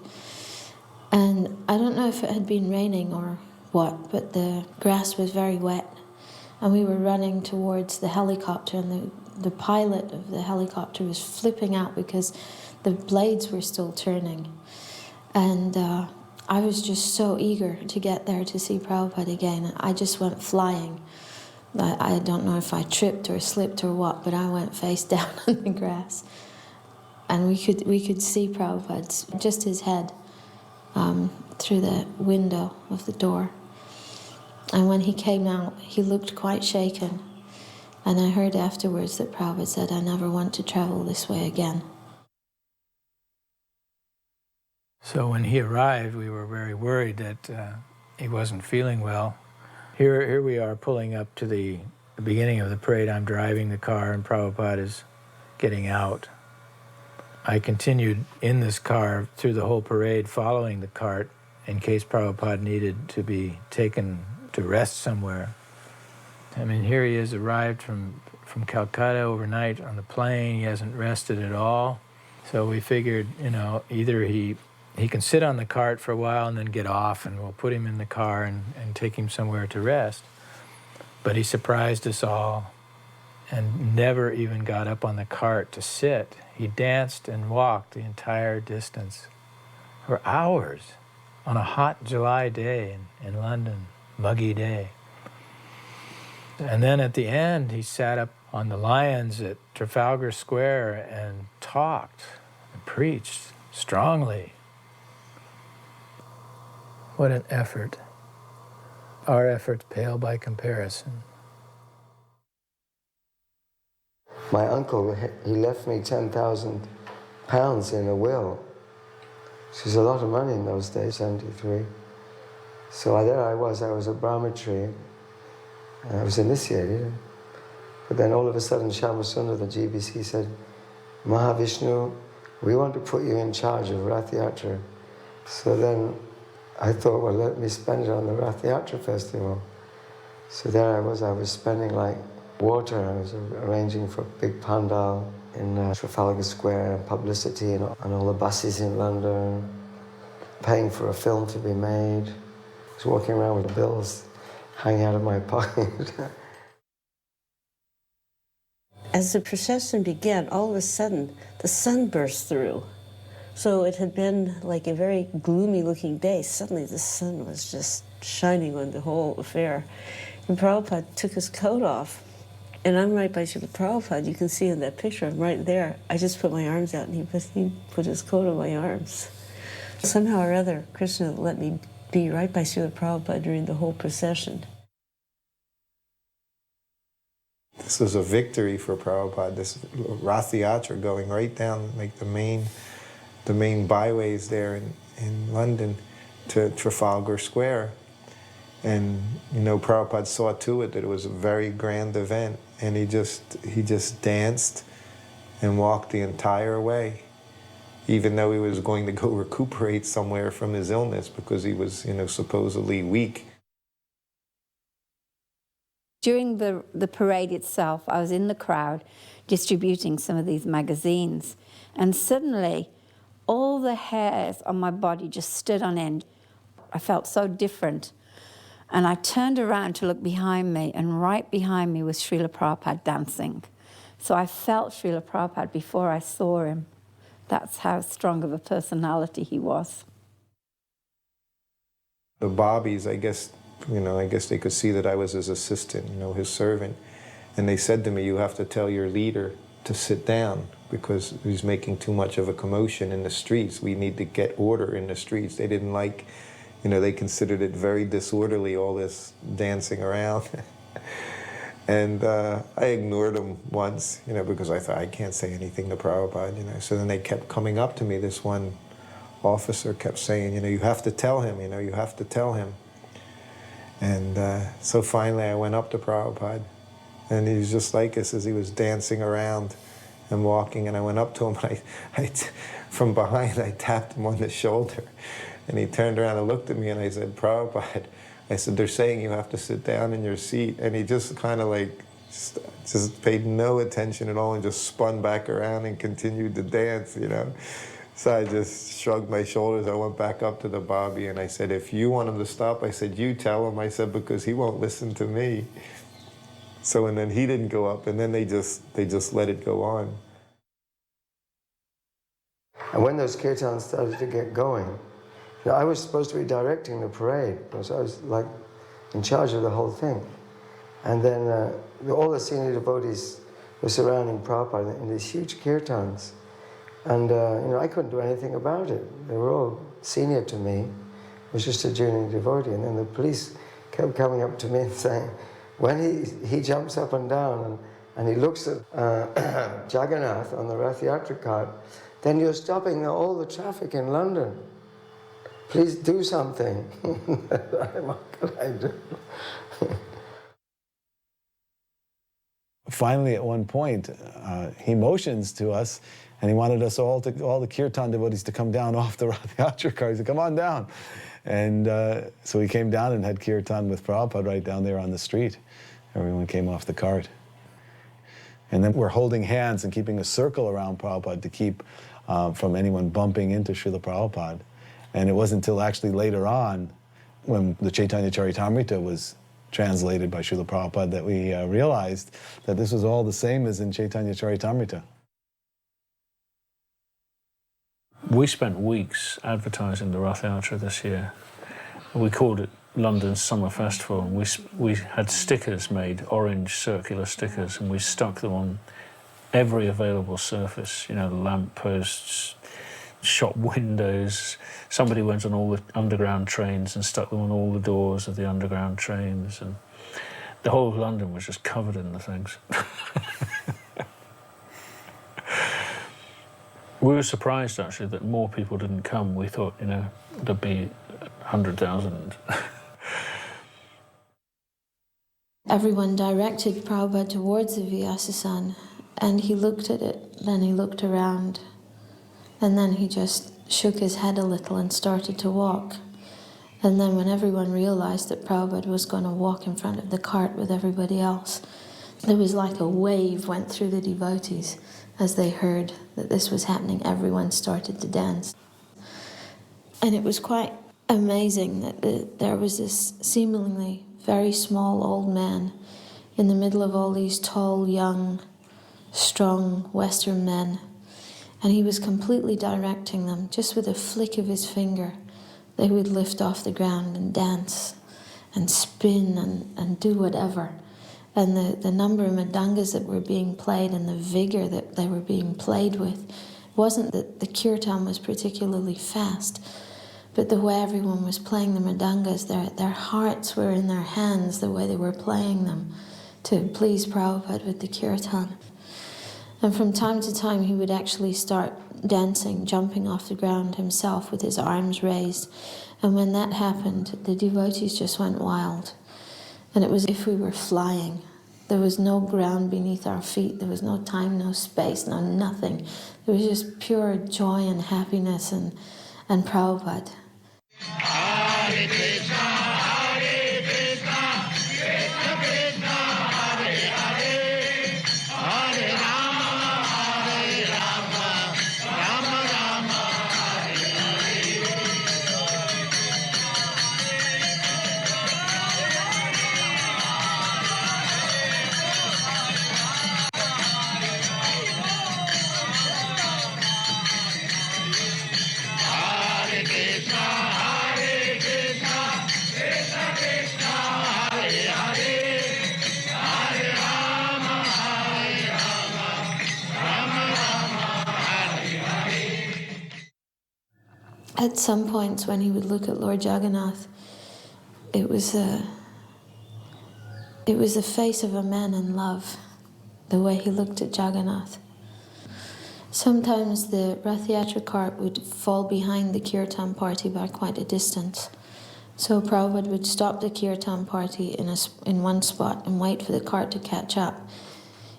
And I don't know if it had been raining or what, but the grass was very wet, and we were running towards the helicopter, and the pilot of the helicopter was flipping out because the blades were still turning. And I was just so eager to get there to see Prabhupada again. I just went flying. I don't know if I tripped or slipped or what, but I went face down on the grass. And we could see Prabhupada's, just his head, through the window of the door. And when he came out, he looked quite shaken. And I heard afterwards that Prabhupada said, I never want to travel this way again. So when he arrived, we were very worried that he wasn't feeling well. Here we are pulling up to the beginning of the parade. I'm driving the car and Prabhupada is getting out. I continued in this car through the whole parade, following the cart in case Prabhupada needed to be taken to rest somewhere. I mean, here he is, arrived from Calcutta overnight on the plane. He hasn't rested at all. So we figured, you know, either he can sit on the cart for a while and then get off, and we'll put him in the car and take him somewhere to rest. But he surprised us all and never even got up on the cart to sit. He danced and walked the entire distance for hours on a hot July day in London, muggy day. And then at the end, he sat up on the lions at Trafalgar Square and talked and preached strongly. What an effort. Our efforts pale by comparison. My uncle, he left me £10,000 in a will. Which was a lot of money in those days, 73. So there I was a brahmachari. I was initiated. But then all of a sudden, Shyamasundar, the GBC, said, Mahavishnu, we want to put you in charge of Rath Yatra. So then I thought, well, let me spend it on the Rath Yatra festival. So there I was spending like water. I was arranging for a big pandal in Trafalgar Square, and publicity on all the buses in London, paying for a film to be made. I was walking around with the bills hanging out of my pocket. As the procession began, all of a sudden, the sun burst through. So it had been like a very gloomy-looking day. Suddenly the sun was just shining on the whole affair. And Prabhupada took his coat off. And I'm right by Srila Prabhupada. You can see in that picture, I'm right there. I just put my arms out, and he put his coat on my arms. Somehow or other, Krishna let me be right by Srila Prabhupada during the whole procession. This was a victory for Prabhupada, this Rath Yatra going right down like the main byways there in London to Trafalgar Square. And you know, Prabhupada saw to it that it was a very grand event, and he just danced and walked the entire way, even though he was going to go recuperate somewhere from his illness because he was, you know, supposedly weak. During the parade itself, I was in the crowd distributing some of these magazines, and suddenly all the hairs on my body just stood on end. I felt so different. And I turned around to look behind me, and right behind me was Srila Prabhupada dancing. So I felt Srila Prabhupada before I saw him. That's how strong of a personality he was. The bobbies, I guess they could see that I was his assistant, you know, his servant. And they said to me, you have to tell your leader to sit down because he's making too much of a commotion in the streets. We need to get order in the streets. They didn't like, you know, they considered it very disorderly, all this dancing around. And I ignored them once, you know, because I thought I can't say anything to Prabhupada, you know. So then they kept coming up to me. This one officer kept saying, you know, you have to tell him, you know, you have to tell him. And so finally I went up to Prabhupada, and he was just like us as he was dancing around and walking. And I went up to him, and from behind I tapped him on the shoulder. And he turned around and looked at me, and I said, Prabhupada, I said, they're saying you have to sit down in your seat. And he just kind of like, just paid no attention at all and just spun back around and continued to dance, you know. So I just shrugged my shoulders. I went back up to the Bobby, and I said, if you want him to stop, I said, you tell him. I said, because he won't listen to me. So, and then he didn't go up, and then they just let it go on. And when those kirtans started to get going, you know, I was supposed to be directing the parade, because I was like in charge of the whole thing. And then all the senior devotees were surrounding Prabhupada in these huge kirtans. And you know, I couldn't do anything about it. They were all senior to me. I was just a junior devotee. And then the police kept coming up to me and saying, when he jumps up and down and he looks at Jagannath on the Rath Yatra cart, then you're stopping all the traffic in London. Please do something. What could I do? Finally, at one point, he motions to us, and he wanted us all the kirtan devotees to come down off the Rath Yatra car. He said, come on down. And so we came down and had kirtan with Prabhupada right down there on the street. Everyone came off the cart. And then we're holding hands and keeping a circle around Prabhupada to keep from anyone bumping into Srila Prabhupada. And it wasn't until actually later on, when the Chaitanya Charitamrita was translated by Srila Prabhupada, that we realized that this was all the same as in Chaitanya Charitamrita. We spent weeks advertising the Rath Yatra this year. We called it London's Summer Festival. And we had stickers made, orange circular stickers, and we stuck them on every available surface, you know, lampposts, shop windows. Somebody went on all the underground trains and stuck them on all the doors of the underground trains, and the whole of London was just covered in the things. We were surprised, actually, that more people didn't come. We thought, you know, there'd be 100,000. Everyone directed Prabhupada towards the Vyasa-san, and he looked at it, then he looked around, and then he just shook his head a little and started to walk. And then when everyone realized that Prabhupada was going to walk in front of the cart with everybody else, there was like a wave went through the devotees as they heard that this was happening. Everyone started to dance. And it was quite amazing that there was this seemingly very small old man in the middle of all these tall, young, strong Western men. And he was completely directing them. Just with a flick of his finger, they would lift off the ground and dance and spin and do whatever. And the number of mridangas that were being played and the vigor that they were being played with, wasn't that the kirtan was particularly fast, but the way everyone was playing the mridangas, their hearts were in their hands, the way they were playing them, to please Prabhupada with the kirtan. And from time to time he would actually start dancing, jumping off the ground himself with his arms raised. And when that happened, the devotees just went wild. And it was as if we were flying. There was no ground beneath our feet. There was no time, no space, no nothing. There was just pure joy and happiness and Prabhupada. Hare Krishna, Hare Krishna, Krishna Krishna, Hare Hare, Hare Rama, Hare Rama, Rama Rama, Hare Hare. Hare Krishna, Hare Krishna, Krishna Krishna, Hare Hare, Hare Rama, Hare Rama, Rama Rama, Hare Hare. At some points when he would look at Lord Jagannath, it was the face of a man in love, the way he looked at Jagannath. Sometimes the Rath Yatra cart would fall behind the kirtan party by quite a distance. So Prabhupada would stop the kirtan party in one spot and wait for the cart to catch up.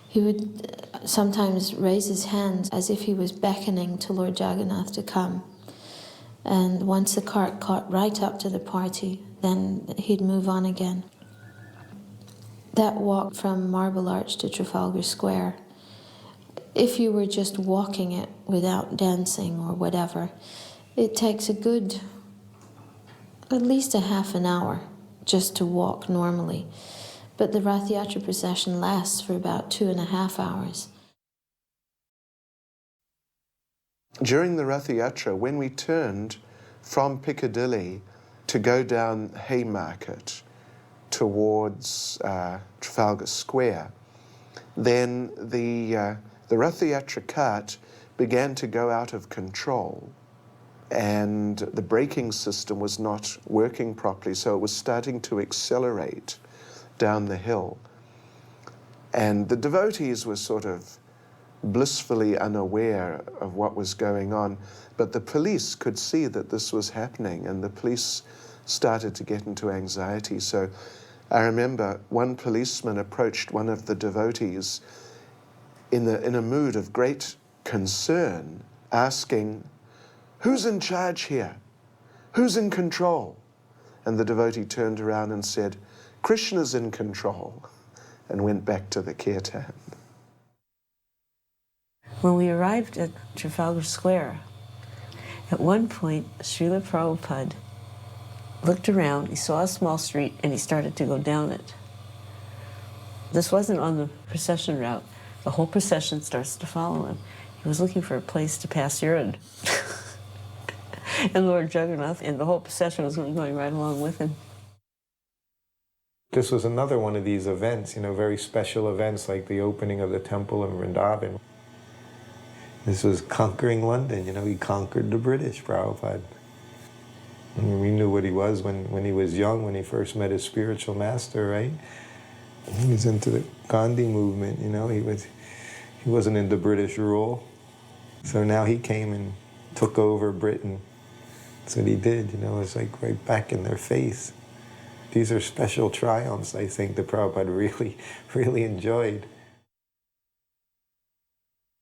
He would sometimes raise his hands as if he was beckoning to Lord Jagannath to come. And once the cart caught right up to the party, then he'd move on again. That walk from Marble Arch to Trafalgar Square, if you were just walking it without dancing or whatever, it takes at least a half an hour just to walk normally. But the Rath Yatra procession lasts for about 2.5 hours. During the Rath Yatra, when we turned from Piccadilly to go down Haymarket towards Trafalgar Square, then the Rath Yatra cart began to go out of control, and the braking system was not working properly, so it was starting to accelerate down the hill. And the devotees were sort of blissfully unaware of what was going on, but the police could see that this was happening, and the police started to get into anxiety. So I remember one policeman approached one of the devotees in a mood of great concern, asking, "Who's in charge here? Who's in control?" And the devotee turned around and said, "Krishna's in control," and went back to the kirtan. When we arrived at Trafalgar Square, at one point, Srila Prabhupada looked around, he saw a small street, and he started to go down it. This wasn't on the procession route. The whole procession starts to follow him. He was looking for a place to pass urine. And Lord Jagannath and the whole procession was going right along with him. This was another one of these events, very special events like the opening of the temple in Vrindavan. This was conquering London, he conquered the British, Prabhupada. I mean, we knew what he was when he was young, when he first met his spiritual master, right? He was into the Gandhi movement, he wasn't into British rule. So now he came and took over Britain. That's what he did, it's like right back in their face. These are special triumphs, I think, that Prabhupada really, really enjoyed.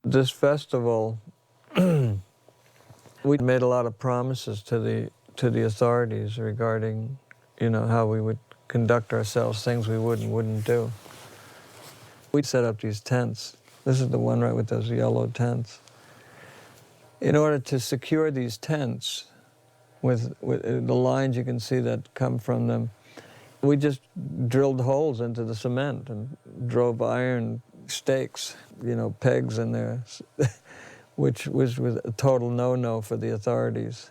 This festival, we made a lot of promises to the authorities regarding, how we would conduct ourselves, things we would and wouldn't do. We'd set up these tents. This is the one right with those yellow tents. In order to secure these tents with the lines you can see that come from them, we just drilled holes into the cement and drove iron stakes, pegs in there, which was a total no-no for the authorities.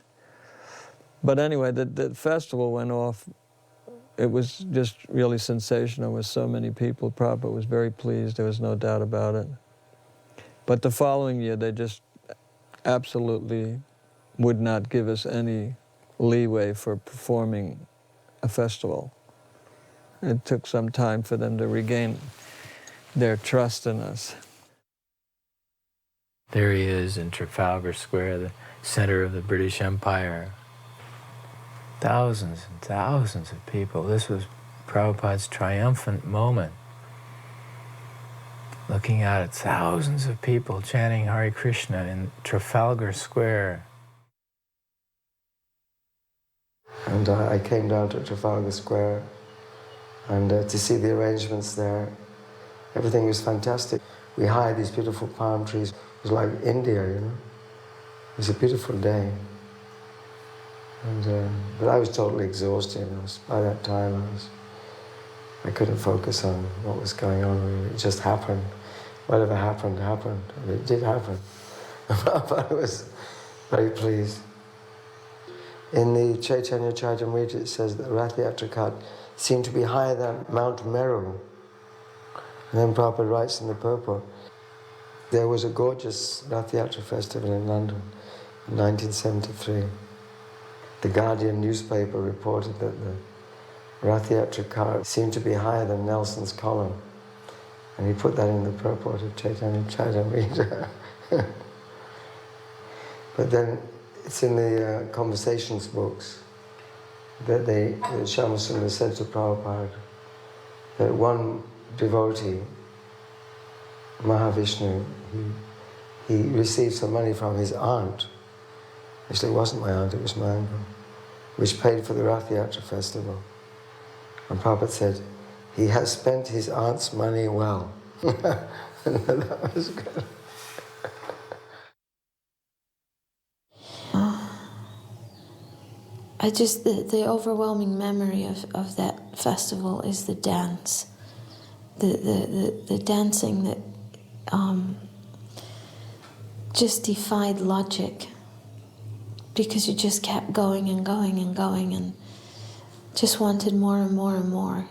But anyway, the festival went off. It was just really sensational with so many people. Prabhupada was very pleased, there was no doubt about it. But the following year, they just absolutely would not give us any leeway for performing a festival. It took some time for them to regain their trust in us. There he is in Trafalgar Square, the center of the British Empire. Thousands and thousands of people. This was Prabhupada's triumphant moment. Looking out at thousands of people chanting Hare Krishna in Trafalgar Square. And I came down to Trafalgar Square and to see the arrangements there. Everything was fantastic. We hired these beautiful palm trees. It was like India, you know. It was a beautiful day. And, but I was totally exhausted. By that time, I couldn't focus on what was going on. Really. It just happened. Whatever happened, happened. And it did happen. I was very pleased. In the Chaitanya Charitamrita, it says that Rath Yatra cart seemed to be higher than Mount Meru. And then Prabhupada writes in the purport, there was a gorgeous Rath Yatra festival in London in 1973. The Guardian newspaper reported that the Rath Yatra cart seemed to be higher than Nelson's column. And he put that in the purport of Chaitanya Charitamrita. But then it's in the conversations books that Shyamasundar said to Prabhupada that one devotee, Mahavishnu, he received some money from his aunt. Actually, it wasn't my aunt, it was my uncle, which paid for the Rath Yatra festival. And Prabhupada said, he has spent his aunt's money well. That was good. The overwhelming memory of that festival is the dance. The dancing that just defied logic, because you just kept going and going and going and just wanted more and more and more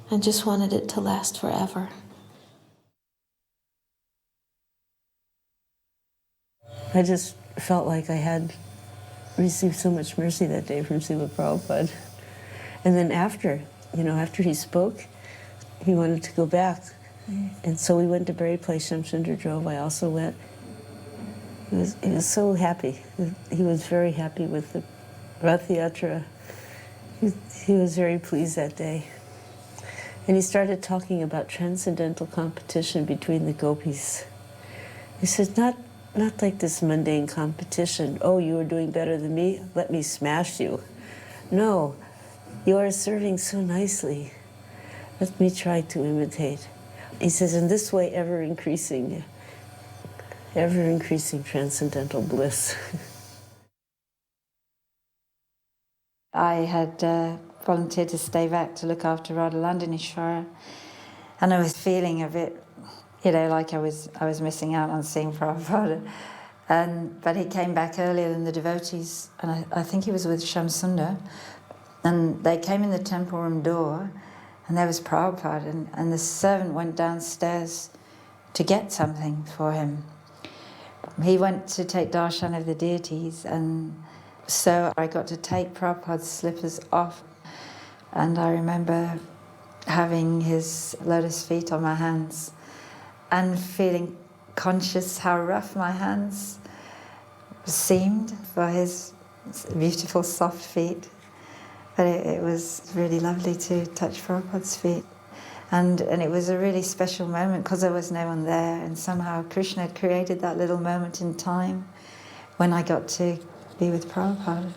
and just wanted it to last forever. I just felt like I had received so much mercy that day from Srila Prabhupada. And then after he spoke, he wanted to go back. And so we went to Berry Place, Shamsundar drove. I also went. He was so happy. He was very happy with the Rath Yatra. He was very pleased that day. And he started talking about transcendental competition between the gopis. He said, not like this mundane competition. Oh, you are doing better than me? Let me smash you. No, you are serving so nicely. Let me try to imitate. He says, in this way, ever-increasing transcendental bliss. I had volunteered to stay back to look after Radhalandinishvara, and I was feeling a bit, like I was missing out on seeing Prabhupada. But he came back earlier than the devotees, and I think he was with Shamsundar, and they came in the temple room door, and there was Prabhupada, and the servant went downstairs to get something for him. He went to take darshan of the deities, and so I got to take Prabhupada's slippers off, and I remember having his lotus feet on my hands and feeling conscious how rough my hands seemed for his beautiful soft feet. But it was really lovely to touch Prabhupada's feet. And it was a really special moment because there was no one there, and somehow Krishna had created that little moment in time when I got to be with Prabhupada.